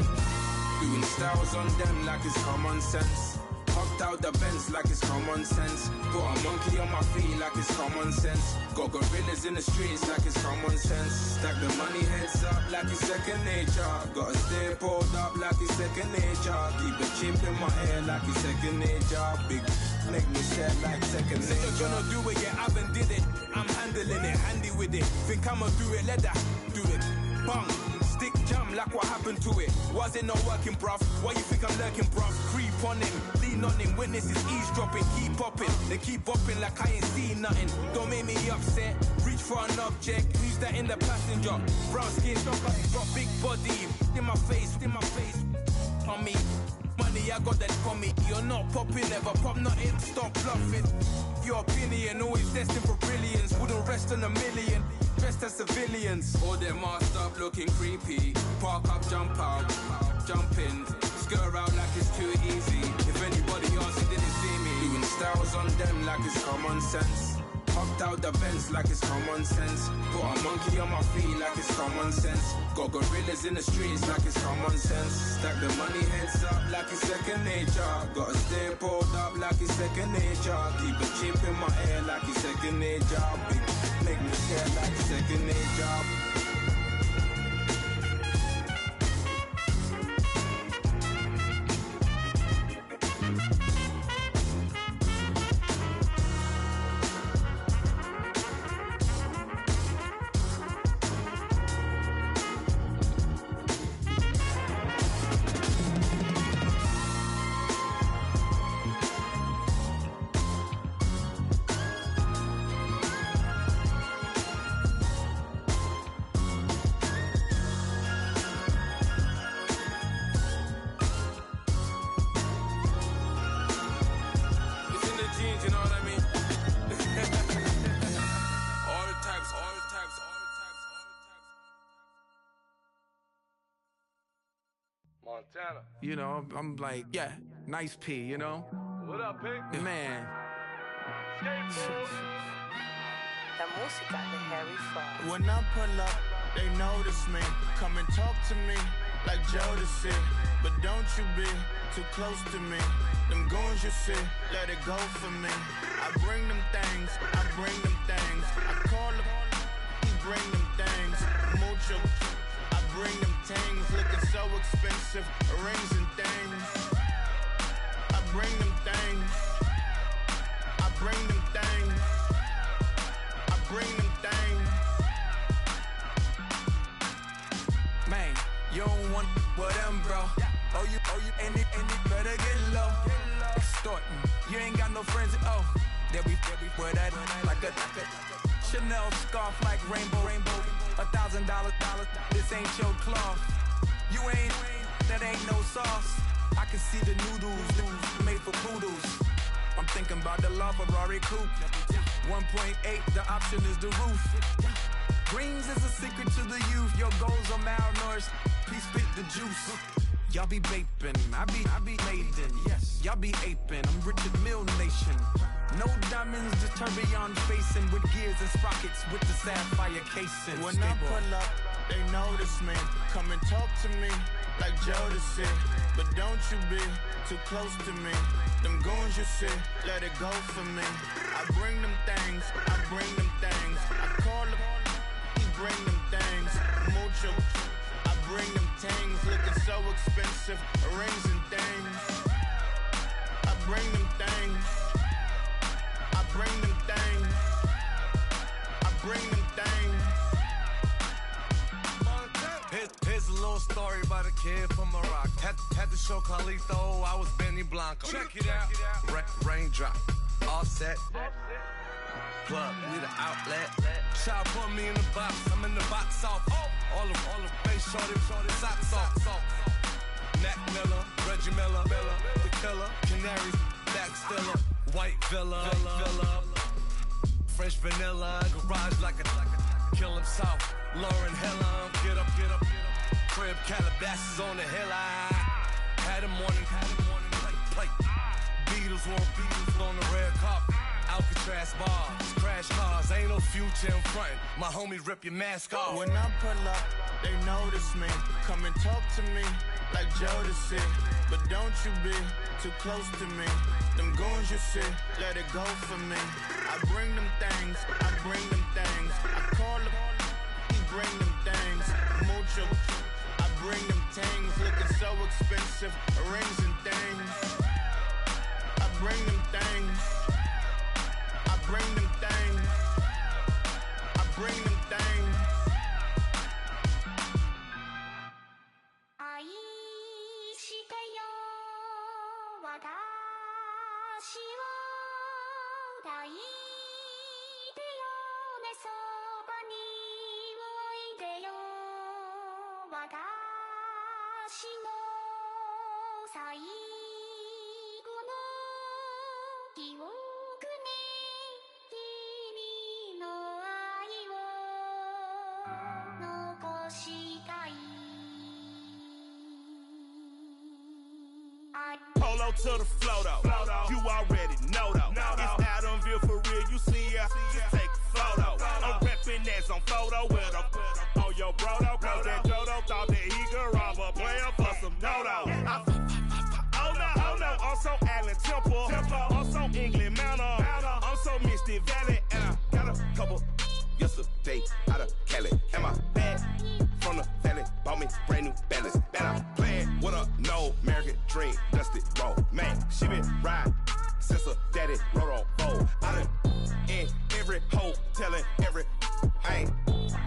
Doing styles on them like it's common sense. Hopped out the Benz like it's common sense. Got a monkey on my feet like it's common sense. Got gorillas in the streets like it's common sense. Stack the money heads up like it's second nature. Gotta stay pulled up like it's second nature. Keep the chip in my ear like it's second nature. Big make me stare like second nature. You're gonna do it, yeah, I haven't did it. I'm handling it, handy with it. Think I'ma do it, let that do it. Bang. Stick jam like what happened to it. Was it not working, bruv? Why you think I'm lurking, bruv? Creep on him, lean on him. Witnesses eavesdropping, keep popping. They keep bopping like I ain't seen nothing. Don't make me upset. Reach for an object. Who's that in the passenger? Brown skin, got big body. In my face, on me. Money, I got that for me. You're not popping, never pop nothing. Stop bluffing. Your opinion always destined for brilliance. Wouldn't rest on a million. Dressed as civilians. All them masked up looking creepy. Park up, jump out, jump in. Skirt out like it's too easy. If anybody else didn't see me. Doing styles on them like it's common sense. Hopped out the Benz like it's common sense. Put a monkey on my feet like it's common sense. Got gorillas in the streets like it's common sense. Stack the money heads up like it's second nature. Gotta stay pulled up like it's second nature. Keep a chip in my ear like it's second nature. Big make me stare like second nature.
Montana.
You know, I'm like, yeah, nice P, you know?
What up, Pink?
Man.
When I pull up, they notice me. Come and talk to me like Jodeci. But don't you be too close to me. Them goons you see, let it go for me. I bring them things, I bring them things. I call them, bring them things. Mucho, I bring them things looking so expensive, rings and things. I bring them things. I bring them things. I bring them things.
Man, you don't want with them, bro. Oh, you, and it better get low. Extorting, you ain't got no friends. Oh, they'll be for that like a Chanel scarf like rainbow. $1,000, this ain't your cloth. You ain't, that ain't no sauce. I can see the noodles made for poodles. I'm thinking about the La Ferrari coupe. 1.8, the option is the roof. Greens is a secret to the youth. Your goals are malnourished. Please spit the juice. Y'all be vaping, I be laden. Yes, y'all be aping. I'm Richard Mill Nation. No diamonds, just tourbillon facing with gears and sprockets with the sapphire casing.
When I pull up, they notice me. Come and talk to me like Jodeci. But don't you be too close to me. Them goons you see, let it go for me. I bring them things, I bring them things. I call him, he bring them things. Mucho, I bring them things looking so expensive, rings and things. I bring them things. I bring them things. I bring them things.
Here's a little story about a kid from Morocco. Had to show Carlito I was Benny Blanco. Check it out. Raindrop, all set. Plug, need an outlet. Shot put me in the box. I'm in the box off. All the face shorty, socks off. Mac Miller, Reggie Miller, the killer, Canaries, back stiller, white villa, fresh vanilla, garage like a kill himself. Lauren Hilla, get up, crib Calabasas on the hill. I had a morning plate. Beatles on the red carpet. Alcatraz bars, crash cars, ain't no future in front. My homie rip your mask off.
When I pull up, they notice me. Come and talk to me like Jodeci. But don't you be too close to me. Them goons you see, let it go for me. I bring them things, I bring them things. I call him, he bring them things. Mucho, I bring them things looking so expensive, rings and things. I bring them things. I bring them things. I bring them things.
Polo to the flow though. You already know though. It's Adamville for real. You see ya, just take a photo. I'm reppin' that's on photo with a on your bro though. Cause that Jodo thought that he could rob a player for some no-no. Oh no, I'm so Allen Temple. I'm so England Manor. I'm so Misty Valley. And I got a couple yesterday out of Cali. And my bag from the valley bought me brand new balance. And I'm playing with a no American dream, dusty roll. Man, she been riding since her daddy rode on bowl. I done in every hole, telling every I ain't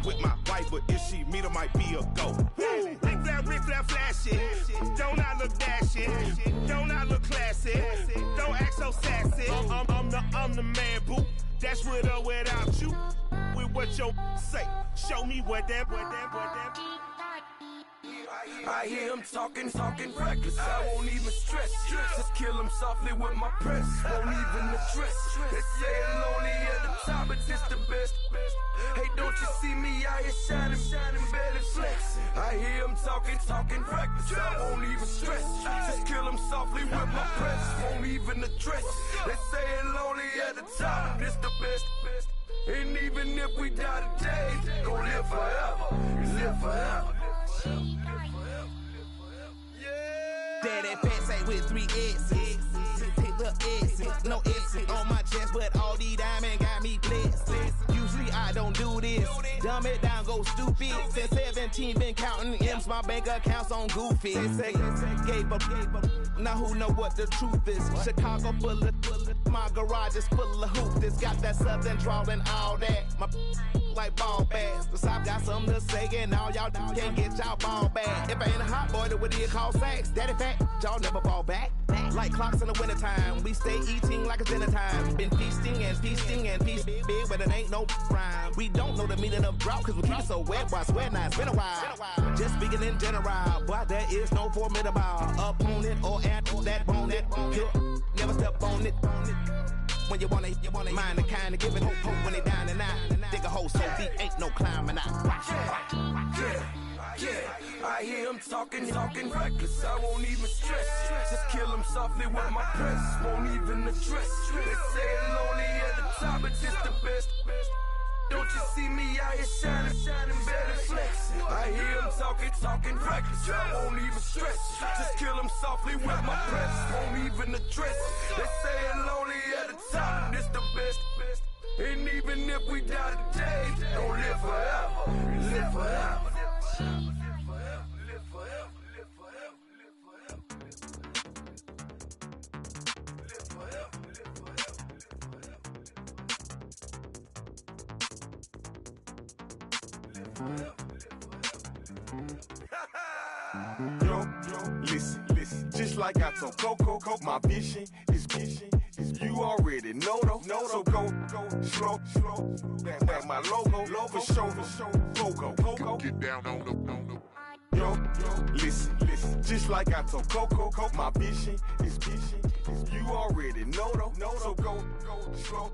with my wife, but if she meet her, might be a go. Rick flat flashy. Don't I look dashy? Don't I look classy? Don't act so sassy. I'm the man, boo. That's with or without you. With what your say. Show me what that.
I hear him talking reckless. I won't even stress. Just kill him softly with my press. Won't even address. They say it lonely at the top, but this the best. Hey, don't you see me out here shining, barely flex. I hear him talking reckless. I won't even stress. Just kill him softly with my press. Won't even address. They say it lonely at the top, but this the best. And even if we die today, gon' live forever. Live forever.
Daddy pants ain't with 3 X's. Take the X's, no X's on my chest, but all these diamonds got me blessed. Usually I don't do this. Dumb it down, go stupid. Since 7 team been counting M's, my bank accounts on Goofy. They say gave up. Now who know what the truth is? Chicago full of my garage is full of hoops. It's got that southern drawl and all that. My like ball bags. The South got something to say, and all y'all can't get y'all ball back. If I ain't a hot boy, then what do you call sex? Daddy fat, y'all never fall back. Like clocks in the wintertime, we stay eating like it's dinner time. Been feasting and feasting and feasting big, but it ain't no rhyme. We don't know the meaning of drought, cause we keep it so wet, boy, I swear now it's been a while. Just speaking in general, boy, there is no formidable opponent or at that bone that you never step on it. When you wanna mind the kind of give it hope when they down and out. Dig a hole so deep, ain't no climbing out.
Yeah, I hear him talking reckless. I won't even stress. Just kill him softly with my press. Won't even address. They say it lonely at the top, but it's the best. Don't you see me out here shining better flexing? I hear him talking reckless. I won't even stress. Just kill him softly with my press. Won't even address. They say it lonely at the top, it's the best. And even if we die today, don't live forever. Live forever.
Yo, listen, just like I told Coco, my vision is you already know though. So go, slow, back my logo, for show, Coco, get down on the. Yo, listen, just like I told Coco, my vision is you already know though. So go, slow,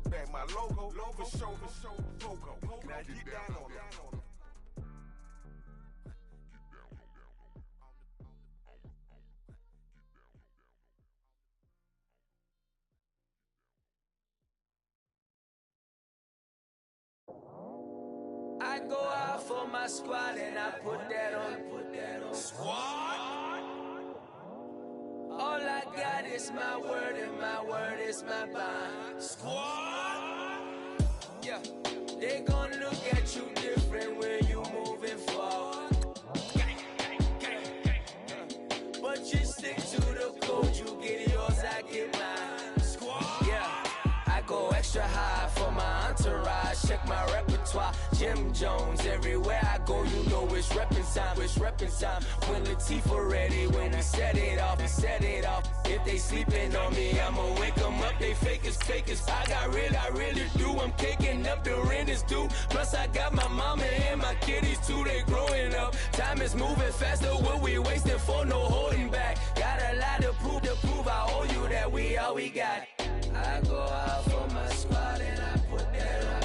back my logo, for show, Coco, now get down on it.
I go out for my squad and I put that on. Squad. All I got is my word and my word is my bond. Squad. Yeah, they gon' look at you different when you moving forward. But you stick to the code, you get yours, I get mine. Squad. Yeah, I go extra high for my entourage. Check my repertoire. Jim Jones, everywhere I go, you know it's reppin' time. When Latifah ready, when we set it off. If they sleeping on me, I'ma wake them up, they fakers. I really do, I'm taking up the rent is due. Plus I got my mama and my kiddies too, they growing up. Time is moving faster, what we wasting for, no holding back. Got a lot to prove, I owe you that we all we got. I go out for my squad and I put that on.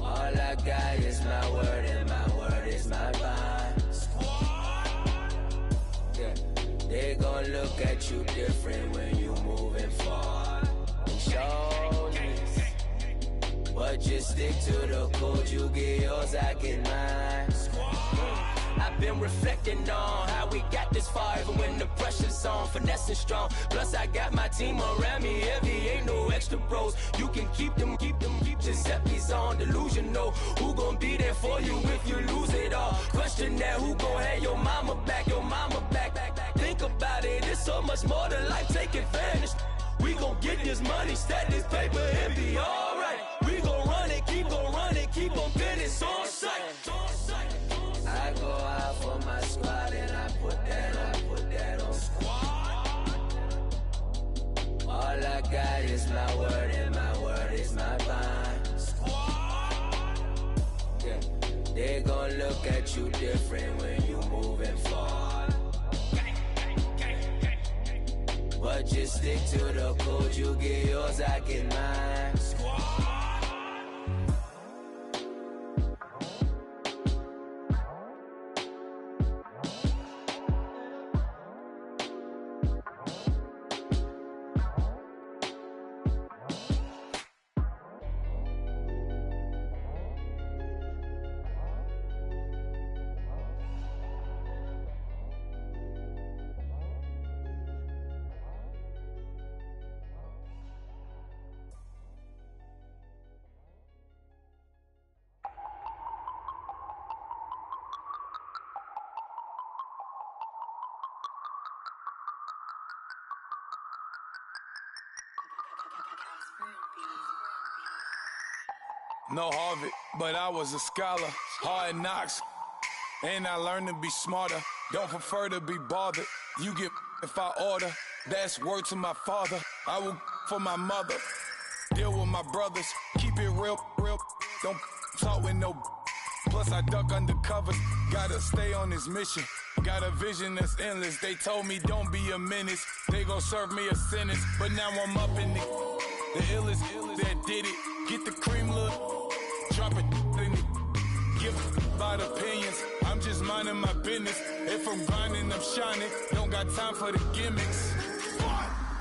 All I got is my word and my word is my bond. Yeah, they gon' look at you different when you moving forward. But just stick to the code, you get yours, I get mine. I've been reflecting on how we got this far, even when the pressure's on, finessing strong. Plus I got my team around me heavy, ain't no extra bros. You can keep them. Giuseppe's on delusional. Who gon' be there for you if you lose it all? Question that, who gon' have your mama back? Think about it, it's so much more to life, take advantage. We gon' get this money, stack this paper and be alright. We gon' run it, keep on finish on sight. I go out for my squad and I put that on. Squad. All I got is my word and my word is my bond. Squad. Yeah, they gon' look at you different when you moving forward. But just stick to the code, you get yours, I get mine. Squad.
No Harvard, but I was a scholar. Hard knocks, and I learned to be smarter. Don't prefer to be bothered. You get if I order. That's word to my father. I will for my mother. Deal with my brothers. Keep it real. Don't talk with no. Plus I duck undercover. Gotta stay on this mission. Got a vision that's endless. They told me don't be a menace. They gon' serve me a sentence. But now I'm up in the illest that did it. Get the cream look. Drop it in it. Give about opinions. I'm just minding my business. If I'm grinding, I'm shining. Don't got time for the gimmicks.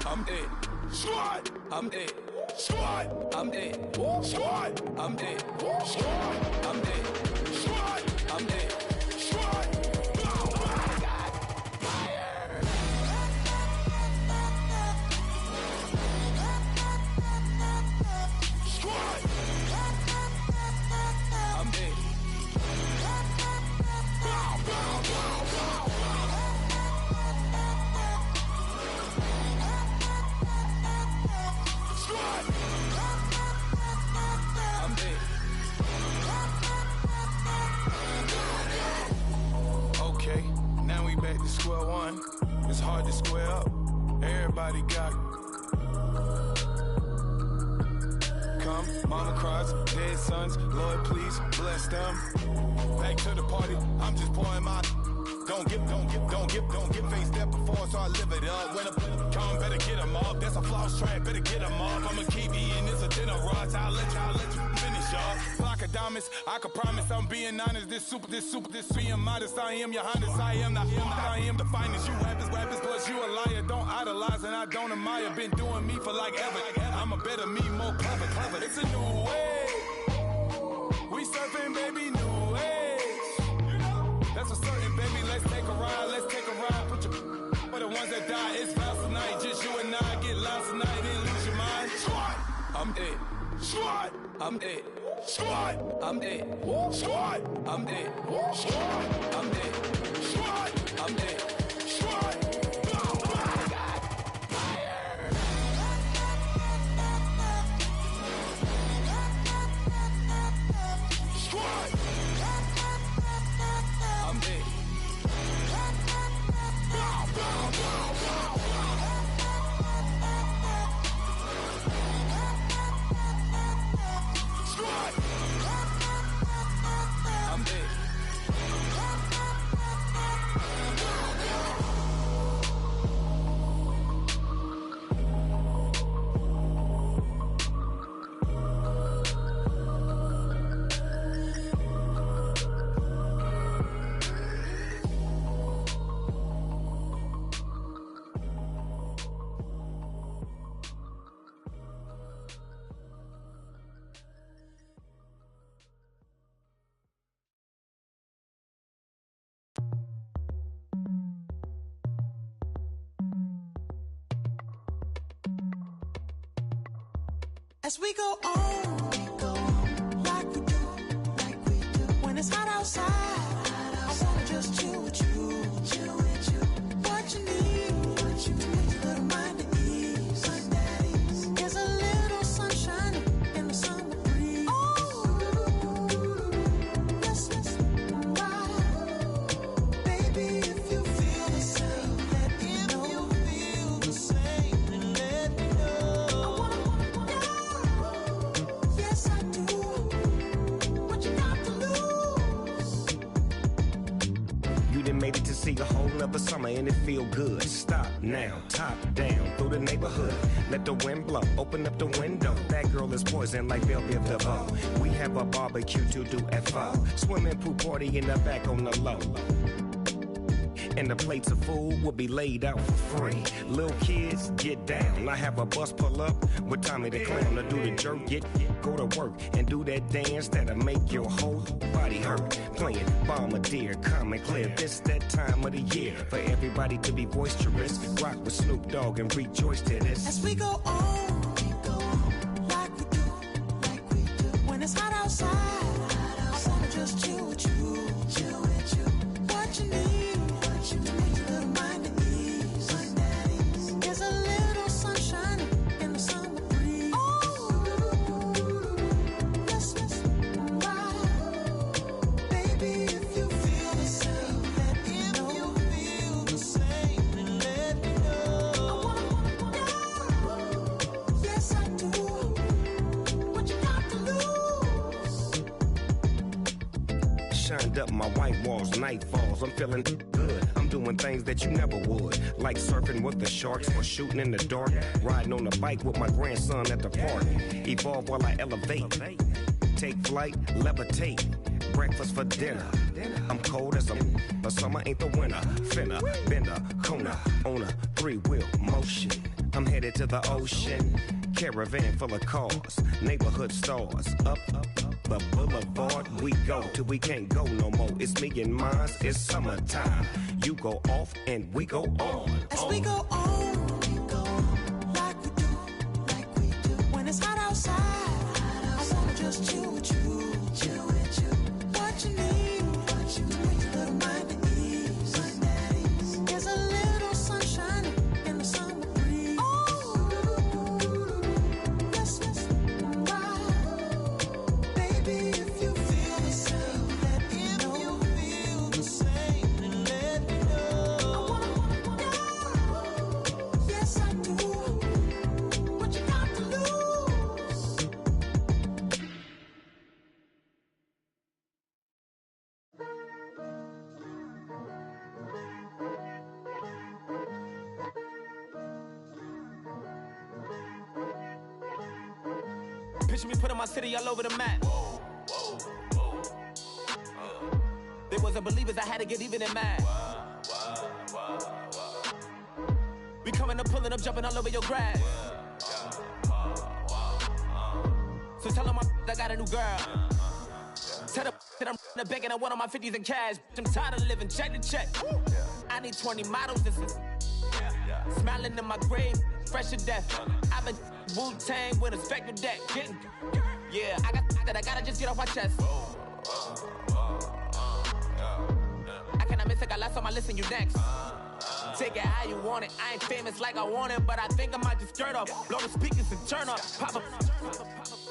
I'm it. Squad. I'm it. Squad. I'm it. Squad. I'm it. Squad. I'm it. Squad. I'm it. Squad. Square one, it's hard to square up. Everybody got come, mama cries, dead sons. Lord, please bless them. Back to the party, I'm just pouring my. Don't get face step before, so I live it up. When a come, better get them up. That's a floss track, better get them up. I'ma keep eating, it's a dinner rush. I'll let you finish up. Block of diamonds, I can promise I'm being honest. This being modest. I am your highness, I am the finest. You rappers, plus you a liar. Don't idolize and I don't admire. Been doing me for like ever. I'm a better me, more clever. It's a new way. We surfing, baby, new age. That's a certain, baby. Let's take a ride. Put your for the ones that die. It's vows tonight. Just you and I get lost tonight and lose your mind. Squad, I'm it. Squad, I'm it. Squad, I'm it. Squad, I'm it. Squad, I'm it. Squad, I'm it. Squad.
As we go on, like we do. When it's hot outside, I wanna just chill with you. What you need, a little mind at ease. There's a little sunshine in the summer breeze. Yes, right. Baby, if you feel the same, let me know. Then let me know. Yes, I do. What you got to lose?
You done made it to see a whole nother summer and it feel good. Stop now, top down through the neighborhood. Let the wind blow, open up the window. That girl is poison like Velvet DeVoe. We have a barbecue to do FO. Swimming pool party in the back on the low. And the plates of food will be laid out for free. Little kids, get down. I have a bus pull up with Tommy the Clown to do the jerk. Go to work and do that dance that'll make your whole body hurt. Playing Bombardier, calm and clear. This that time of the year for everybody to be boisterous. Rock with Snoop Dogg and rejoice to this.
As we go on, like we do. When it's hot outside, I wanna just chill with you. What you need, a little mind at ease. There's a little sunshine in the summer breeze. Yes,
Lined up my white walls, night falls. I'm feeling good. I'm doing things that you never would. Like surfing with the sharks or shooting in the dark. Riding on a bike with my grandson at the park. Evolve while I elevate. Take flight, levitate. Breakfast for dinner. I'm cold as but summer ain't the winter. Finna, bender, Kona, on a 3-wheel motion. I'm headed to the ocean. Caravan full of cars, neighborhood stars. Up the boulevard we go till we can't go no more. It's me and mine, it's summertime. You go off and we go on.
As we go on, like we do. When it's hot outside, I wanna just chill with you. What you need, a little mind at ease. There's a little sunshine in the summer breeze. Yes, right. Baby, if you feel the same, let me know. If you feel the same, then let me know. Yes, I do. What you got to lose?
Picture me putting my city all over the map. They wasn't believers, I had to get even and mad. We coming up, pulling up, jumping all over your grass. So tell them I got a new girl. Tell them that I'm in the bank and I want all my 50s in cash. I'm tired of living check to check. I need 20 models, this is smiling in my grave, fresh to death. I've been Wu-Tang with a spectral deck. Getting, yeah, I gotta just get off my chest. I cannot miss it, got lots on my list and you next. Take it how you want it. I ain't famous like I want it, but I think I might just skirt off. Blow the speakers and turn up. Pop up.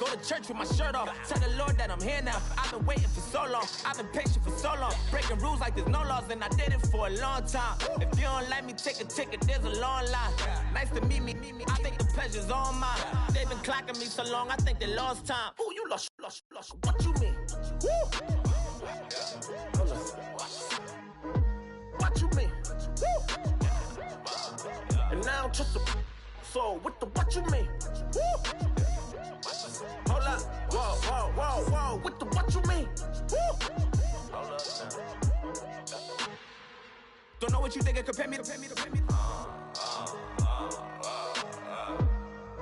Go to church with my shirt off. Tell the Lord that I'm here now. I've been waiting for so long. I've been patient for so long. Breaking rules like there's no laws, and I did it for a long time. If you don't like me, take a ticket. There's a long line. Nice to meet me. I think the pleasure's all mine. They've been clocking me so long, I think they lost time. Ooh, you lost. What you mean? Woo! What you mean? Woo! And now I'm just a so what you mean? Woo! Hold up, whoa, what you mean? Woo! Hold up. Don't know what you think it compare me to.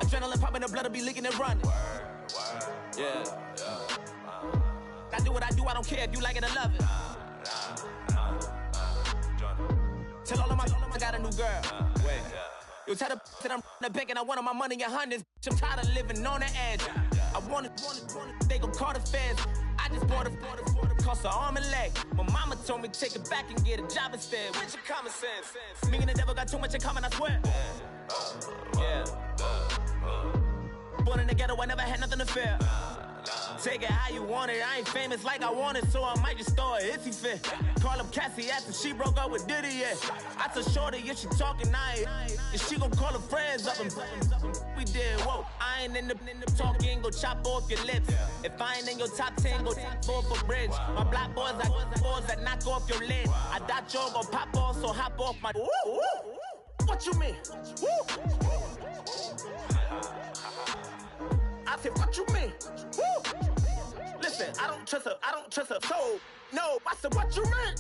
Adrenaline popping, the blood'll be leaking and running. Yeah. I do what I do, I don't care if you like it or love it. Tell all of my I got a new girl. Wait. You tell the that I'm in the bank and I want all my money in hundreds. I'm tired of living on the edge. I want it, they gon' call the feds. I just bought it, cost an arm and leg. My mama told me take it back and get a job instead. Where's your common sense? Me and the devil got too much in common, I swear. Yeah. Born in the ghetto, I never had nothing to fear. Take it how you want it. I ain't famous like I want it, so I might just throw a iffy fit. Call up Cassie after she broke up with Diddy, yeah. I told Shorty if she talking, and she gon' call her friends up and we did, whoa. I ain't in the talking, go chop off your lips. If I ain't in your top 10, go fall for bridge. My black boys, I got boys that knock off your lid. I doubt you're gon' pop off, so hop off my. What you mean? I said, what you mean? Woo! Listen, I don't trust her. So, no, I said, what you mean?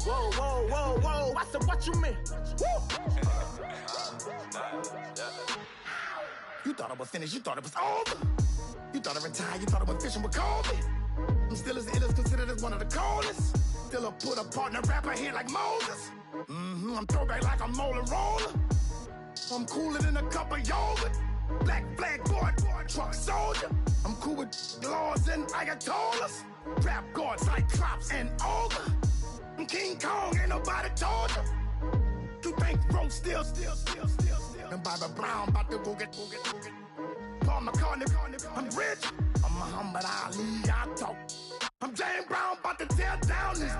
Whoa. I said, what you mean? Woo! You thought I was finished, you thought it was over. You thought I retired, you thought I went fishing with Kobe. I'm still as ill as considered as one of the coldest. Still a put a partner rapper here like Moses. I'm throwback like a molar roller. I'm cooler than a cup of yogurt. Black flag boy, truck soldier. I'm cool with laws and Ayatollahs. Rap gods like Klops and Olga. I'm King Kong, ain't nobody told you. You think Rose still. And Bobby Brown about to go get. Paul McCartney, I'm rich. I'm Muhammad Ali, I talk. I'm James Brown, about to tear down this.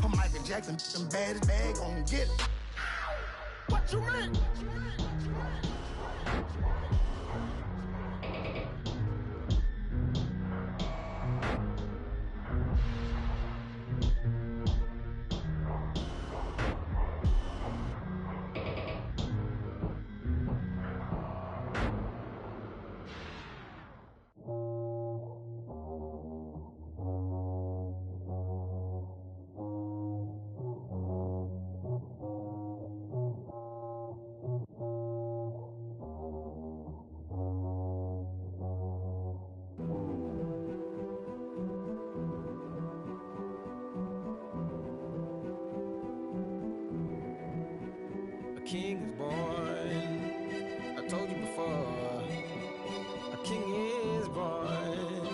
I'm Michael Jackson, them bad as bag gon' get. What you mean?
king is born. I told you before, a king is born.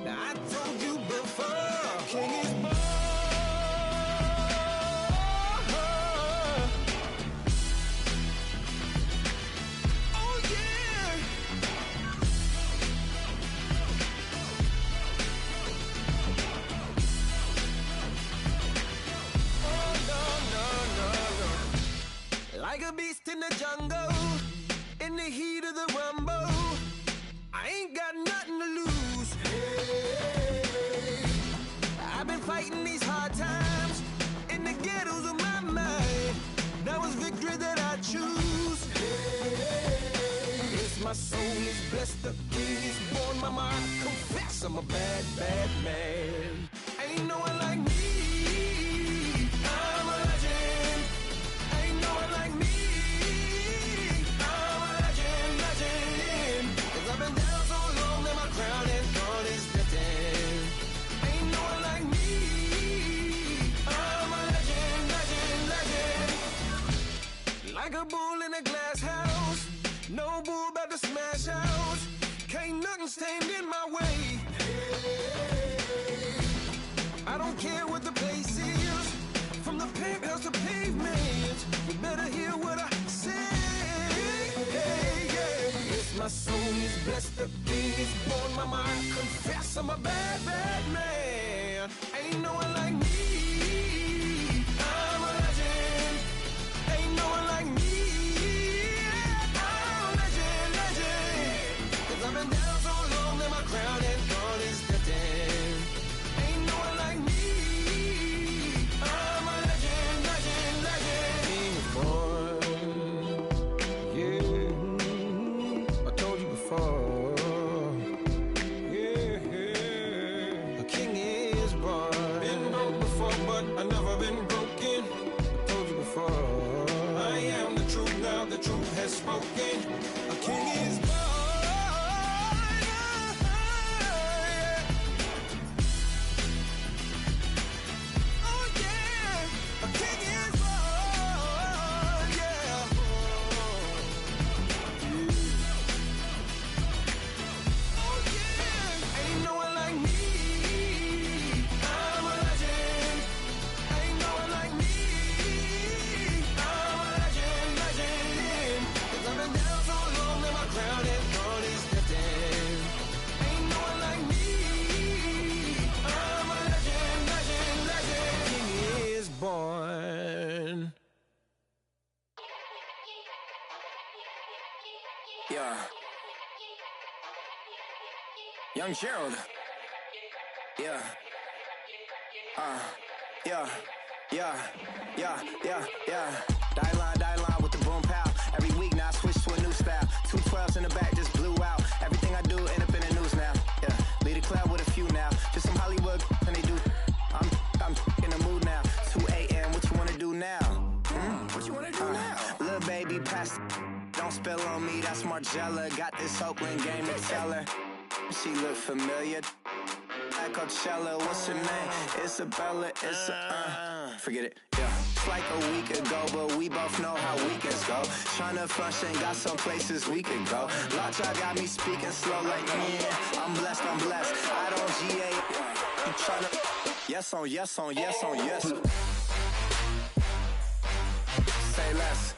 Now I told you before, a king is born. Oh yeah. Oh no, no, no, no. Like a beast in the jungle, in the heat of the rumble, I ain't got nothing to lose. Hey, I've been fighting these hard times in the ghettos of my mind. Now it's victory that I choose. Hey, yes, my soul is blessed, the king is born. Mama, I confess I'm a bad, bad man. Ain't no one like me. I'm a legend. Ain't no one like me. I'm a legend, legend. 'Cause I've been down so long that my crown and throne is lifted. Ain't no one like me. I'm a legend, legend, legend. Like a bull in a glass house, no bull about to smash out. Can't nothing stand in my way. I don't care what the place is, from the penthouse to pavement. You better hear what I say. Hey, yeah. Yes, my soul is blessed, the king is born. Mama, I confess I'm a bad, bad man. Ain't no one like me. I'm a legend. Ain't no one like me. I'm a legend, legend. 'Cause I've been down so long that my crown and throne is lifted. Ain't no one like me. I'm a legend, legend, legend. King is born. Yeah, I told you before. Yeah, a king is born. Been broke before, but I never been broken. I told you before. I am the truth now, the truth has spoken. A king is born. Oh yeah, a king is born. Yeah. Oh yeah, ain't no one like me. I'm a legend. Ain't no one like me. I'm a legend, legend. 'Cause I've been down so long that my crown and throne is lifted. Ain't no one like me. I'm a legend, legend, legend. King is born.
Yeah. Young Gerald. Yeah. Yeah. Die line with the boom pow. Every week now I switch to a new style. 212s in the back just blew out. Everything I do end up in the news now. Yeah. Lead a club with a few now. Just some Hollywood and they do. I'm in the mood now. 2 a.m. What you wanna do now? What you wanna do now? Little baby, pass. Don't spill on me. That's Margella. Got this Oakland game to tell her. She look familiar. At Coachella, what's her name? Isabella, forget it, yeah. It's like a week ago, but we both know how weekends go. Tryna function, got some places we could go. Lot y'all got me speaking slow like, yeah, I'm blessed. I don't GA, you tryna, yes on yes. Say less.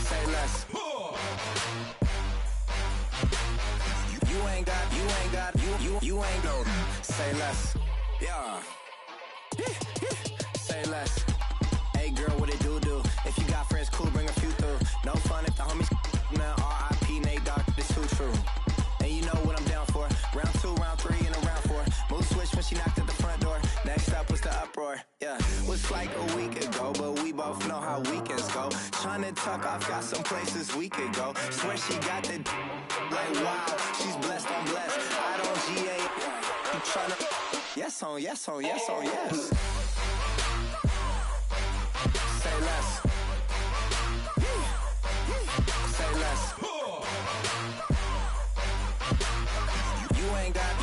Say less. You ain't got, you ain't no. Say less. Yeah. Say less. Hey girl, what it do? If you got friends, cool, bring a few through. No fun if the homies now R.I.P. Nate Dogg, this too true. And you know what I'm down for. Round 2, round 3, and a round 4. Mood switch when she knocked at the front door. Next up was the uproar. Yeah, was like a week ago, but we both know how weekends go. Tryna tuck off, got some places we could go. Swear she got the like wow, she's blessed, I'm blessed. I don't GA, you tryna yes on yes. Say less. Say less. You ain't got,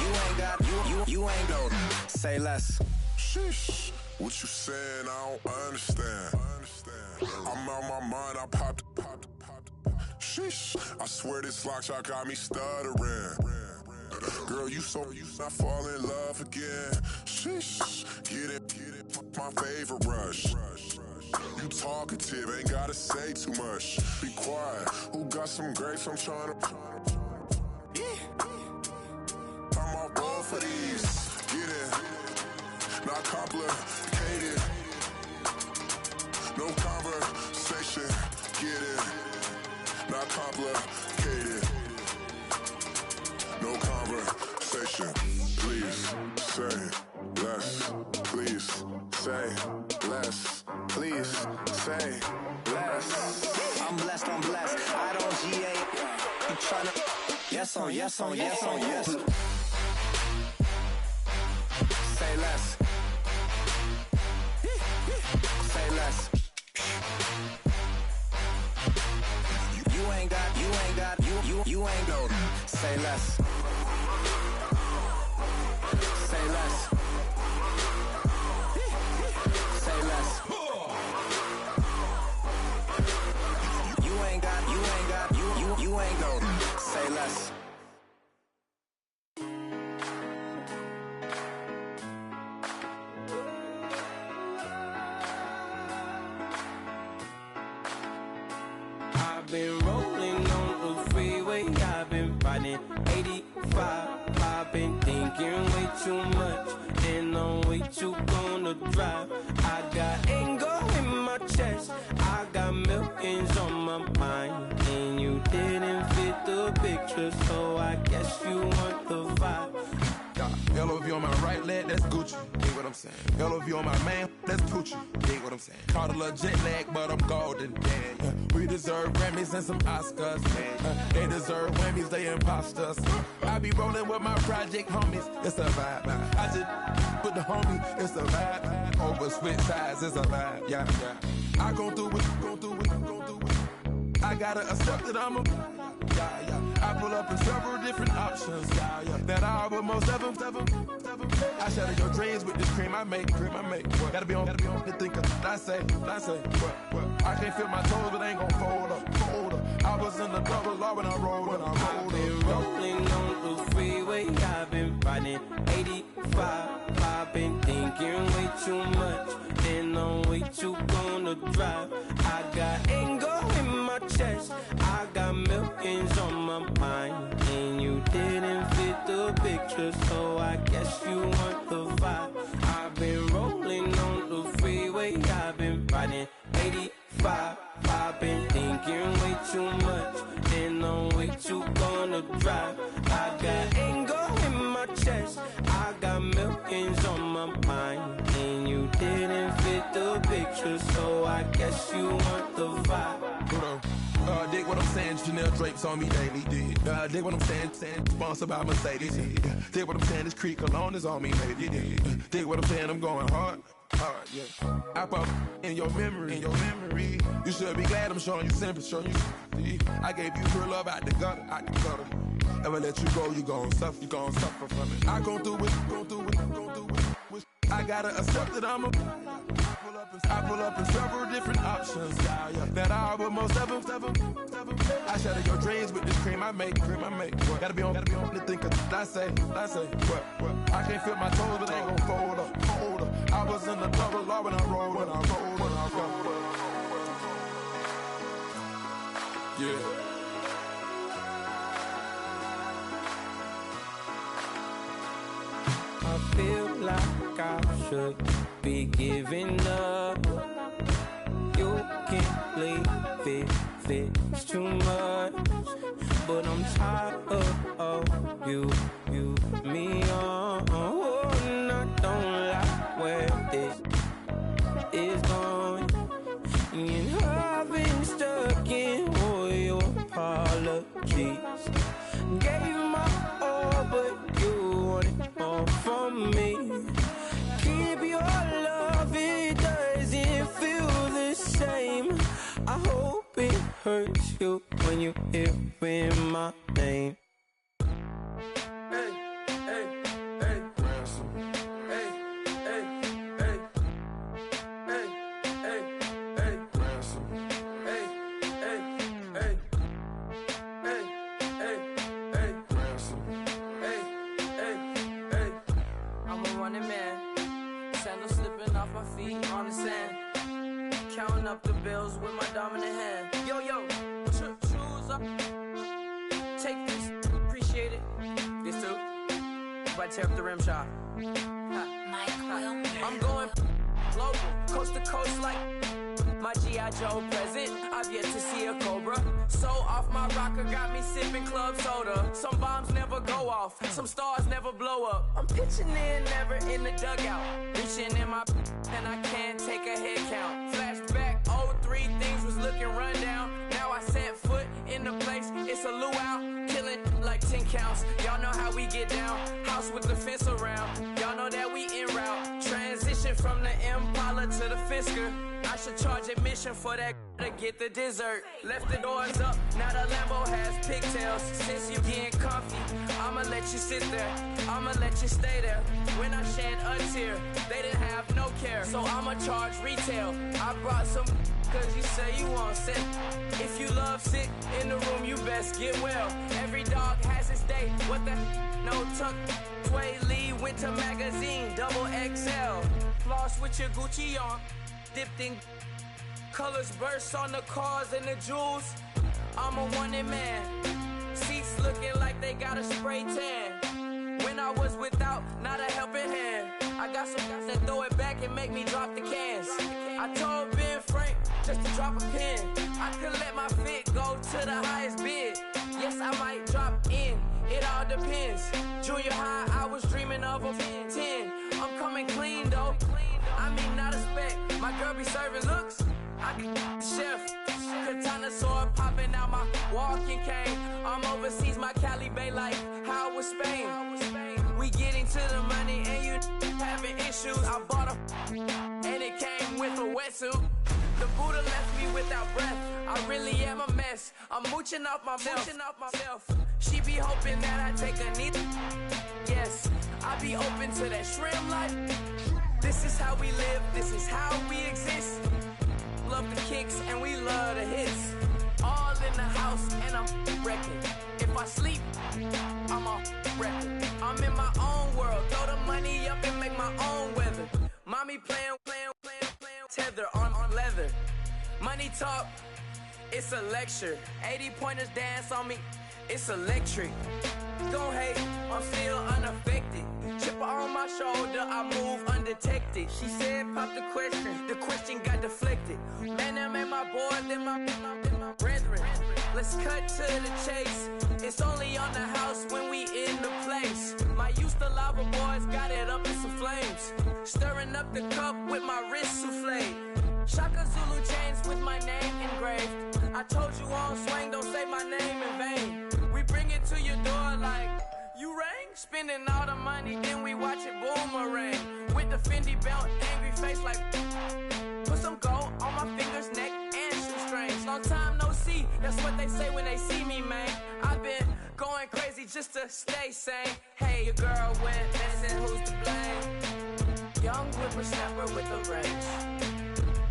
you ain't no. Say less. Shush.
What you saying? I don't understand. I'm out my mind. I popped. Sheesh. I swear this lock shot got me stuttering. Girl, you I fall in love again. Sheesh. Get it, my favorite rush. You talkative, ain't gotta say too much. Be quiet. Who got some grapes? I'm trying to. I'm off both of these. Get it. Not complicated. No conversation. Get it. Not complicated. No conversation. Please say less. Please say less. Please say less.
I'm blessed, I don't GA. You tryna. Yes on, yes on, yes on, yes. Say less. Say less. You ain't got, you ain't go. Say less. Say less. Say less. You ain't got, you ain't go. Say less.
I've been rolling on the freeway, I've been riding 85. I've been thinking way too much, and I'm way too gonna drive. I got anger in my chest, I got millions on my mind, and you didn't fit the picture, so I guess you want the vibe.
LOV on my right leg, that's Gucci. Dig what I'm saying? LOV on my man, that's Poochie. Dig what I'm saying? Caught a little jet lag, but I'm golden. Yeah. We deserve Grammys and some Oscars. They deserve Whammies, they imposters. I be rolling with my project homies, it's a vibe. I just put the homie, it's a vibe. Over switch sides, it's a vibe. Yeah. I gon' do it, gon' do it, gon' do it. I gotta accept that I'm a. Yeah. I pull up in several different options. Yeah. That I would most ever. I shatter your dreams with this cream I make. What? Gotta be on the thinker. I say. What? I can't feel my toes, but ain't gon' fold up. I was in the double law when I rolled.
I've been rolling on the freeway, I've been riding 85. I've been thinking way too much, and I'm way too gonna drive. I got anger in my chest, I got millions on my mind, and you didn't fit the picture, so I guess you want the vibe. I've been rolling on the freeway, I've been riding 85. I've been thinking way too much, and I'm way too gonna drive. I got anger in my chest, I got millions on my mind, and you didn't fit the picture, so I guess you want the vibe.
Dig what I'm saying, Chanel drapes on me daily. Dig what I'm saying, sponsored by Mercedes. Dig what I'm saying, this Creek Cologne is on me, baby. Dig what I'm saying, I'm going hard, yeah. I pop in your memory. You should be glad I'm showing you sympathy. I gave you pure love out the gutter. Ever let you go, you gon' suffer from it. I gon' do it. I gotta accept that I'm a. I pull up in several different options. Yeah. That I would most ever. I shatter your dreams with this cream I make. What? Gotta be on the thinker. I say. What? I can't feel my toes, but ain't gon' fold up. I was in the double law when I rolled. Yeah.
I feel like I should be giving up. You can't leave it, it's too much. But I'm tired of you, me on. And I don't like where this is going. And I've been stuck in all your apologies. Gave my all, but you wanted more from me. Keep your love, it doesn't feel the same. I hope it hurts you when you hear my name.
my feet on the sand. Counting up the bills with my dominant hand. Yo, choose up. Take this, appreciate it. This too. If I tear up the rim shot. I'm going global, coast to coast like my G.I. Joe present. I've yet to see a Cobra. So off my rocker got me sipping club soda. Some bombs never go off, some stars never blow up. I'm pitching in, never in the dugout. Reaching in my and I can't take a head count. Flashback, 03, things was looking run down. Now I set foot in the place, it's a luau. Killing like 10 counts, y'all know how we get down. House with the fence around, y'all know that we en route. Transition from the Impala to the Fisker. I should charge admission for that to get the dessert. Left the doors up, now the Lambo has pigtails. Since you getting comfy, I'ma let you sit there, I'ma let you stay there. When I shed a tear, they didn't have no care. So I'ma charge retail. I brought some cause you say you want sick. If you love sick in the room, you best get well. Every dog has its day, what the no tuck. Tway Lee Winter Magazine, double XL. Floss with your Gucci on, dipped in colors burst on the cars and the jewels. I'm a wanted man. Seats looking like they got a spray tan. When I was without, not a helping hand. I got some guys that throw it back and make me drop the cans. I told Ben Frank just to drop a pin. I could let my fit go to the highest bid. Yes, I might drop in, it all depends. Junior high, I was dreaming of a 10. I'm coming clean though, I mean not a spec. My girl be serving looks, I can the chef. Katana sword popping out my walking cane. I'm overseas, my Cali Bay like how was Spain. We getting to the money and you having issues. I bought a and it came with a wetsuit. The Buddha left me without breath. I really am a mess. I'm mooching off myself. She be hoping that I take a knee. Yes, I be open to that shrimp life. This is how we live, this is how we exist. Love the kicks and we love the hits. All in the house and I'm wrecking. If I sleep, I'm a wrecking. I'm in my own world, throw the money up and make my own weather. Mommy playing, tether on leather. Money talk, it's a lecture. 80 pointers dance on me, it's electric. Don't hate, I'm still unaffected. Chipper on my shoulder, I move undetected. She said pop the question got deflected. Man, that made my boy, then my brethren. Let's cut to the chase. It's only on the house when we in the place. My used to lava boys got it up in some flames. Stirring up the cup with my wrist souffle. Shaka Zulu chains with my name engraved. I told you on swing, don't say my name in vain. We bring it to your door like, you rang? Spending all the money, then we watch it boomerang. With the Fendi belt, angry face like, put some gold on my fingers, neck, and shoestrings. Long time no see, that's what they say when they see me, man. I've been going crazy just to stay sane. Hey, your girl went missing, who's to blame? Young whippersnapper with the range.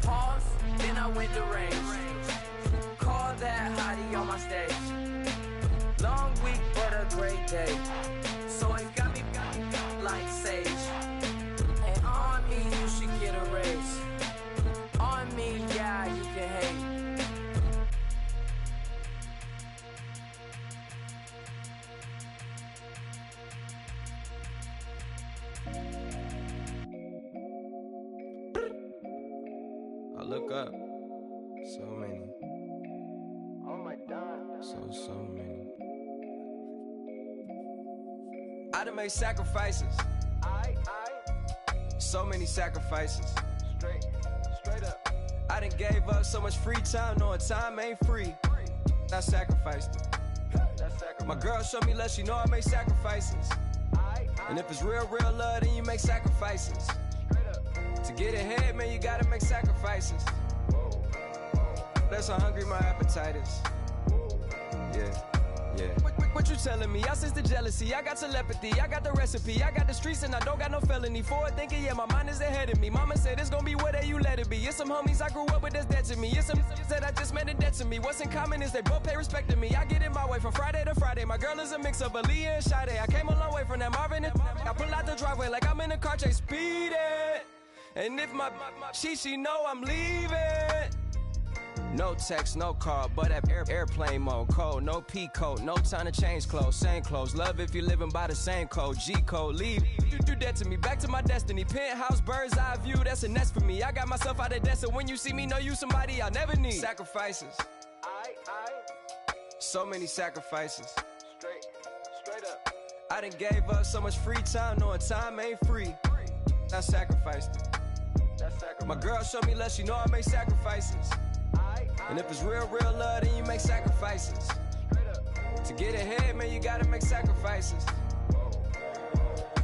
Pause, then I went to range. Call that hottie on my stage. Long week, but a great day. So it got me like sage. And on me, you should get a raise. On me, yeah, you can hate.
I look up, so many.
Oh my God.
So many. I done made sacrifices. So many sacrifices.
Straight up.
I done gave up so much free time, knowing time ain't free. I sacrificed it. My girl showed me love, she know I make sacrifices. And if it's real love, then you make sacrifices. To get ahead, man, you gotta make sacrifices. That's how hungry my appetite is. Yeah. What you telling me? I sense the jealousy, I got telepathy, I got the recipe, I got the streets and I don't got no felony. Forward thinking, yeah, my mind is ahead of me. Mama said it's gonna be whatever you let it be. It's some homies I grew up with that's dead to me. It's some that I just made a debt to me. What's in common is they both pay respect to me. I get in my way from Friday to Friday. My girl is a mix of Aaliyah and Sade. I came a long way from that Marvin and I pull out the driveway like I'm in a car chase speeding.
And if my she know I'm leaving. No text, no call, but at airplane mode. Code, no P code, no time to change clothes. Same clothes, love if you living by the same code. G code, leave. You do that to me, back to my destiny. Penthouse, bird's eye view, that's a nest for me. I got myself out of debt, so when you see me, know you somebody I'll never need. Sacrifices. So many sacrifices. Straight up. I done gave up so much free time, knowing time ain't free. I sacrificed it. My girl showed me love, she know I make sacrifices. And if it's real love, then you make sacrifices. To get ahead, man, you gotta make sacrifices.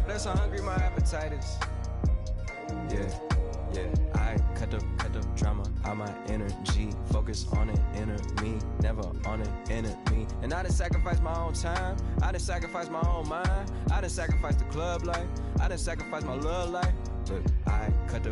That's how hungry my appetite is. Yeah. I cut the drama out my energy. Focus on it, inner me, never on it, enemy. And I done sacrificed my own time. I done sacrificed my own mind. I done sacrificed the club life. I done sacrificed my love life. But I cut the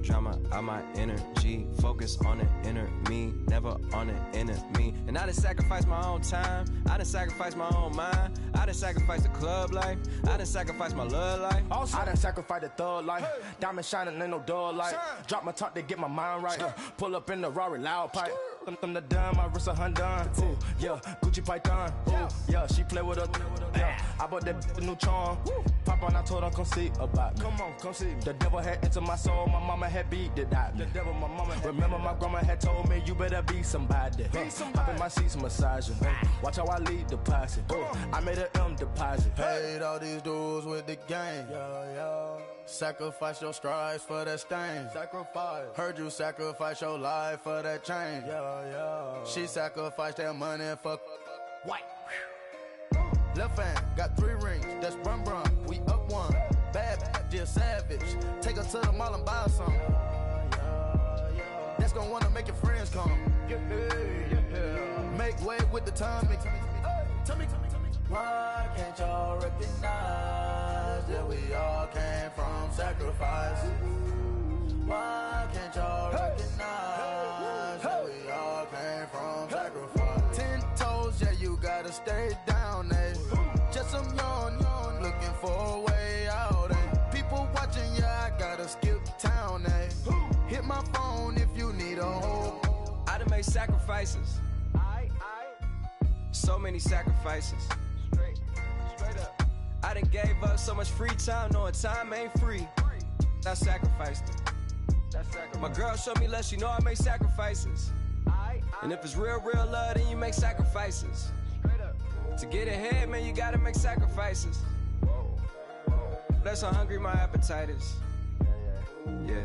drama out my energy. Focus on it, inner me, never on it, enemy. And I done sacrificed my own time. I done sacrificed my own mind. I done sacrificed the club life. I done sacrificed my love life.
Also, I done sacrificed the thug life. Diamond shining, ain't no dull light. Drop my top to get my mind right. Pull up in the Rari loud pipe. Them the dime, my wrist a Hyundai. Ooh, yeah, Gucci Python. Ooh, yeah, she play with her. Yeah, I bought that new charm. Pop on, I told her come see about me. Come on, come see. The devil had entered my soul, my mama had beat it out. The devil, my mama had remember my grandma had told me you better be somebody. Hop in my seats, massaging. Watch how I lead the posse. I made an M deposit.
Paid all these dudes with the game. Sacrifice your strides for that stain.
Sacrifice.
Heard you sacrifice your life for that change. She sacrificed that money for
white.
Left hand got 3 rings. That's brum brum. We up one. Bad, dear savage. Take her to the mall and buy some. That's gonna wanna make your friends come. Make way with the timing. Tell me. Why can't y'all recognize that we all came from sacrifice? Why can't y'all recognize that we all came from sacrifice? 10 toes, yeah, you gotta stay down, eh? Just some yawn, looking for a way out, eh? People watching, yeah, I gotta skip town, eh? Hit my phone if you need a hold.
I done made sacrifices. So many sacrifices. Straight up. I done gave up so much free time, knowing time ain't free. I sacrificed it. My girl showed me love, she know I make sacrifices. And if it's real love, then you make sacrifices. To get ahead, man, you gotta make sacrifices. That's how hungry my appetite is. Yeah.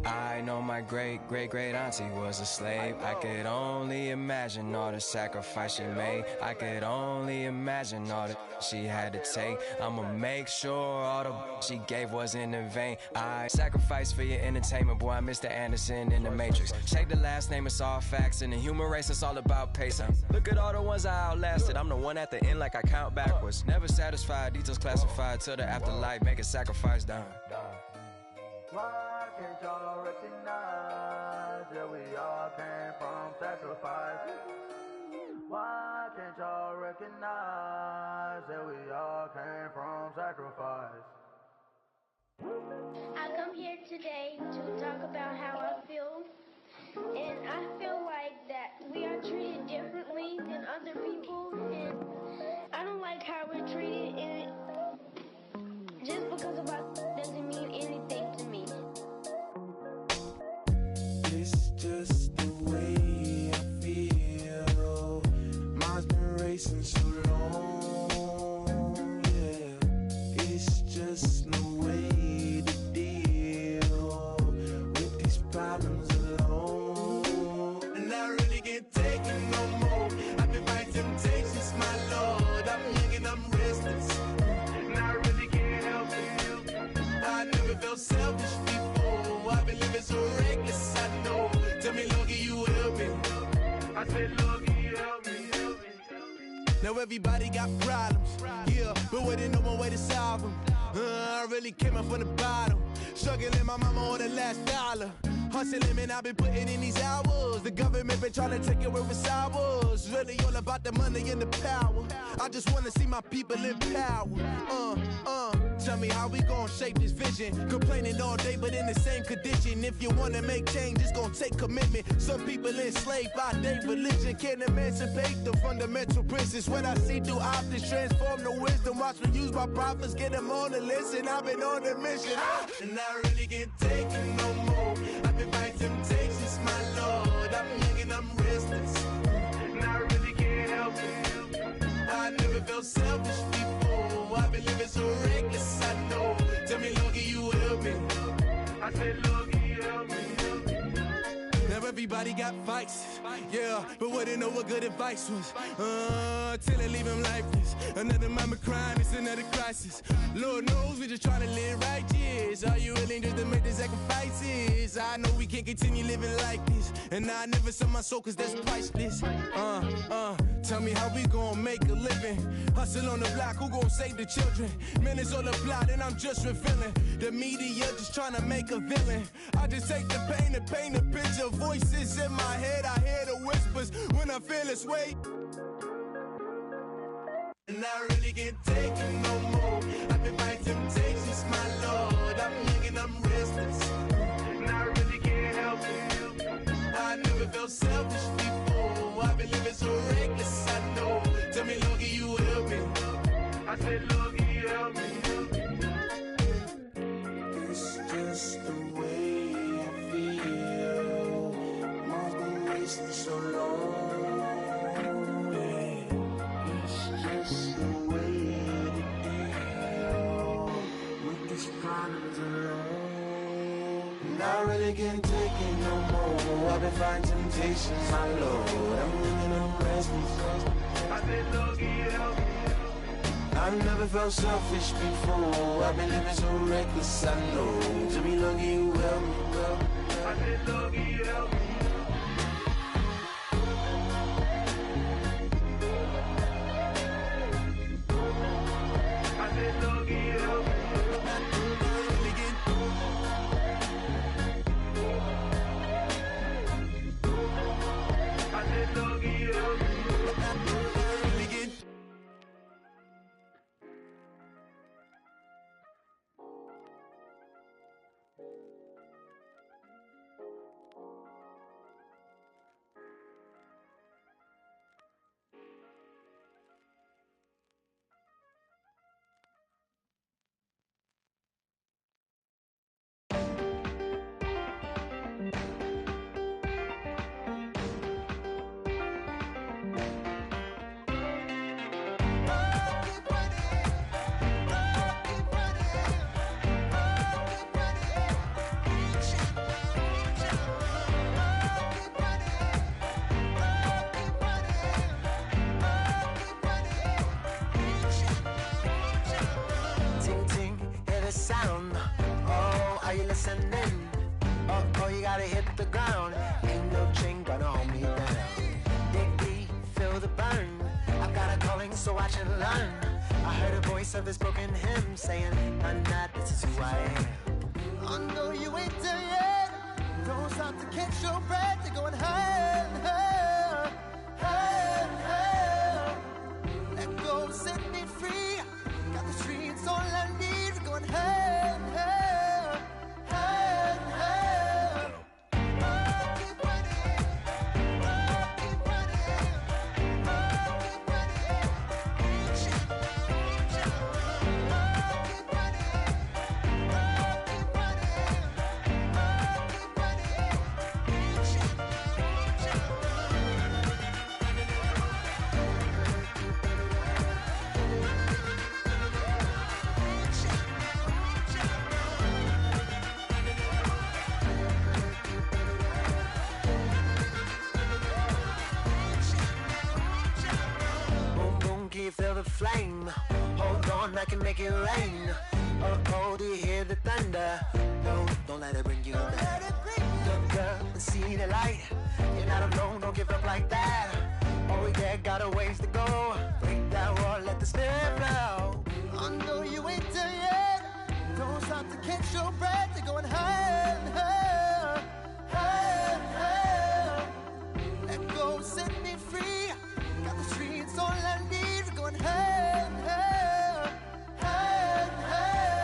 I know my great auntie was a slave. I could only imagine all the sacrifice she made. I could only imagine all that she had to take. I'ma make sure all the she gave wasn't in vain. I sacrificed for your entertainment, boy. I'm Mr. Anderson in the Matrix. Check the last name, it's all facts. In the human race, it's all about pacing. Look at all the ones I outlasted. I'm the one at the end like I count backwards. Never satisfied, details classified till the afterlife. Make a sacrifice down.
Why can't y'all recognize that we all came from sacrifice? Why can't y'all recognize that we all came from sacrifice?
I come here today to talk about how I feel, and I feel like that we are treated differently than other people, and I don't like how we're treated, and just because of us doesn't mean anything to me.
It's just the way I feel. Mine's been racing so long, yeah. It's just no way to deal with these problems alone. And I really can't take it no more. I've been fighting temptations, my Lord. I'm young and I'm restless, and I really can't help it. I never felt selfish before. I've been living so reckless, I know. Tell me, Lord, can you help me? I said, Lord, can you help me? Now everybody got problems, yeah, but waiting no one way to solve them. I really came up from the bottom, struggling my mama on the last dollar. Hustling, man, I've been putting in these hours. The government been trying to take away what's ours. Really all about the money and the power. I just wanna see my people in power.
Tell me how we gon' shape this vision. Complaining all day, but in the same condition. If you wanna make change, it's gon' take commitment. Some people enslaved by their religion can't emancipate the fundamental principles. What I see through optics transform the wisdom. Watch me use my prophets, get them on the listen. I've been on a mission, and I really can't take it no more. I've been fighting temptations, my Lord. I'm young and I'm restless, and I really can't help it. I never felt selfish before. I've been living so reckless, I know. Tell me, Lord, can you help me? I said, Lord, can you help me? Now everybody got fights, yeah, but wouldn't know what good advice was. Till they leave him lifeless. Another mama crying, it's another crisis. Lord knows we just trying to live righteous. Are you willing just to make the sacrifices? I know we can't continue living like this, and I never sell my soul cause that's priceless. Tell me how we gon' make a living. Hustle on the block, who gon' save the children? Man, it's all a plot and I'm just revealing. The media just trying to make a villain. I just take the pain and paint a picture. Voices in my head, I hear the whispers when I feel this way. And I really can't take it no more. I've been fighting temptations, my Lord. I'm young and I'm restless, and I really can't help it. I never felt selfish before. I've been living so reckless, I know. Tell me, Lord, can you help me? I said, Lord, can you help me?
It's just the way I feel. Mom's been wasting so long. It's just the way to deal with these problems alone. And I really can't take it no more. I've been fighting temptations, my Lord. I'm living on restless.
I said, Lord, can you help me?
I've never felt selfish before. I've been living so reckless, I know. To be lucky you help me, well.
I said, Lord, can you help me? I said, Lord, can you help me? I said, Lord, can you help me?
Oh, you gotta hit the ground. Ain't no chain gonna hold me down. Dig deep, feel the burn. I've got a calling, so I should learn. I heard a voice of this broken hymn saying, I'm not, this is who I am.
I know you ain't there yet. Don't stop to catch your breath. You're going higher and higher, higher and higher. Let go, set me free. Got the streets all I need. We're going higher and higher, higher and higher. Oh, keep running. Oh, keep running. Oh, keep running. Reach out, reach out. Oh, keep running. Oh, keep running. Oh, keep running. Reach out, reach out.
Boom, boom, can you feel the flame? Hold on, I can make it rain. Oh, oh, do you hear the thunder? No, don't let it bring you down. Look up and see the light. You're not alone, don't give up like that. Oh yeah, got a ways to go. Break that wall, let the spirit flow.
I know you ain't there yet. Don't stop to catch your breath. You're going higher and higher, higher and higher. Let go, set me free. Got the streets all I need. We're going higher and higher, higher and higher.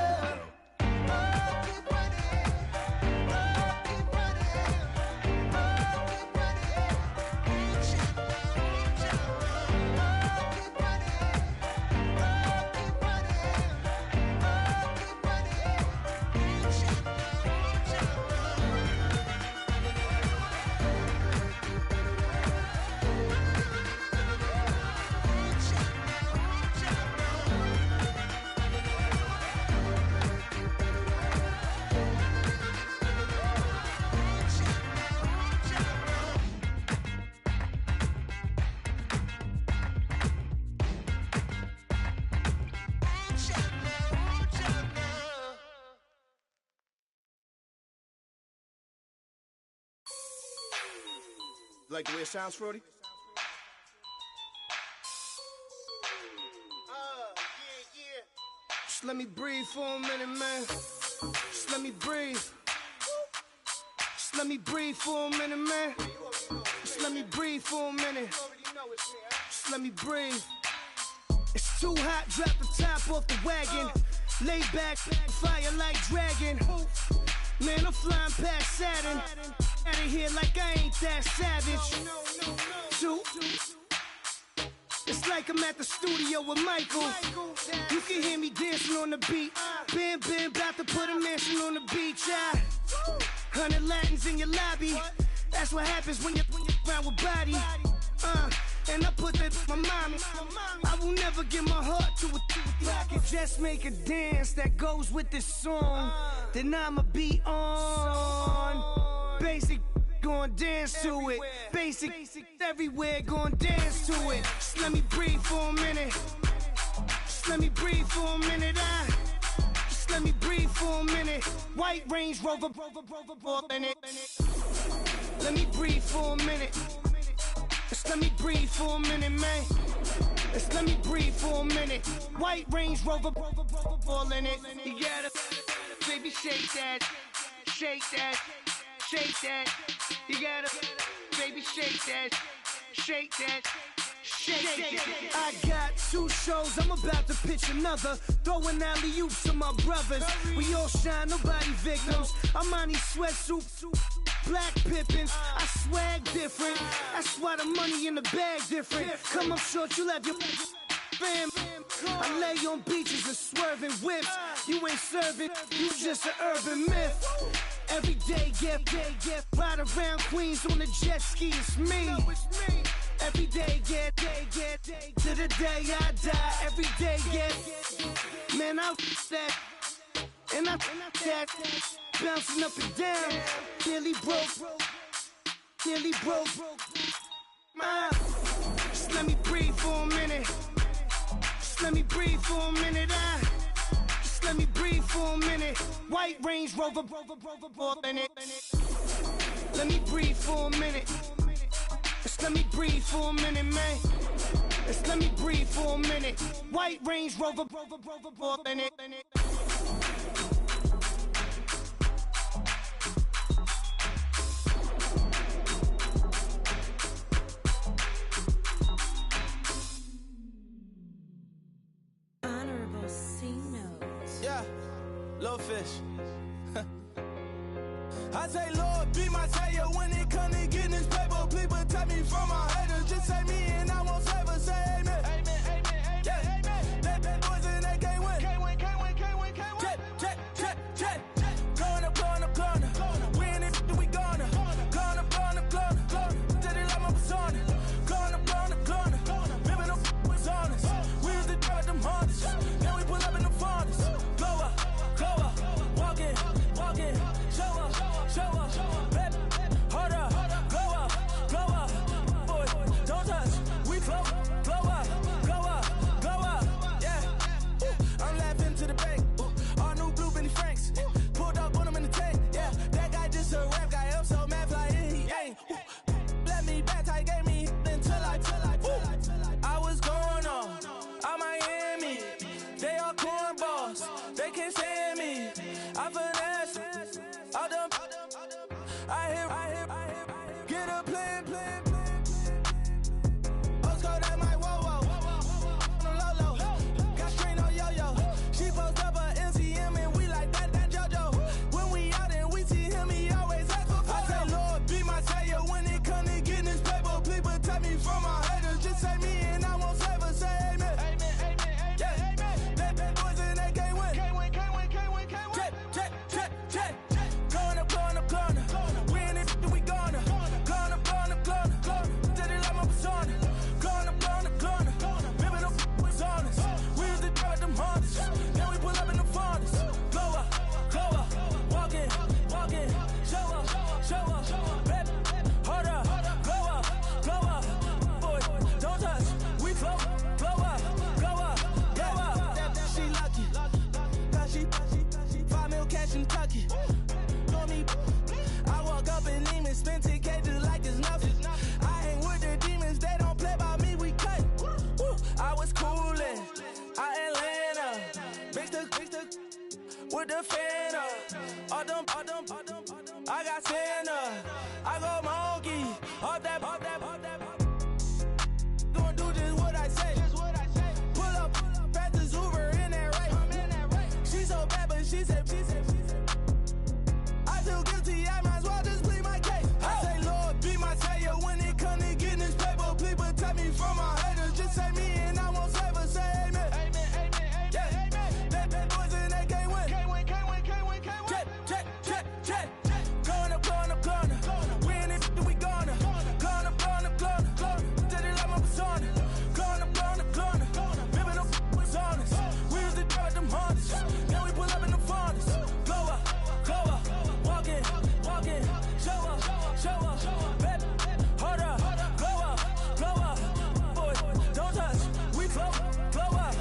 Like the way it sounds, Frody? Just let me breathe for a minute, man. Just let me breathe. Just let me breathe for a minute, man. Just let me breathe for a minute. Just let me breathe. It's too hot, drop the top off the wagon. Lay back, fire like dragon. Man, I'm flying past Saturn. Out of here like I ain't that savage. Two. It's like I'm at the studio with Michael. You can hear me dancing on the beat. Bam, about to put a mansion on the beach. 100 Latins in your lobby. That's what happens when you're around with body. And I put that my mommy. I will never give my heart to it. If I could just make a dance that goes with this song, then I'ma be on. Basic, gon' dance to it. Basic, everywhere, gon' dance to it. Just let me breathe for a minute. Just let me breathe for a minute. Just let me breathe for a minute. White Range Rover, in it. Let me breathe for a minute. Just let me breathe for a minute, man. Just let me breathe for a minute. White Range Rover, all in it. You gotta, baby, shake that, shake that, shake that. You gotta, baby, shake that, shake that. I got 2 shows, I'm about to pitch another. Throwing alley-oops to my brothers. We all shine, nobody victims. I'm on these sweatsuits, black Pippins. I swag different. That's why the money in the bag different. Come up short, you'll have your fam. I lay on beaches and swerving whips. You ain't serving, you just an urban myth. Every day, get ride around Queens on a jet ski, it's me. Every day, get to the day I die. Every day, get man, I that and I that bouncing up and down. Nearly broke. Just let me breathe for a minute. Just let me breathe for a minute. Just let me breathe for a minute. White Range Rover, in it. Let me breathe for a minute. Just let me breathe for a minute, man. Just let me breathe for a minute. White Range Rover, in it.
Honorable C notes.
Yeah, little fish. I say, Lord, be my savior when it come to getting this paper. Please protect me from my haters. Just say me and I won't save her. Say amen. Amen. Yeah. That boys and they can't win. Jet. Going up. We in it, we gonna. Going up. Did it like my persona. Going up. Living up was honest. We used to drive them hardest. Now we pull up in the furnace. Glow up. Walking. Show up, baby, hold up, glow up, boy, don't touch, we glow up, yeah, I'm laughing to the bank, all new blue Benny Franks, pulled up on him in the tank, yeah, that guy just a rap guy, I'm so mad flying, he ain't, let me back, I gave me until I was going on, out Miami, they all cornballs, they can't stand me, I finesse, all them, I hear, get a plan. Oscar, that my whoa. On the low. Got strain on yo-yo. She post up her MCM and we like that JoJo. When we out and we see him, he always ask for photo. I say, Lord, be my savior when it come to getting this paper. Please protect me from my haters. Just say me and I won't save her. Say amen. Yeah. That boys and they can't win. Jet. Going up. We in it, we gonna. Going up.
the fan up. All them, I got Santa. I go monkey. All that. Gonna do just what I say. Pull up, pass the Uber in that race. She so bad, but she said. I feel guilty, I might as well just plead my case. I say, Lord, be my savior when it comes to getting this paper. Please protect me from my haters. Just say me and I won't save her. Say amen. Yeah. That boys and they can't win. Check. Going up. We in it, we gonna. Going up. Did it like my persona. Going up. Ripping up was honest. We used to drive them Hondas. Now we pull up in the Fondas. Glow up. Walking. Show up. Baby, hold up. Glow up. Boy, don't touch. We flow. Glow up.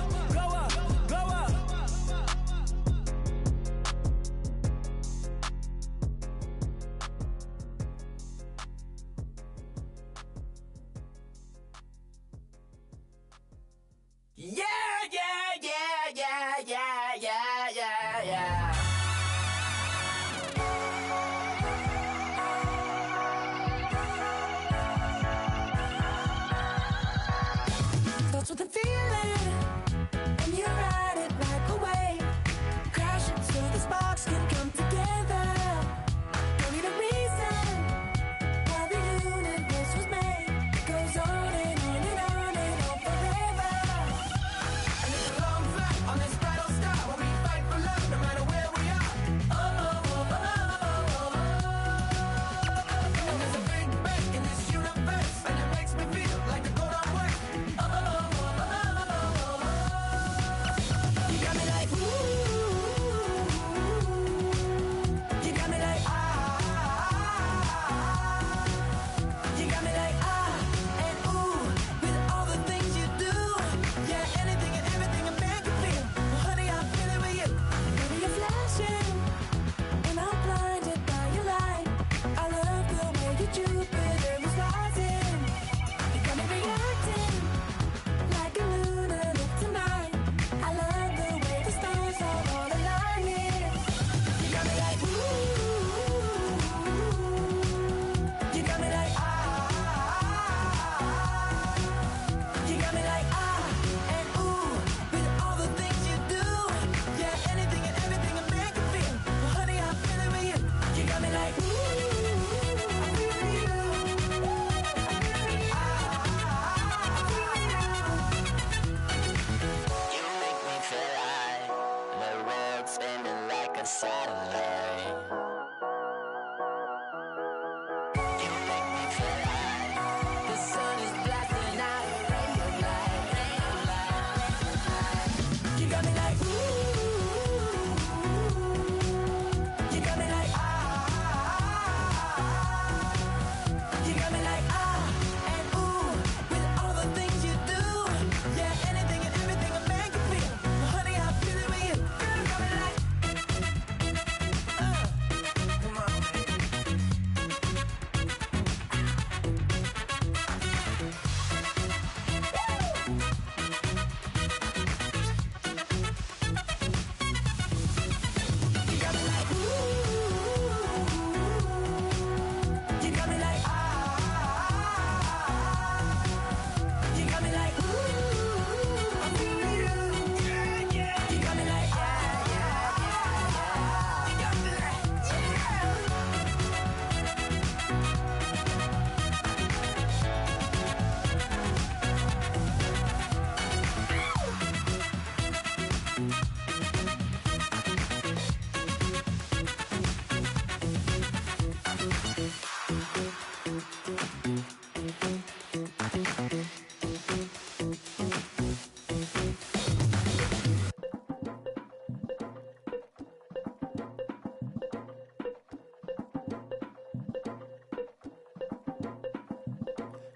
Yeah.
Starts with a feeling, and you ride it right away. Crash it so the sparks can come together. Don't need a reason why the universe was made. It goes on and on and on and on forever.
And it's a long flight on this battle star where we fight for love no matter where we are. And there's a big bang in this universe, and it makes me feel like the gold I'm worth. You got me like ooh, you got me like ah, you got me like ah and ooh with all the things you do. Yeah, anything and everything a man can feel. Well, honey, I'm feeling with you.
Baby, you're flashing, and I'm blinded by your light. I love the way you Jupiter was rising. You got me reacting like a lunatic tonight. I love the way the stars are all aligning.
You got me like ooh, you got me like ah, you got me like ah and ooh with all the things you do. Yeah, anything and everything a man can feel. Well, honey, I'm feeling with you. You got me like ooh, I'm feeling you.
You make me feel like the world's spinning like a satellite. You make me feel like
The sun is blasting out a ray of light. You got me like ooh, you got me like ah, you got me like ah and ooh with all the things you do. Yeah, anything and everything a man can feel. Well, honey, I'm feeling with you. You got me like come on, you got me like ooh, you got me like ah, you got me like ooh, I'm feeling you. You got me like ah, you got me like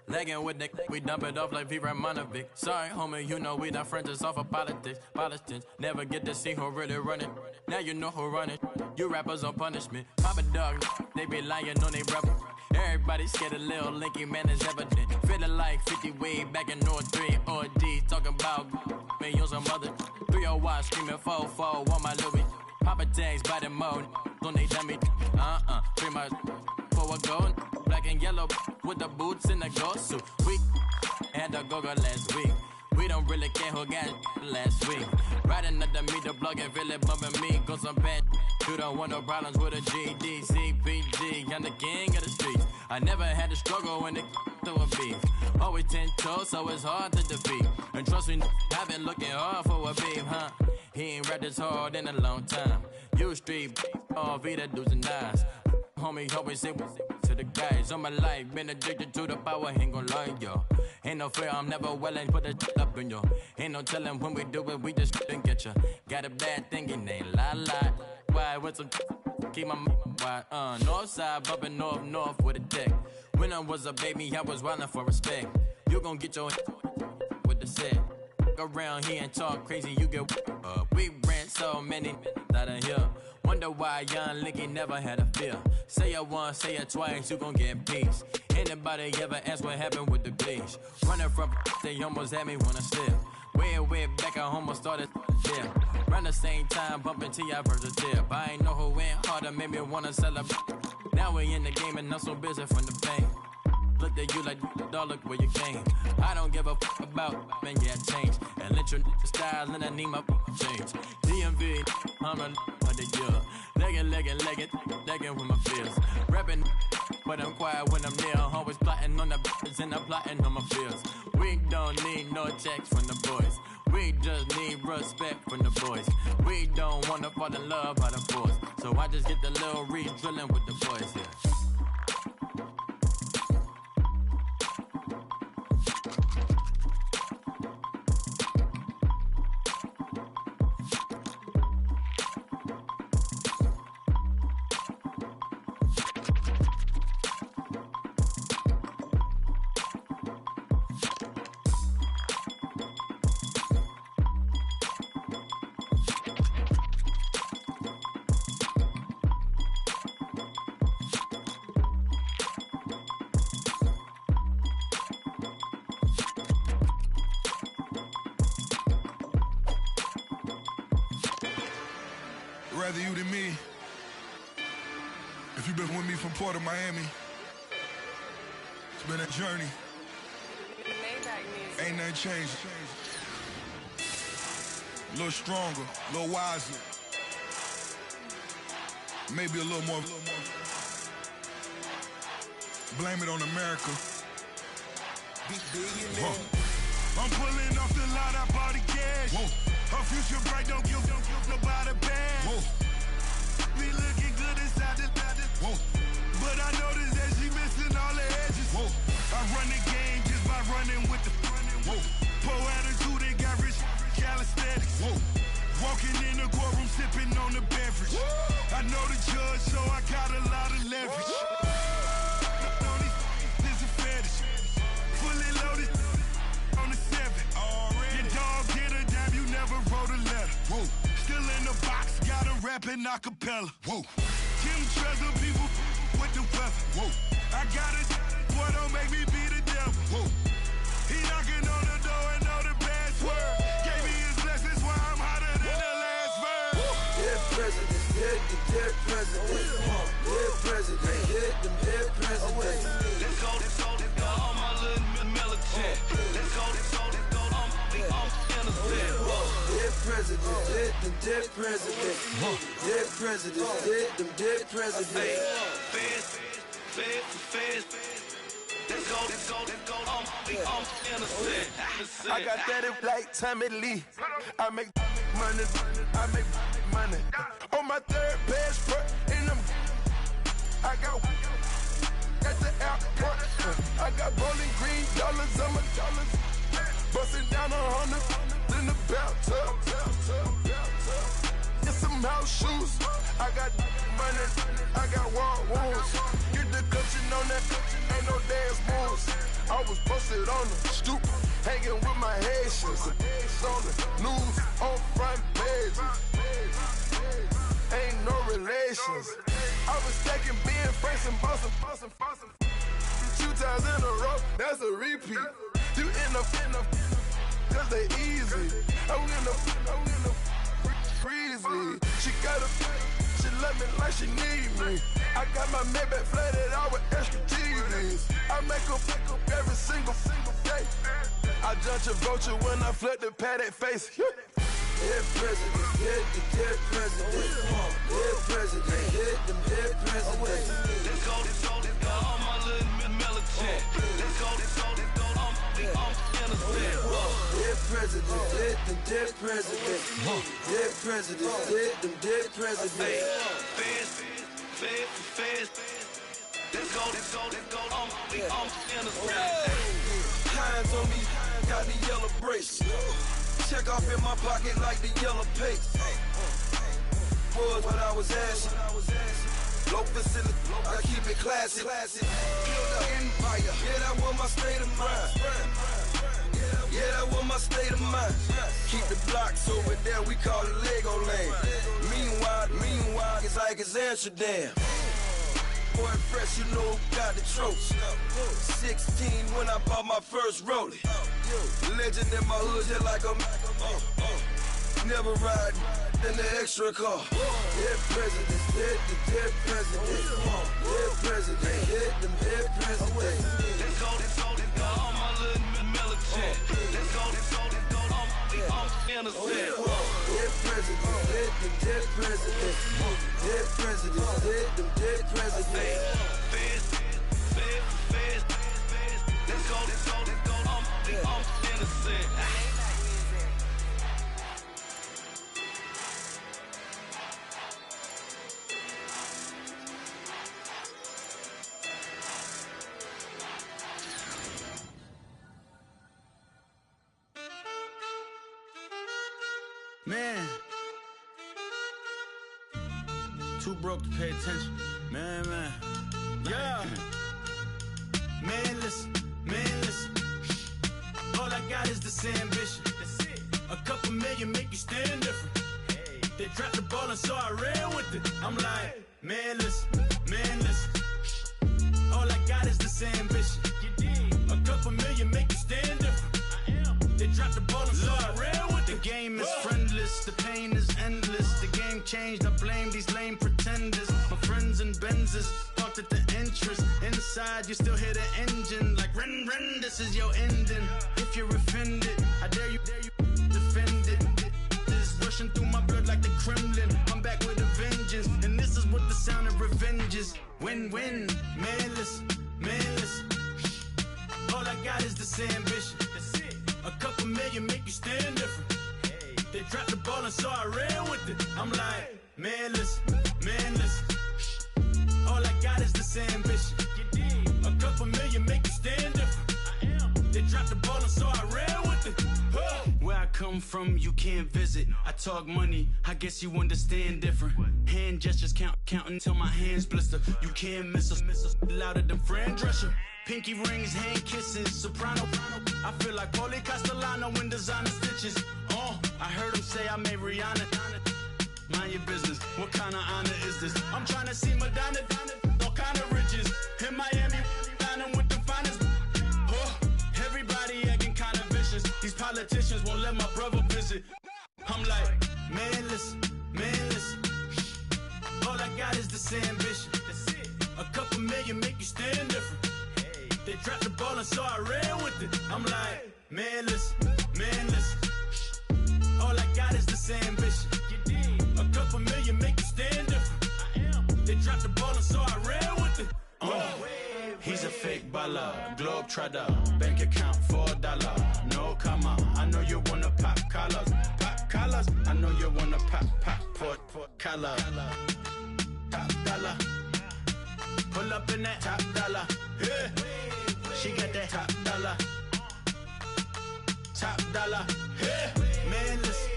Legging with Nick, we dump it off like V. Ramonovic. Sorry, homie, you know we not friends, it's off of politics. Politics, never get to see who really running. Now you know who running. You rappers on punishment. Papa dog, they be lying on they rebel. Everybody scared a little linky, man, is evident. Feeling like 50 way back in North 3 OD. Talking about me on some other 3 watch, screaming 4-4 on my Louis. Papa tags by the mode. Don't they dummy? Free my for a gold. Black and yellow with the boots and the gold suit. We had the go-go last week. We don't really care who got last week. Riding up the meter, blogging, really bumping me. Cause I'm bad. You don't want no problems with a GD, CPG. I'm the king of the streets. I never had to struggle when it to a beef. Always 10 toes, so it's hard to defeat. And trust me, I've been looking hard for a beef, huh? He ain't rapped this hard in a long time. You street, all Vita dudes and eyes. Homie always say to the guys on my life. Been addicted to the power, ain't gon' lie, yo. Ain't no fear, I'm never willing, put the up in yo. Ain't no telling when we do it, we just didn't get ya. Got a bad thinking, ain't lie. Why with some keep my wide, north side, bumping north with a deck. When I was a baby, I was wildin' for respect. You gon' get your with the set. Around here and talk crazy, you get we ran so many out of here. Wonder why young Licky never had a fear. Say it once, say it twice, you gon' get peace. Anybody ever ask what happened with the bleach? Running from they almost had me wanna slip. Way back, I almost started there. Around the same time, bumping T.I. versus tip. I ain't know who went harder, made me wanna celebrate. Now we in the game and I'm so busy from the pain. Look at you like, dog, look where you came. I don't give a about, man, yeah, change. And let your style and I need my change. DMV, I'm a the year. Legging with my fears. Rapping, but I'm quiet when I'm near. Always plotting on the bitches and I'm plotting on my fears. We don't need no checks from the boys. We just need respect from the boys. We don't wanna fall in love by the force. So I just get the little reach drilling with the boys here.
Rather you than me. If you've been with me from Port of Miami, it's been a journey. Ain't nothing changed. A little stronger, a little wiser. Maybe a little more. Blame it on America. I'm pulling off the lot, I bought the cash. Whoa. Her future bright, don't give nobody bad. Whoa. Be looking good inside the whoa. But I noticed that she missing all the edges. Whoa. I run the game just by running with the whoa. Poor attitude and got rich calisthenics. Whoa. Walking in the courtroom sipping on the beverage. Whoa. I know the judge, so I got a lot of leverage. On this is a fetish. Fully loaded on the 7. Your dog get a dime, you never wrote a letter. Whoa. Still in the box, got him rapping acapella. Whoa. Kim Trezor, people with the weapon. Whoa. I got it, boy, don't make me be the devil. Whoa. He knocking on the door and know the password. Gave me his blessings while I'm hotter than the last verse.
Dead president, dead president. Dead president, dead president.
Let's go, all my little militant. Let's go, I'm innocent.
Dead president, dead president. Dead president, dead president.
Feds. Let's go, I'm innocent.
I got that it like Tommy Lee. I make money. On my third passport, and I got at the airport. I got bowling green dollars on my dollars. Busting down 100 in the bathtub. Get some house shoes. I got money. I got war wounds. Get the cushion on that. Ain't no dance moves. I was posted on the stoop, hanging with my Haitians. On the news, on front pages. Ain't no relations. I was stacking being Franks and Boston. 2 times in a row, that's a repeat. You end up, cause they easy. I'm in the
breezy. She got a, she love me like she need me. I got my Maybach flooded out with extra TVs. I make her pick up every single day. I judge a vulture when I flip the Paddock face.
Dead president, hit the dead president. Dead president, hit them dead presidents.
Let's go, all my little militant. Let's go, I'm innocent.
Dead president, hit them dead presidents. Dead president, hit them dead presidents.
Fast. Let's go, I'm innocent.
Hands on me, got the yellow bracelet. Check off in my pocket like the yellow paste. Was what I was asking. Low facility, I keep it classy. Build an empire, yeah, that was my state of mind. Yeah, that was my state of mind. Keep the blocks over there, we call it Lego land. Meanwhile, it's like it's Amsterdam. Boy, fresh, you know, got the tropes. 16 when I bought my first rollie. Legend in my hood, just like a never ride in the extra car. Dead presidents, dead presidents. Dead president, hit them dead presidents.
Let's go, all my little militant. Let's go, I'm innocent.
Dead presidents, hit them dead presidents. Dead presidents, hit them dead presidents.
Fast. Let's go, I'm innocent.
Man, too broke to pay attention. Man. Yeah. Man, listen. All I got is this ambition. That's it. A couple million make you stand different. Hey. They dropped the ball and so I ran with it. I'm like, man, listen. All I got is this ambition. A couple million make you stand different. They dropped the ball and so I ran with it. The game is friendless, the pain is endless. The game changed, I blame these lame pretenders. My friends and Benzes parked at the entrance. Inside, you still hear the engine. Like, ren, this is your ending. If you're offended, I dare you defend it. This is rushing through my blood like the Kremlin. I'm back with a vengeance, and this is what the sound of revenge is. Win-win, man, listen. All I got is this ambition. A couple million make you stand different. Hey. They dropped the ball and so I ran with it. I'm like, man, listen. All I got is this ambition. A couple million make you stand different. They dropped the ball and so I ran with it. Where I come from, you can't visit. I talk money, I guess you understand different. Hand gestures counting till my hands blister. You can't miss us louder than Fran Drescher. Pinky rings, hand kisses, soprano. I feel like Paulie Castellano in designer stitches. I heard him say I made Rihanna. Mind your business, what kind of honor is this? I'm trying to see Madonna, all kind of riches. In Miami, dining with the finest. Everybody acting kind of vicious. These politicians won't let my brother visit. I'm like, man, listen. All I got is this ambition. A couple million make you stand different. They dropped the ball and so I ran with it. I'm like, man, listen. All I got is this ambition. A couple million make you stand different. They dropped the ball and so I ran with it. He's a fake baller, globe trotter, bank account $4, no comma. I know you wanna pop collars. I know you wanna pop collar. Top dollar, pull up in that top dollar. Yeah. She got that top dollar. Yeah. Man, listen.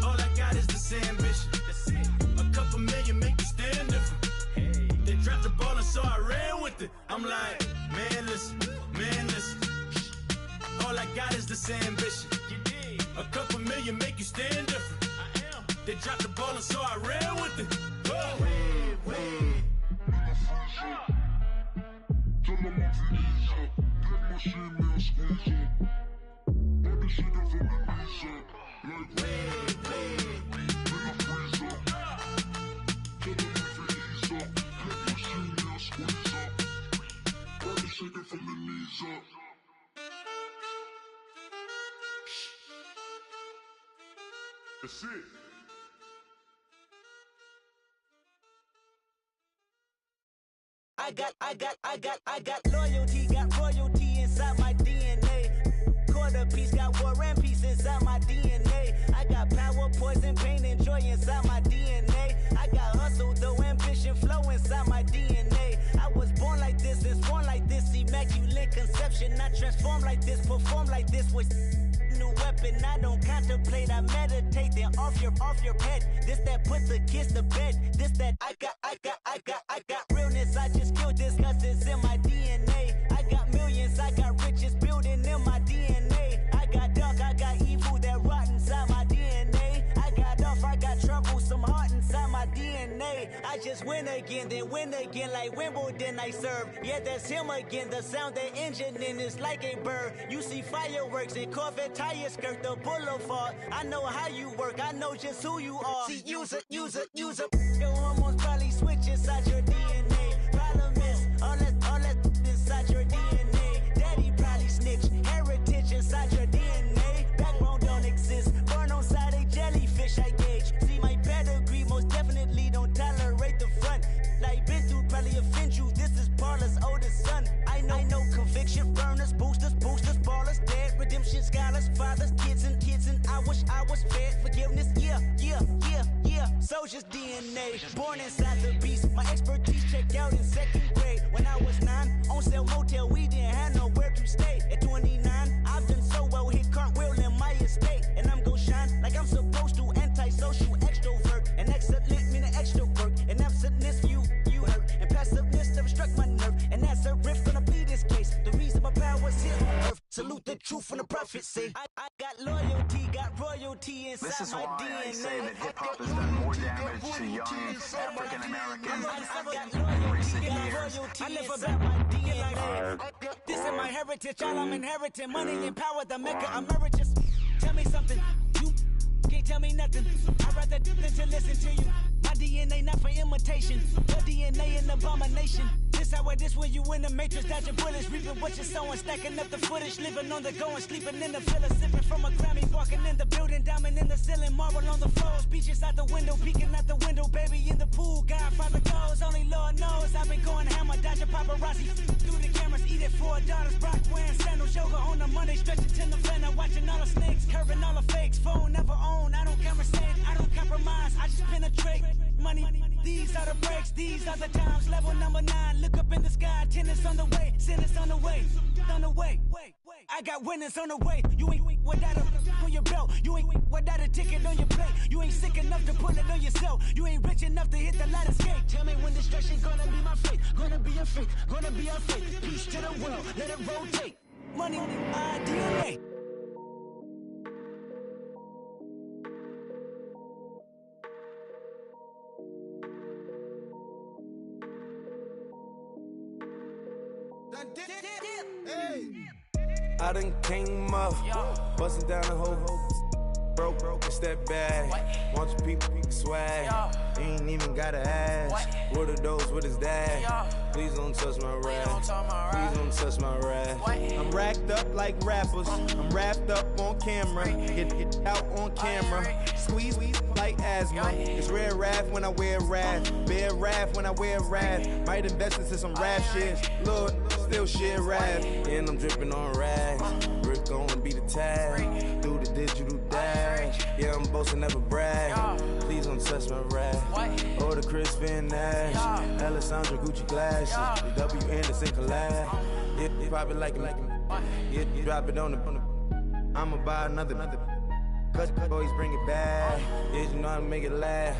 All I got is this ambition. A couple million make you stand different. They dropped the ball and so I ran with it. I'm like, man, listen. All I got is this ambition. A couple million make you stand different. They dropped the ball and so I ran with it.
Tell them I'm Felicia, get my shit, man, squeeze up. All this shit is from Felicia, like
That's it.
I got loyalty, got royalty inside my DNA. Quarter piece, got war and peace inside my DNA. I got power, poison, pain, and joy inside my DNA. I got hustle, though ambition, flow inside my DNA. I was born like this, and born like this, immaculate conception. I transform like this, perform like this with new weapon. I don't contemplate, I meditate. Then off your head. This that put the kids to bed. This that I got realness. I just killed this 'cause it's in my DNA. I got millions, I got riches building in my DNA. I got dark, I got evil that rot inside my DNA. I got off, I got trouble, some heart inside my DNA. I just win again, then win again like Wimbledon I serve. Yeah, that's him again. The sound that engine in is like a bird. You see fireworks and Corvette tires skirt the boulevard. I know how you work, I know just who you are. See, use it. Your hormones probably switch inside your DNA. Problem is, all that inside your DNA. Daddy probably snitch, heritage inside your DNA. Backbone don't exist, born on side a jellyfish I gauge. See my pedigree, most definitely don't tolerate the front. Like been through, probably offend you, this is Paula's oldest son. I know conviction, burners, boosters, ballers, dead, redemption, scholars, fathers, kids and I wish I was fed. Forgiveness, yeah. Soldier's DNA, born inside the beast. My expertise checked out in 2nd grade. When I was 9, on sale motel, we didn't have nowhere to stay. At 29, I've done so well, hit cartwheel in my estate. And I'm gon' shine like I'm supposed to, antisocial extrovert. And excellent meaning extra work. And absentness, you hurt. And passiveness never struck my nerve. And that's a riff, gonna plead this case. The reason my power's here on earth. Salute the truth from the prophets say. I got loyalty, got royalty inside
This is
my
why
DNA.
I say that hip-hop has done more damage to young African Americans in recent years.
I live about my DNA. This is my heritage, all I'm inheriting. Money and power, the maker emeritus. Tell me something, you can't tell me nothing. I'd rather do than to listen to you. My DNA not for imitation. Your DNA an abomination. This how it is when you in the matrix, dodging bullets, reaping what you're sowing, stacking up the footage, living on the go and sleeping in the villa, sipping from a Grammy, walking in the building, diamond in the ceiling, marble on the floors, beaches out the window, peeking out the window, baby in the pool, Godfather goes, only Lord knows, I've been going hammer, dodging paparazzi, through the cameras, eating 4 daughters, Brock wearing sandals, yoga on the Monday, stretching to November, watching all the snakes, curving all the fakes, phone never own, I don't conversate, I don't compromise, I just penetrate, money, these are the breaks, these are the times, level number 9, look up in the sky, tennis on the way, sinners on the way, I got winners on the way, you ain't without a on your belt, you ain't without a ticket on your plate, you ain't sick enough to pull it on yourself, you ain't rich enough to hit the ladder skate, tell me when destruction gonna be my fate, gonna be a fate, gonna be our fate, peace to the world, let it rotate, money, DNA.
I done came up, bustin' down the whole broke, it's that bad. Want your people swag, you ain't even gotta ask. What are those, what is that? Please don't touch my rap, please don't touch my rap.
I'm racked up like rappers, I'm wrapped up on camera, get out on camera, squeeze like asthma. It's rare wrath when I wear wrath, bare wrath when I wear wrath. Might invest into some rap shit, Lord, still shit rap.
And I'm dripping on rags, Rick gonna be the tag, through the digital dash. Yeah, I'm boasting, never brag, please don't touch my rap. Or the Chris Van Nash, Alessandra Gucci glasses, the W Anderson collab. Yeah, you probably like it, yeah, you drop it on the, I'ma buy another. Cause always bring it back. Yeah, you know how to make it laugh.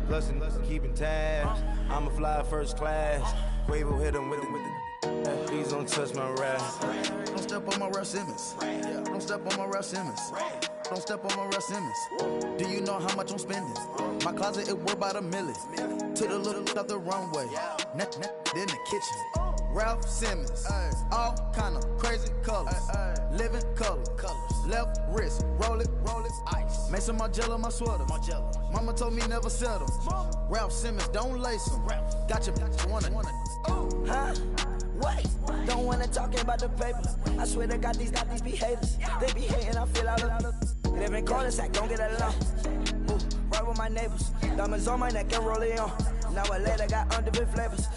Plus and keeping tabs. I'ma fly first class. Quavo hit him with it. Please don't touch my rap.
Don't step on my Ralph Simmons. Don't step on my Ralph Simmons. Don't step on my Ralph Simmons. Do you know how much I'm spending? My closet, it worth about $1 million. To the little of the runway. In the kitchen. Ralph Simmons, all kind of crazy colors, living colors, left wrist, roll it, ice. Made some Margiela my sweater, mama told me never settle. Ralph Simmons, don't lace them, got your wanna.
Huh? Wait, don't wanna talk about the paper. I swear to God, these be haters. They be hating, I feel out of Live in cul-de-sac, don't get along. Ooh, right with my neighbors. Diamonds on my neck and roll it on. Now I later got undefeated flavors.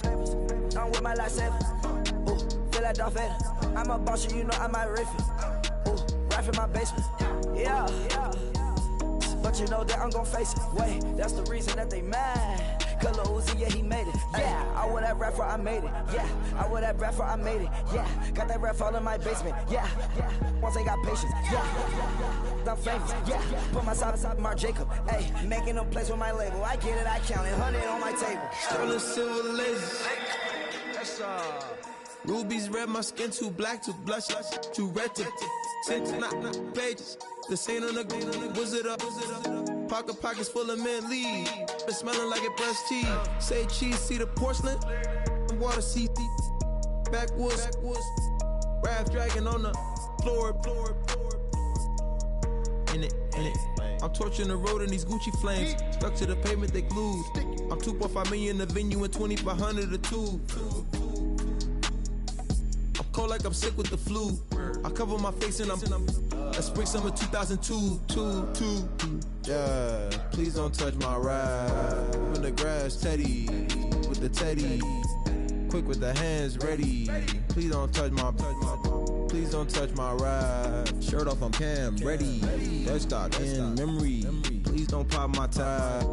I'm with my lifesaver. Ooh, feel like Darth Vader. I'm a boss, you know I might riff it. Ooh, right in my basement. Yeah. But you know that I'm gon' face it. Wait, that's the reason that they mad. Cause Lil Uzi, yeah, he made it. Yeah, I would that rap for I made it. Yeah, I would that rap for I made it. Yeah, got that rap all in my basement. Yeah, once I got patience. Yeah, I'm famous. Yeah, put myself inside Mark Jacob. Hey, making them place with my label. I get it, I count it. 100 on my table.
Sterling silver lasers. That's rubies red, my skin too black to blush, too red to tint, not pages. The scene on the wizard up. Pockets full of mint leaves. It's smelling like it brushed teeth. Say cheese, see the porcelain. Water, see backwoods. Raft dragging on the floor. In it. I'm torching the road in these Gucci flames. Stuck to the pavement, they glued. I'm 2.5 million a venue and 2,500 a tube. I'm cold like I'm sick with the flu. I cover my face and I'm spring summer 2002. Yeah, please don't touch my ride. In the grass, Teddy, with the Teddy. Quick with the hands ready. Please don't touch my ride. Shirt off on cam, ready. Dead stock in memory. Please don't pop my tie.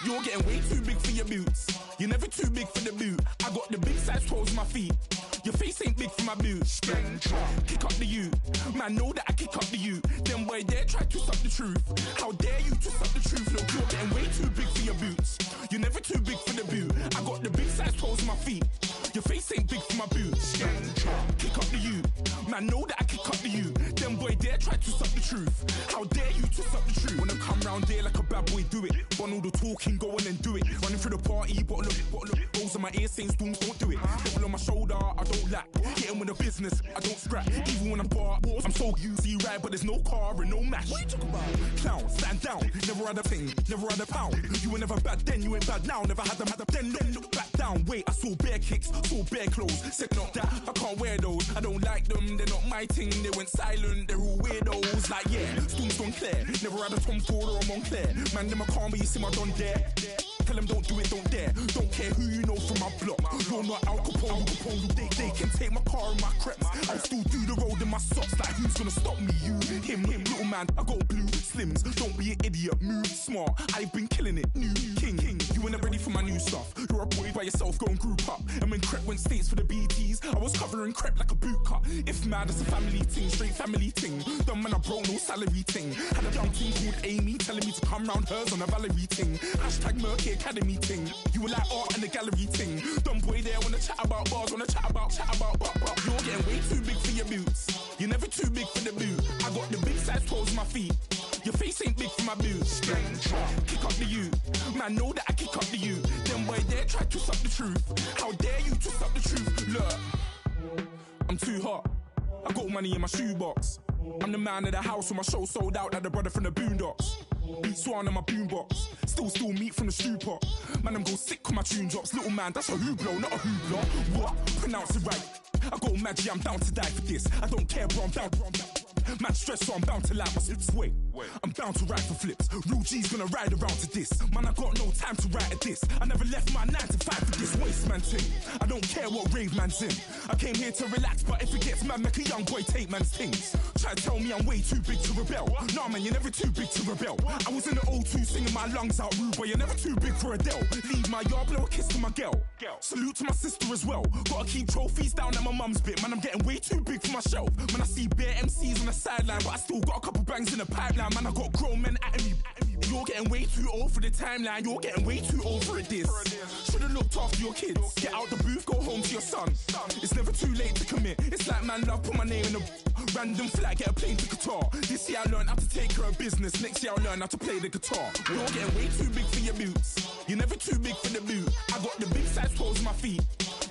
You're getting way too big for your boots. You're never too big for the boot. I got the big size toes on my feet. Your face ain't big for my boots. Kick up the you. Man, know that I kick up the you. Them boy there try to suck the truth. How dare you to suck the truth? Look, you're getting way too big for your boots. You're never too big for the boot. I got the big size toes on my feet. Your face ain't big for my boots. Kick up the you. Man, know that I kick up the you. Them boy there try to suck the truth. How dare you to suck the truth? Wanna come round there like a bad boy, do it. Want all the talking, go on and do it. Running through the party, bottle up. Rolls on my ear saying storms, don't do it. Devil on my shoulder, I don't lack. Hitting with the business, I don't scrap. Even when I'm bar, I'm so easy ride, but there's no car and no match. What you talking about? Clown, stand down. Never had a thing, never had a pound. You were never bad then, you ain't bad now. Never had them, then look back down. Wait, I saw bare kicks, saw bare clothes. Said not that, I can't wear those. I don't like them, they're not my thing. They went silent, they're all weirdos. Like yeah, storms don't clear. Never had a Tom Ford or a Montclair. Man, them a call me, you see my don there. Tell them don't do it, don't dare. Don't care who you know from my block. You're not Al Capone. They can take my car and my crepes. I'll still do the road in my socks. Like who's gonna stop me? You, him, little man. I got blue slims. Don't be an idiot. Move smart. I've been killing it. New king. You were never ready for my new stuff. You're a boy by yourself. Go and group up. And when Crep went states for the BTs, I was covering Crep like a boot cut. If mad, it's a family thing. Straight family thing. Dumb man, I broke no salary thing. Had a young thing called Amy telling me to come round hers on a Valerie thing. Hashtag Murky Academy thing. You were like art and the gallery thing. Dumb boy there wanna chat about bars, wanna chat about. You're getting way too big for your boots. You're never too big for the boot. I got the big size toes on my feet. Your face ain't big for my boots. Kick up the you. Man, know that I kick up the you. Them boy there try to suck the truth. How dare you to suck the truth? Look, I'm too hot. I got money in my shoebox. I'm the man of the house when my show sold out like the brother from the Boondocks. Beat Swan in my boombox. Still meat from the stew pot. Man, I'm go sick when my tune drops. Little man, that's a hooplo, not a hoopla. What? Pronounce it right. I got magic, I'm down to die for this. I don't care, bro, I'm down. Man stressed, so I'm bound to lie my slips. Wait, I'm bound to ride for flips. Real G's gonna ride around to this. Man, I got no time to write at this. I never left my 9 to 5 for this waste man thing. I don't care what rave man's in. I came here to relax, but if it gets mad, make a young boy take man's things. Try to tell me I'm way too big to rebel. Nah, man, you're never too big to rebel. I was in the O2 singing my lungs out rude, but you're never too big for Adele. Leave my yard, blow a kiss to my girl. Salute to my sister as well. Gotta keep trophies down at my mum's bit. Man, I'm getting way too big for my shelf. Man, I see bare MCs on the sideline, but I still got a couple bangs in the pipeline. Man, I got grown men at me. You're getting way too old for the timeline. You're getting way too old for this. Should've looked after your kids. Get out the booth, go home to your son. It's never too late to commit. It's like man love, put my name in the Random flight, get a plane to Qatar. This year I learned how to take care of business. Next year I'll learn how to play the guitar. You're getting way too big for your boots. You're never too big for the boot. I got the big size toes on my feet.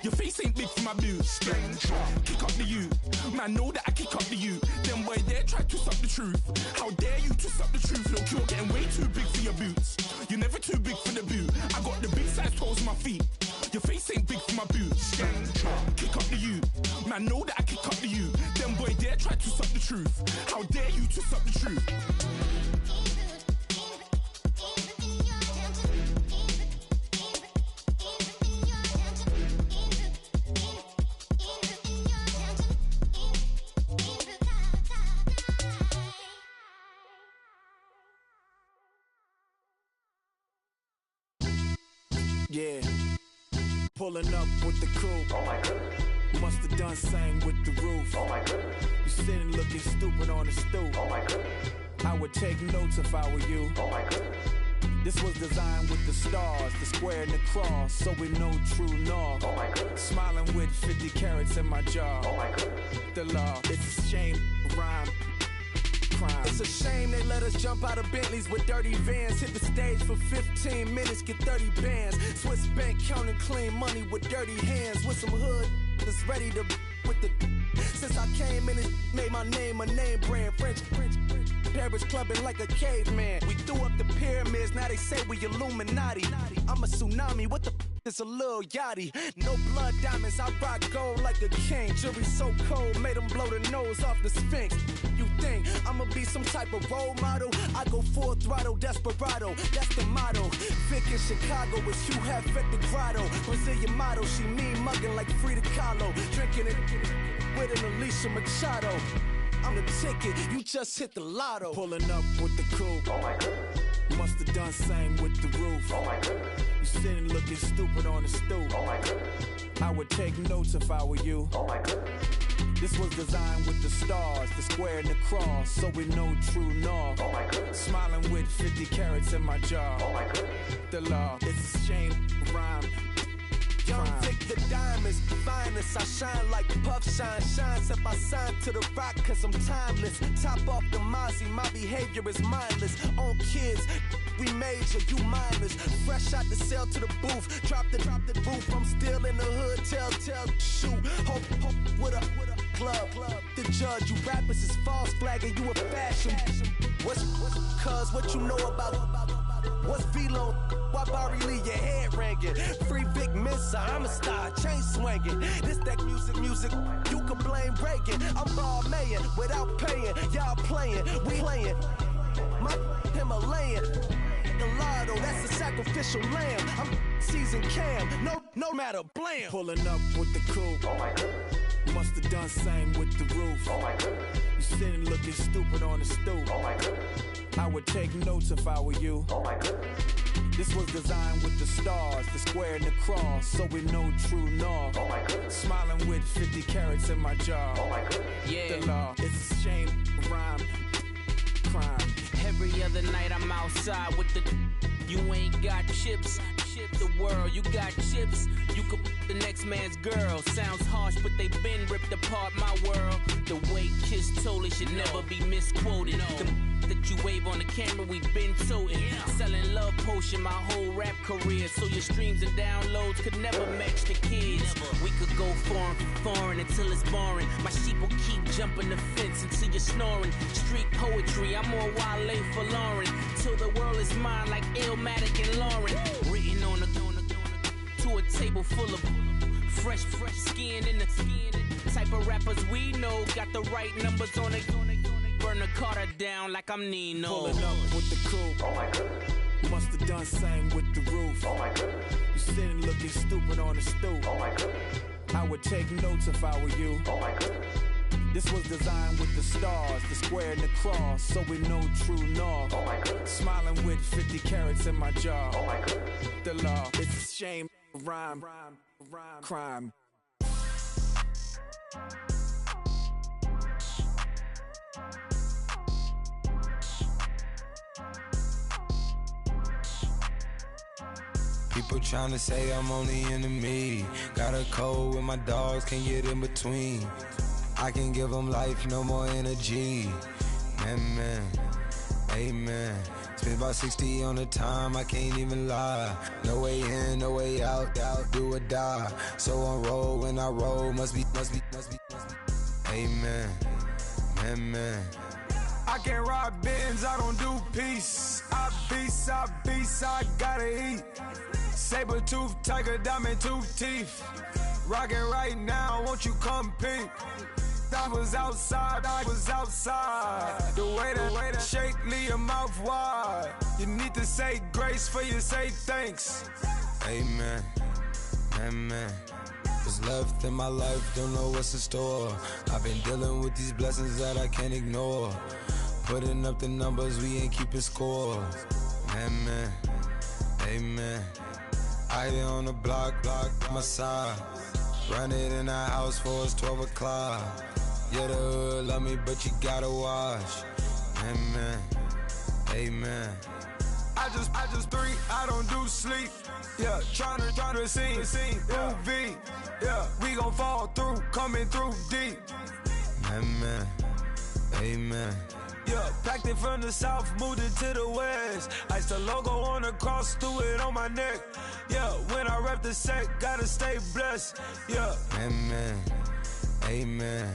Your face ain't big for my boots. Kick up the you. Man, know that I kick up the you. Them boy there try to twist up the truth. How dare you twist up the truth? Look, you're getting way too big for your boots. You're never too big for the boot. I got the big size toes on my feet. Your face ain't big for my boots. Kick up the you. Man, know that I kick up the you. Them boy there try to twist up the truth. How dare you twist up the truth?
Yeah, pulling up with the crew. Oh my goodness. Must have done same with the roof. Oh my goodness. You sitting looking stupid on the stoop. Oh my goodness. I would take notes if I were you. Oh my goodness. This was designed with the stars, the square and the cross, so we know true north. Oh my goodness. Smiling with 50 carats in my jaw. Oh my goodness. The law, it's a shame, rhyme. Crime. It's a shame they let us jump out of Bentleys with dirty vans. Hit the stage for 15 minutes, get 30 bands. Swiss bank counting clean money with dirty hands. With some hood that's ready to with the. Since I came in, it made my name a name brand. French. Paris clubbing like a caveman. We threw up the pyramids, now they say we Illuminati. I'm a tsunami, what the it's a little yachty. No blood diamonds, I rock gold like a king. Jury so cold, made them blow the nose off the Sphinx. You think I'ma be some type of role model? I go full throttle, desperado, that's the motto. Vic in Chicago is Hugh Hef at the grotto. Brazilian model, she mean mugging like Frida Kahlo. Drinking it with an Alicia Machado. I'm the ticket, you just hit the lotto. Pulling up with the crew. Oh my goodness. Must have done same with the roof. Oh my goodness. You sitting looking stupid on the stoop. Oh my goodness. I would take notes if I were you. Oh my goodness. This was designed with the stars, the square and the cross, so we know true north. Oh my goodness. Smiling with 50 carats in my jaw. Oh my goodness. The law, it's a shame, rhyme. Young Vic the diamonds, finest. I shine like Puff Shine. Shines if I sign to the rock, cause I'm timeless. Top off the Mozzie, my behavior is mindless. On kids, we major, you minors. Fresh out the cell to the booth. Drop the roof, I'm still in the hood. Tell, shoot. Hope with a club. The judge, you rappers is false flagging, you a fashion. What's cuz, what you know about? What's Velo? Why Barry Lee, your head ringing? Free Vic Mensa, I'm a star, chain swinging. This that music, you can blame Reagan. I'm ball mayin' without paying. Y'all playing, we playing. My Himalayan. Gallardo, that's a sacrificial lamb. I'm seasoned cam, no matter, blam. Pulling up with the crew. Oh my goodness. Must have done same with the roof. Oh my goodness. You sitting looking stupid on the stoop. Oh my goodness. I would take notes if I were you. Oh my goodness. This was designed with the stars, the square and the cross, so we know true north. Oh my goodness. Smiling with 50 carats in my jaw. Oh my goodness. Yeah. The law, it's a shame, rhyme, crime.
Every other night I'm outside with the. You ain't got chips. The world, you got chips. You could the next man's girl. Sounds harsh, but they been ripped apart my world. The way Kiss told it should never be misquoted. The that you wave on the camera, we been toting. Selling love potion my whole rap career. So your streams and downloads could never match the kids. We could go foreign until it's boring. My sheep will keep jumping the fence until you're snoring. Street poetry, I'm more Wale for Lauren. Till the world is mine like Illmatic and Lauren. Written on to a table full of fresh skin in the type of rappers we know. Got the right numbers on it. Burn the Carter down like I'm Nino.
Pulling up with the crew. Oh my goodness. Must have done same with the roof. Oh my goodness. You sitting looking stupid on the stoop. Oh my goodness. I would take notes if I were you. Oh my goodness. This was designed with the stars, the square and the cross, so we know true north. Oh my goodness. Smiling with 50 carats in my jaw. Oh my goodness. The law, it's a shame, rhyme, crime.
People tryna say I'm only enemy. Got a cold with my dogs, can't get in between.
I can give them life, no more energy. Man, amen. Spent about 60 on the time, I can't even lie. No way in, no way out, do or die. So on roll, when I roll, must be. Amen, man.
I can't ride Benz, I don't do peace. I beast, I gotta eat. Saber tooth, tiger, diamond tooth teeth. Rockin' right now, won't you come peep? I was outside. The way to shake, leave your mouth wide. You need to say grace for you say thanks.
Amen, man. What's left in my life, don't know what's in store. I've been dealing with these blessings that I can't ignore. Putting up the numbers, we ain't keeping score. Man, amen. I here on the block, my side. Run it in the house for us 12 o'clock. Yeah, the hood love me, but you gotta watch. Amen.
I just three, I don't do sleep. Yeah, tryna sing, UV. Yeah, we gon' fall through, coming through deep.
Amen.
Yeah, packed it from the south, moved it to the west. Iced the logo on the cross, threw it on my neck. Yeah, when I rep the set, gotta stay blessed. Yeah.
Amen.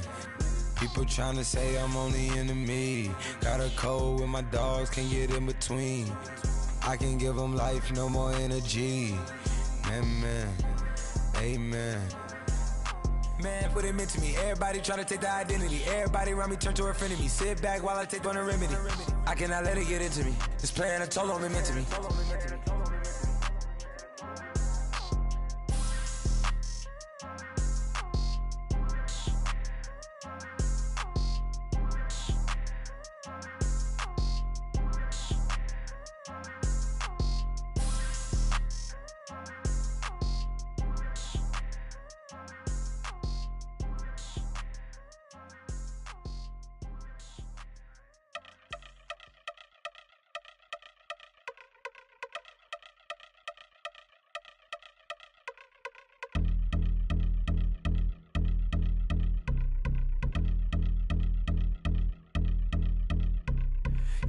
People tryna say I'm on the enemy. Got a code with my dogs, can't get in between. I can give them life, no more energy. Amen.
Man, what it meant to me. Everybody tryna take the identity. Everybody around me turn to a friend of me. Sit back while I take on a remedy. I cannot let it get into me. This playing a toll on me, meant to me.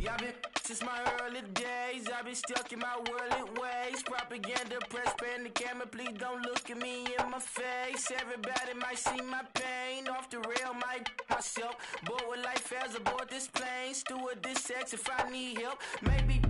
I've been since my early days, I've been stuck in my worldly ways. Propaganda, press, pan the camera, please don't look at me in my face. Everybody might see my pain, off the rail, might myself. Bored with life as aboard this plane, steward this sex if I need help. Maybe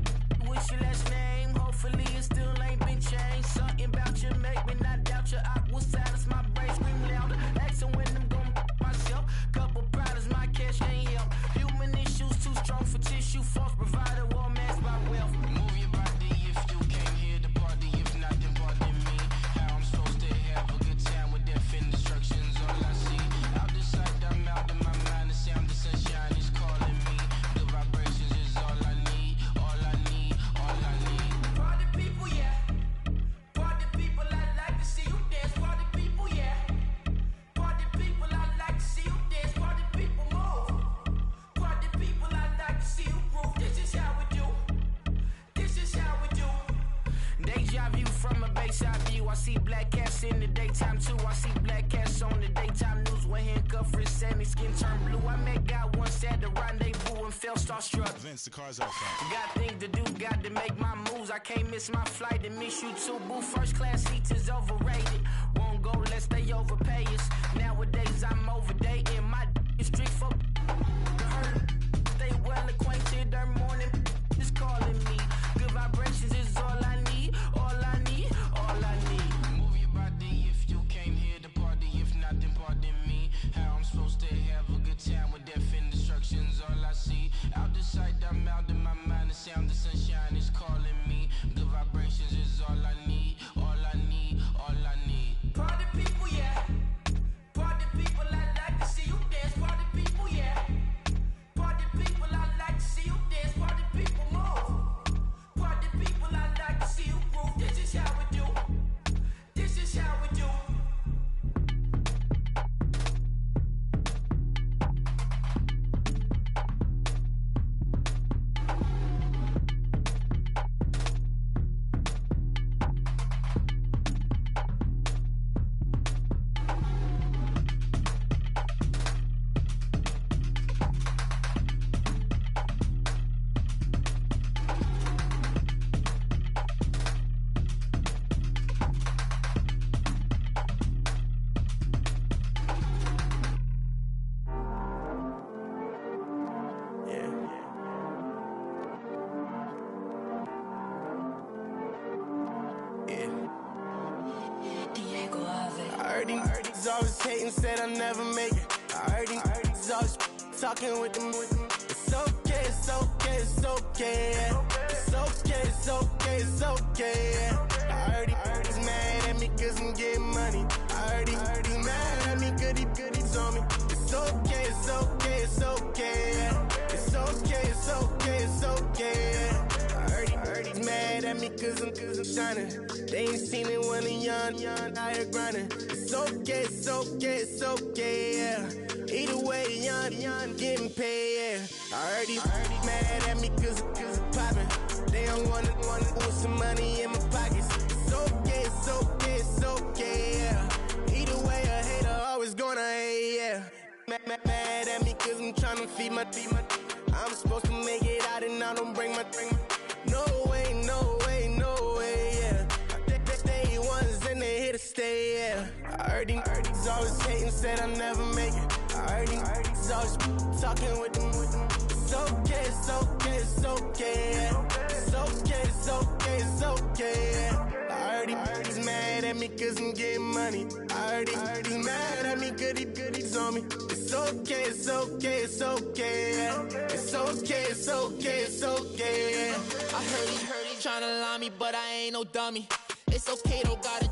what's your last name? Hopefully it still ain't been changed. Something about you make me not doubt your aqua silence, my brain scream louder. Asking when I'm gon' myself. Couple problems, my cash ain't help. Human issues too strong for tissue. False provider, war masked by wealth. Move your body if you came here to party. If not, then pardon me. How I'm supposed to have a good time with death and destruction's all I see. Out the sight, I'm out of my mind. The sound of sunshine is calling me. The vibrations is all I need. All I need, all I need. Party people, yeah. Party people, I like to see you dance. Party people, yeah. Party people, I like to see you dance. Party people, move. Party people, I like to see you groove. This is how we do. This is how we do. Deja view from a bayside view. I see black cats in the daytime too. I see black cats on the daytime news. When handcuffed, wrist and his skin turned blue. I met God once at the rendezvous and felt starstruck.
Vince, the car's outside.
Got things to do, got to make my moves. I can't miss my flight and miss you too. Boo, first class seats is overrated. Won't go, let's stay overpay us. Nowadays I'm overdating. My is strict for stay well acquainted. Their morning is calling me. Good vibrations is all I need. All I need, all I need. Move your body if you came here to party. If not, then pardon me. How I'm supposed to have a good time with death and destruction's all I see. Out the sight, I'm out of my mind. The sound of sunshine is calling me. Good vibrations is all I need. All I need, all I need. Party people, yeah.
always hating, said I'll never make it. I heard these always talking with them. It's okay, it's okay, it's okay, yeah. It's okay, it's okay, it's okay, yeah. I heard he's mad at me cause I'm getting money. I heard he's mad at me cause he's on me. It's okay, it's okay, it's okay, yeah. It's okay, it's okay, it's okay, yeah. I heard he's mad at me cause I'm shining. They ain't seen it when I'm young, out here grinding. It's okay, it's okay, it's okay, yeah. Either way, young, getting paid, yeah. I heard he's mad at me cause I'm poppin'. They don't wanna put some money in my pockets. It's okay, it's okay, it's okay, yeah. Either way, a hater always gonna hate, yeah. Mad at me cause I'm tryna feed my I'm supposed to make it out and I don't bring my no way, no way, no way, yeah. They ones and they here to stay, yeah. I heard he's always hating, said I'll never make it. I heard he's always talking with them. It's okay, it's okay, it's okay, yeah. It's okay, it's okay, it's okay, yeah. I heard he's mad at me cause I'm getting money. I heard he's mad at me cause he's on me. It's okay, it's okay, it's okay, yeah. It's okay, it's okay, it's okay, yeah.
I heard he tryna lie me, but I ain't no dummy. It's okay, though, got it,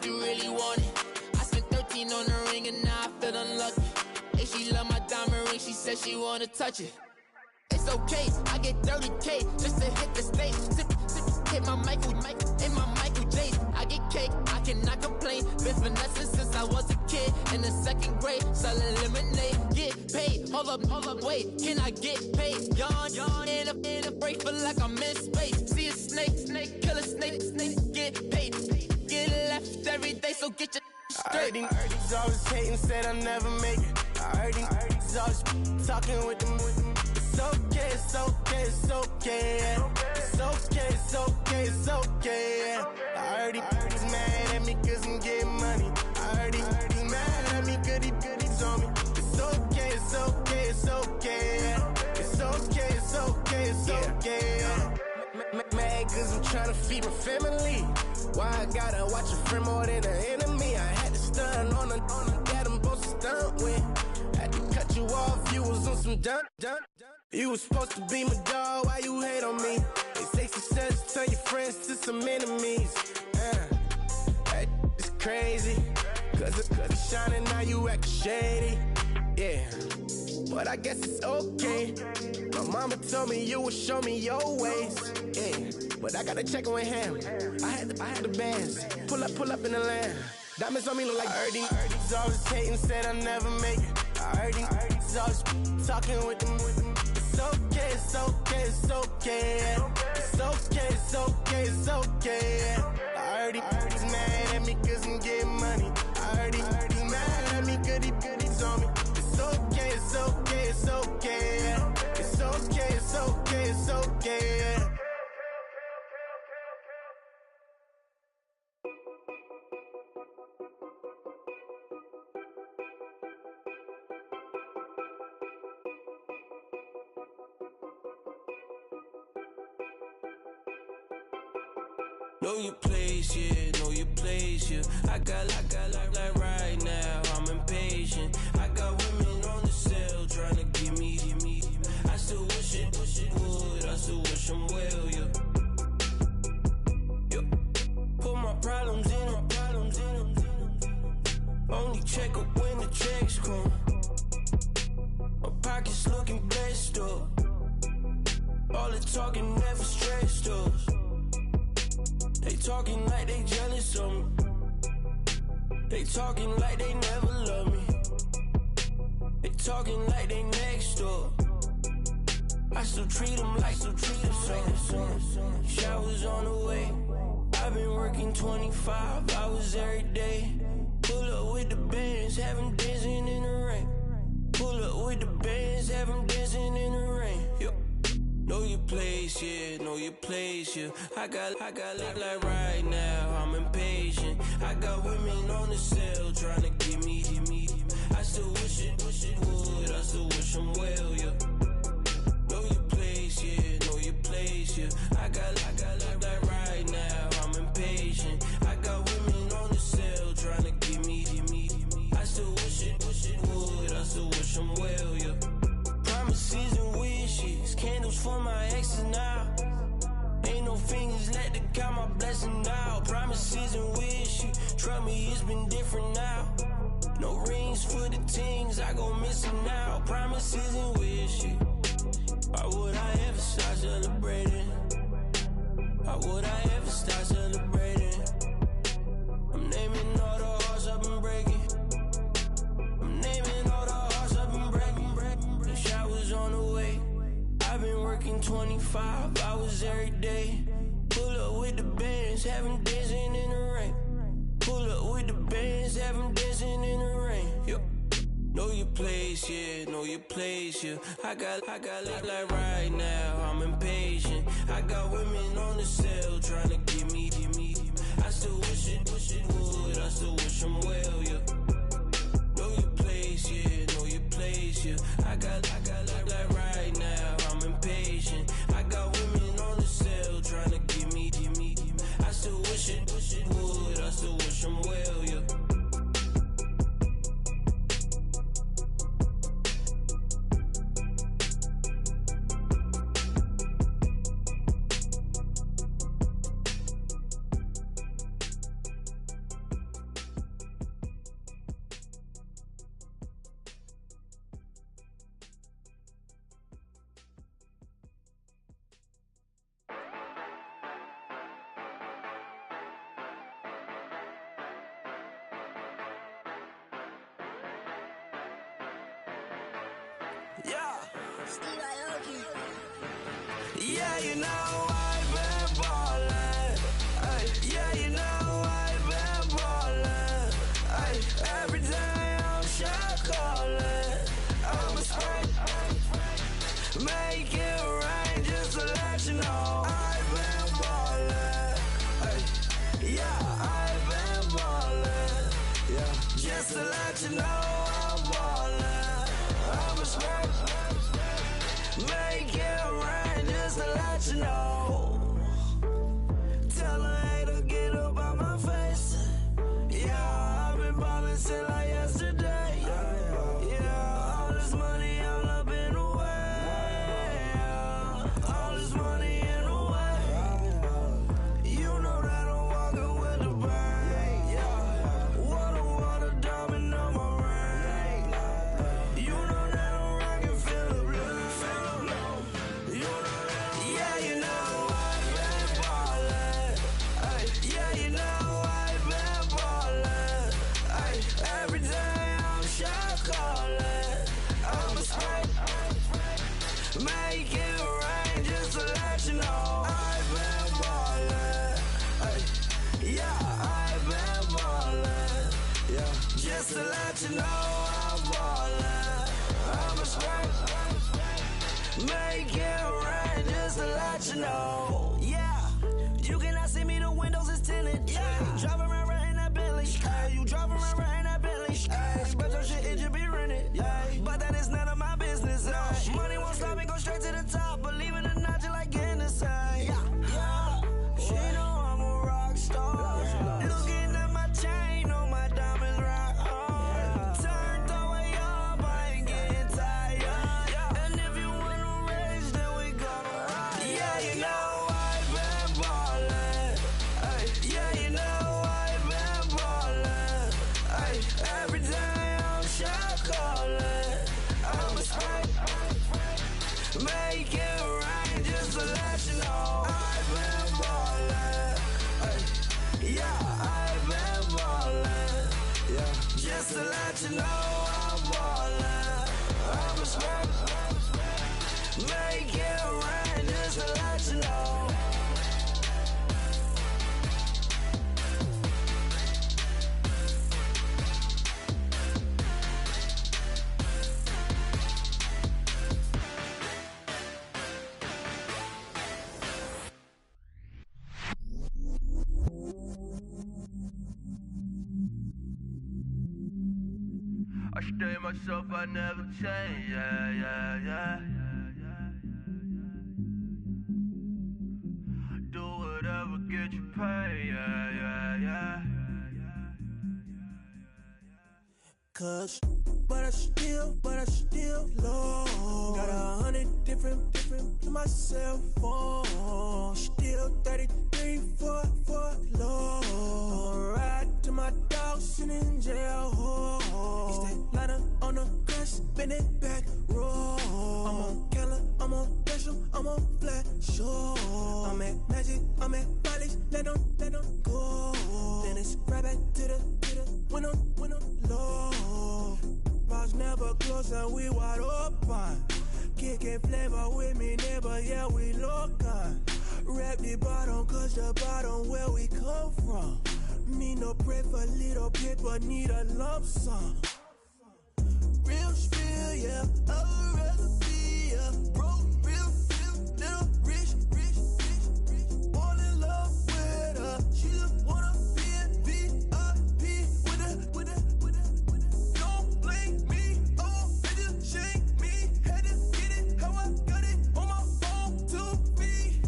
you really want it. I spent 13 on the ring and now I feel unlucky. Hey, she love my diamond ring, she said she wanna touch it. It's okay, I get 30K just to hit the stage. Hit my Michael J. I get cake, I cannot complain. Been finessing since I was a kid. In the second grade, selling lemonade. Get paid, hold up, wait, can I get paid? Yawn, in a break, feel like I'm in space. See a snake, kill a snake, get paid. Get left every day, so get your straight.
I heard he's always hating, said I'll never make it. I heard he's always talking with them. It's okay, it's okay, it's okay, yeah. It's okay, it's okay, it's okay, yeah. I heard he's mad at me cause I'm getting money. I heard he's mad at me cause he's on me. It's okay, it's okay, it's okay, yeah. It's okay, it's okay, it's okay, yeah. Mad cause I'm tryna feed my family. Why I gotta watch a friend more than an enemy? I had to stun on the that I'm supposed to stunt with. Had to cut you off, you was on some dun. You was supposed to be my dog, why you hate on me? They say success, turn your friends to some enemies. That is crazy. Cause it's shining, now you actin' shady. Yeah, but I guess it's okay. My mama told me you would show me your ways. Yeah, but I gotta check with him. I had the bands. Pull up in the land. Diamonds on me look like I heard he's always hating, said I'll never make it. I heard he's always talking with them. It's okay, it's okay, it's okay, yeah. It's okay, it's okay, it's okay, yeah. I heard he's mad at me cause I'm getting money. I heard he's mad at me cause he's on me. It's okay, it's okay, it's okay, yeah. It's okay, it's okay, it's okay, yeah.
Know your place, yeah, know your place, yeah. I got like right now, I'm impatient. I got women on the cell trying to give me. I still wish it would, I still wish them well, yeah. Put my problems in. Only check up when the checks come. My pockets looking blessed up. All the talking never stressed us. They talking like they jealous of me. They talking like they never love me. They talking like they next door. I still treat them like so. Showers on the way. I've been working 25 hours every day. Pull up with the bands, have them dancing in the rain. Pull up with the bands, have them dancing in the rain. Yo. Know your place, yeah, know your place, yeah. I got like right now, I'm impatient. I got women on the cell trying to give me. I still wish it would, I still wish them well, yeah. Know your place, yeah, know your place, yeah. I got like right now, I'm impatient. I got women on the cell trying to give me.
missing out. Promises and wishes. Trust me, it's been different now. No rings for the things I go missing out. Promises and wishes. Why would I ever start celebrating? Why would I ever start celebrating? I'm naming all the hearts I've been breaking. I'm naming all the hearts I've been breaking. The showers on the way. I've been working 25 hours every day. Pull up with the bands, have them dancing in the rain. Pull up with the bands, have them dancing in the rain. Yo. Know your place, yeah, know your place, yeah. I got like right now, I'm impatient. I got women on the cell trying to give me. I still wish it would, I still wish them well, yeah. Know your place, yeah, know your place, yeah. I got like right now, I'm impatient. I got women on the cell trying to give me. I still wish it would, I still wish them well, yeah. Yeah, you know I've been ballin'. Ay, yeah, you know I've been ballin'. Ay, every day I'm shot callin'. I'm a spray, make it rain just to let you know I've been ballin'. Ay, yeah, I've been ballin'. Yeah, just to let you know I'm ballin'. I'm a spray, make it rain just to let you know. Tell a hater get up on my face. Yeah, I've been ballin' since like yesterday. Yeah, all this money all up in the way. All this money in the way. You know that I'm walking with the bank. Yeah, water, diamond on my ring. You know that I'm rockin' feel the blue. You know that, yeah, you know I've been ballin'. Ay, yeah, you know I've been ballin'. Ay, every day I'm shot callin'. I'm a spray, make it rain just to let you know I've been ballin'. Ay, yeah, I've been ballin'. Yeah, just to let you know I'm ballin'. I'm a spray, make it rain just to let you know. Yeah, you cannot see me, the windows is tinted. Yeah, driving around right in that Bentley. Ay, you driving around right in that Bentley. Ay, but your shit, it just be rented. Ay, but that is none of my business. Ay, money won't stop me, go straight to the top. Believe it or not, you like getting the same. Yeah, she know I'm a rock star. Looking at my chain, on my diamonds rock hard. Turned the way up, I ain't getting tired. And if you wanna race, then we gonna ride. Yeah, you know I've been ballin'. Ay, yeah, you know I've been ballin'. Ay, every day I'm shot callin'. I'm a spray, make it rain just to let you know I've been ballin'. Ay, yeah, I've been ballin'. Yeah, just to let you know I'm ballin'. I'm a spray, make it rain just to let you know.
I stay myself, I never change, yeah. Do whatever, get you paid, yeah.
Cause
but I still low. Got 100 different to my cell phone. Still 33 for low. I'ma ride to my dog sitting in jail. He stay lighter on the grass, bend it back, roll. I'm on Keller, I'm on Bishop, I'm on Flat Shore. I'm at Magic, I'm at Follies, let them go. Then it's right back to the when I'm low. Bars never close and we wide open. Kicking flavor with me, neighbor, yeah, we local. Rap the bottom, cause the bottom where we come from. Me no pray for little paper, need a lump sum. Real spill, yeah, I'd rather be a broke, real, little rich. All in love with her, she just wanna be a VIP with her. Don't blame me, oh, they just shame me. Had to get it, how I got it on my phone to be.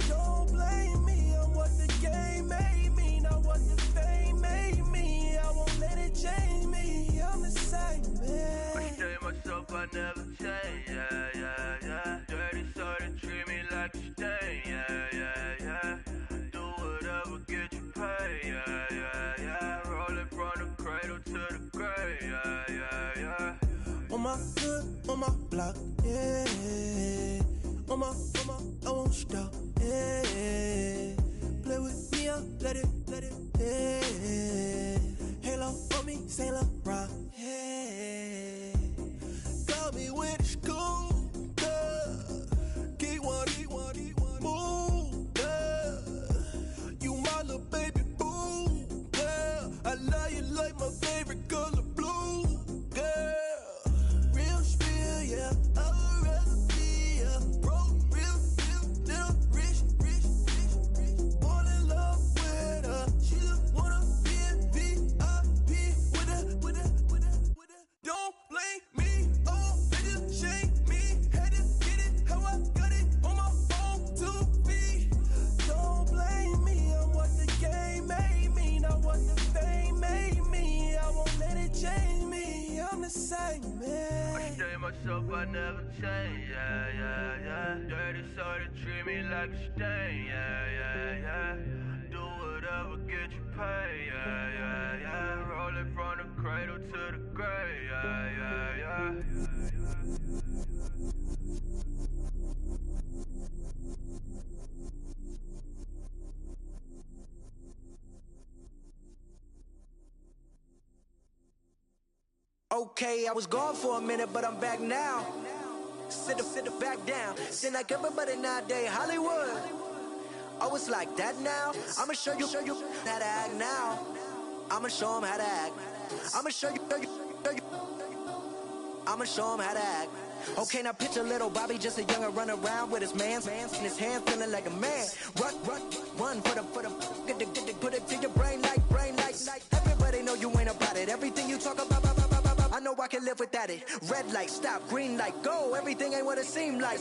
Don't blame me, I'm what the game made me, not what the fame made me. I won't let it change me, I'm the same man.
I stay myself, I never change, yeah. Dirty, so they treat me like a stain, yeah. Do whatever, get you paid, yeah. Rolling from the cradle to the grave, yeah.
On my hood, on my block, yeah. On my, I won't stop, yeah. Play with me, I'll let it, yeah. Halo on me, Saint Laurent, yeah. Got me with school, Keep one, move, you my little baby boo, girl. I love you like my favorite color blue, girl. Real spill, yeah, I'd rather be a broke, real, little rich. All in love with her, she just wanna be a VIP with her. Don't blame me, oh, they just shame me. Had to get it, how I got it on my phone to be. Don't blame me, I'm what the game made me, not what the fame made me. I won't let it change me, I'm the same man.
I stay myself, I never change, yeah. Dirty, so they treat me like a stain, yeah. Do whatever, get you paid, yeah. Rolling from the cradle to the grave, yeah.
Okay, I was gone for a minute, but I'm back now. Sit back down. Seem like everybody nowadays, Hollywood. Oh, it's like that now? I'ma show you how to act now. I'ma show them how to act. I'ma show you. I'ma show them how to act. Okay, now picture little Bobby, just a youngin' run around with his man's in his hand, feeling like a man. Run for the get put it to your brain like. Everybody know you ain't about it. Everything you talk about, I know I can live without it. Red light, stop, green light, go. Everything ain't what it seem like.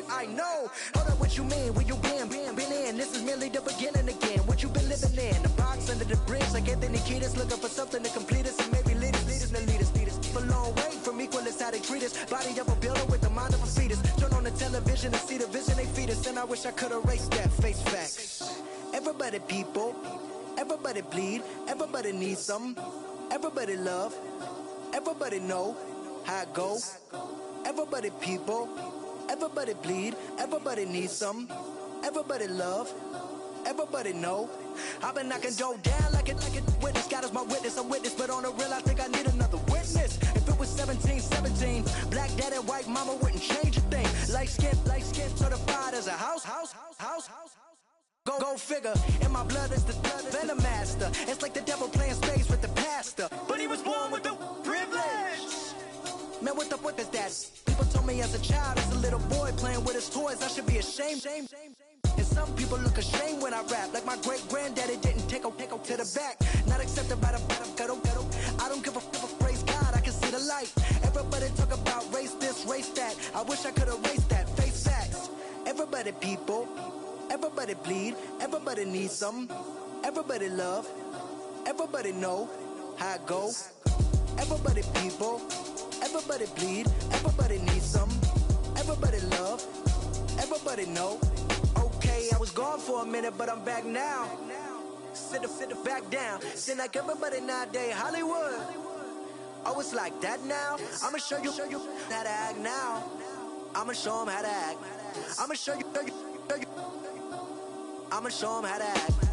I know. Hold up, what you mean? Where you been in? This is merely the beginning again. What you been living in? The box under the bridge, like Anthony Kiedis, looking for something to complete us and maybe lead us. For long way from equal is how they treat us. Body of a builder with the mind of a fetus. Turn on the television and see the vision they feed us. And I wish I could erase that face facts. Everybody people, everybody bleed, everybody needs something. Everybody love, everybody know how it go. Everybody people, everybody bleed, everybody needs something. Everybody love, everybody know. I've been knocking dough down like it witness. God is my witness, I'm witness, but on the real I think I need another witness. If it was 17, black dad and white mama wouldn't change a thing. Light skin certified as a house. Go figure, in my blood is the venom master. It's like the devil playing space with the pastor, but he was born with the privilege. Man, what the fuck is that? People told me as a child, as a little boy playing with his toys, I should be ashamed. And some people look ashamed when I rap, like my great granddaddy didn't take a to the back. Not accepted by the ghetto. I don't give a praise God, I can see the light. Everybody talk about race this, race that. I wish I could erase that. Face facts. Everybody people, everybody bleed, everybody needs something. Everybody love, everybody know how it go. Everybody people, Everybody bleed, everybody needs some. Everybody love, everybody know. Okay, I was gone for a minute, but I'm back now. Sit back down. Seem like everybody nowadays Hollywood. Oh, it's like that now. I'ma show you how to act now. I'ma show 'em how to act. I'ma show you. I'ma show 'em how to act.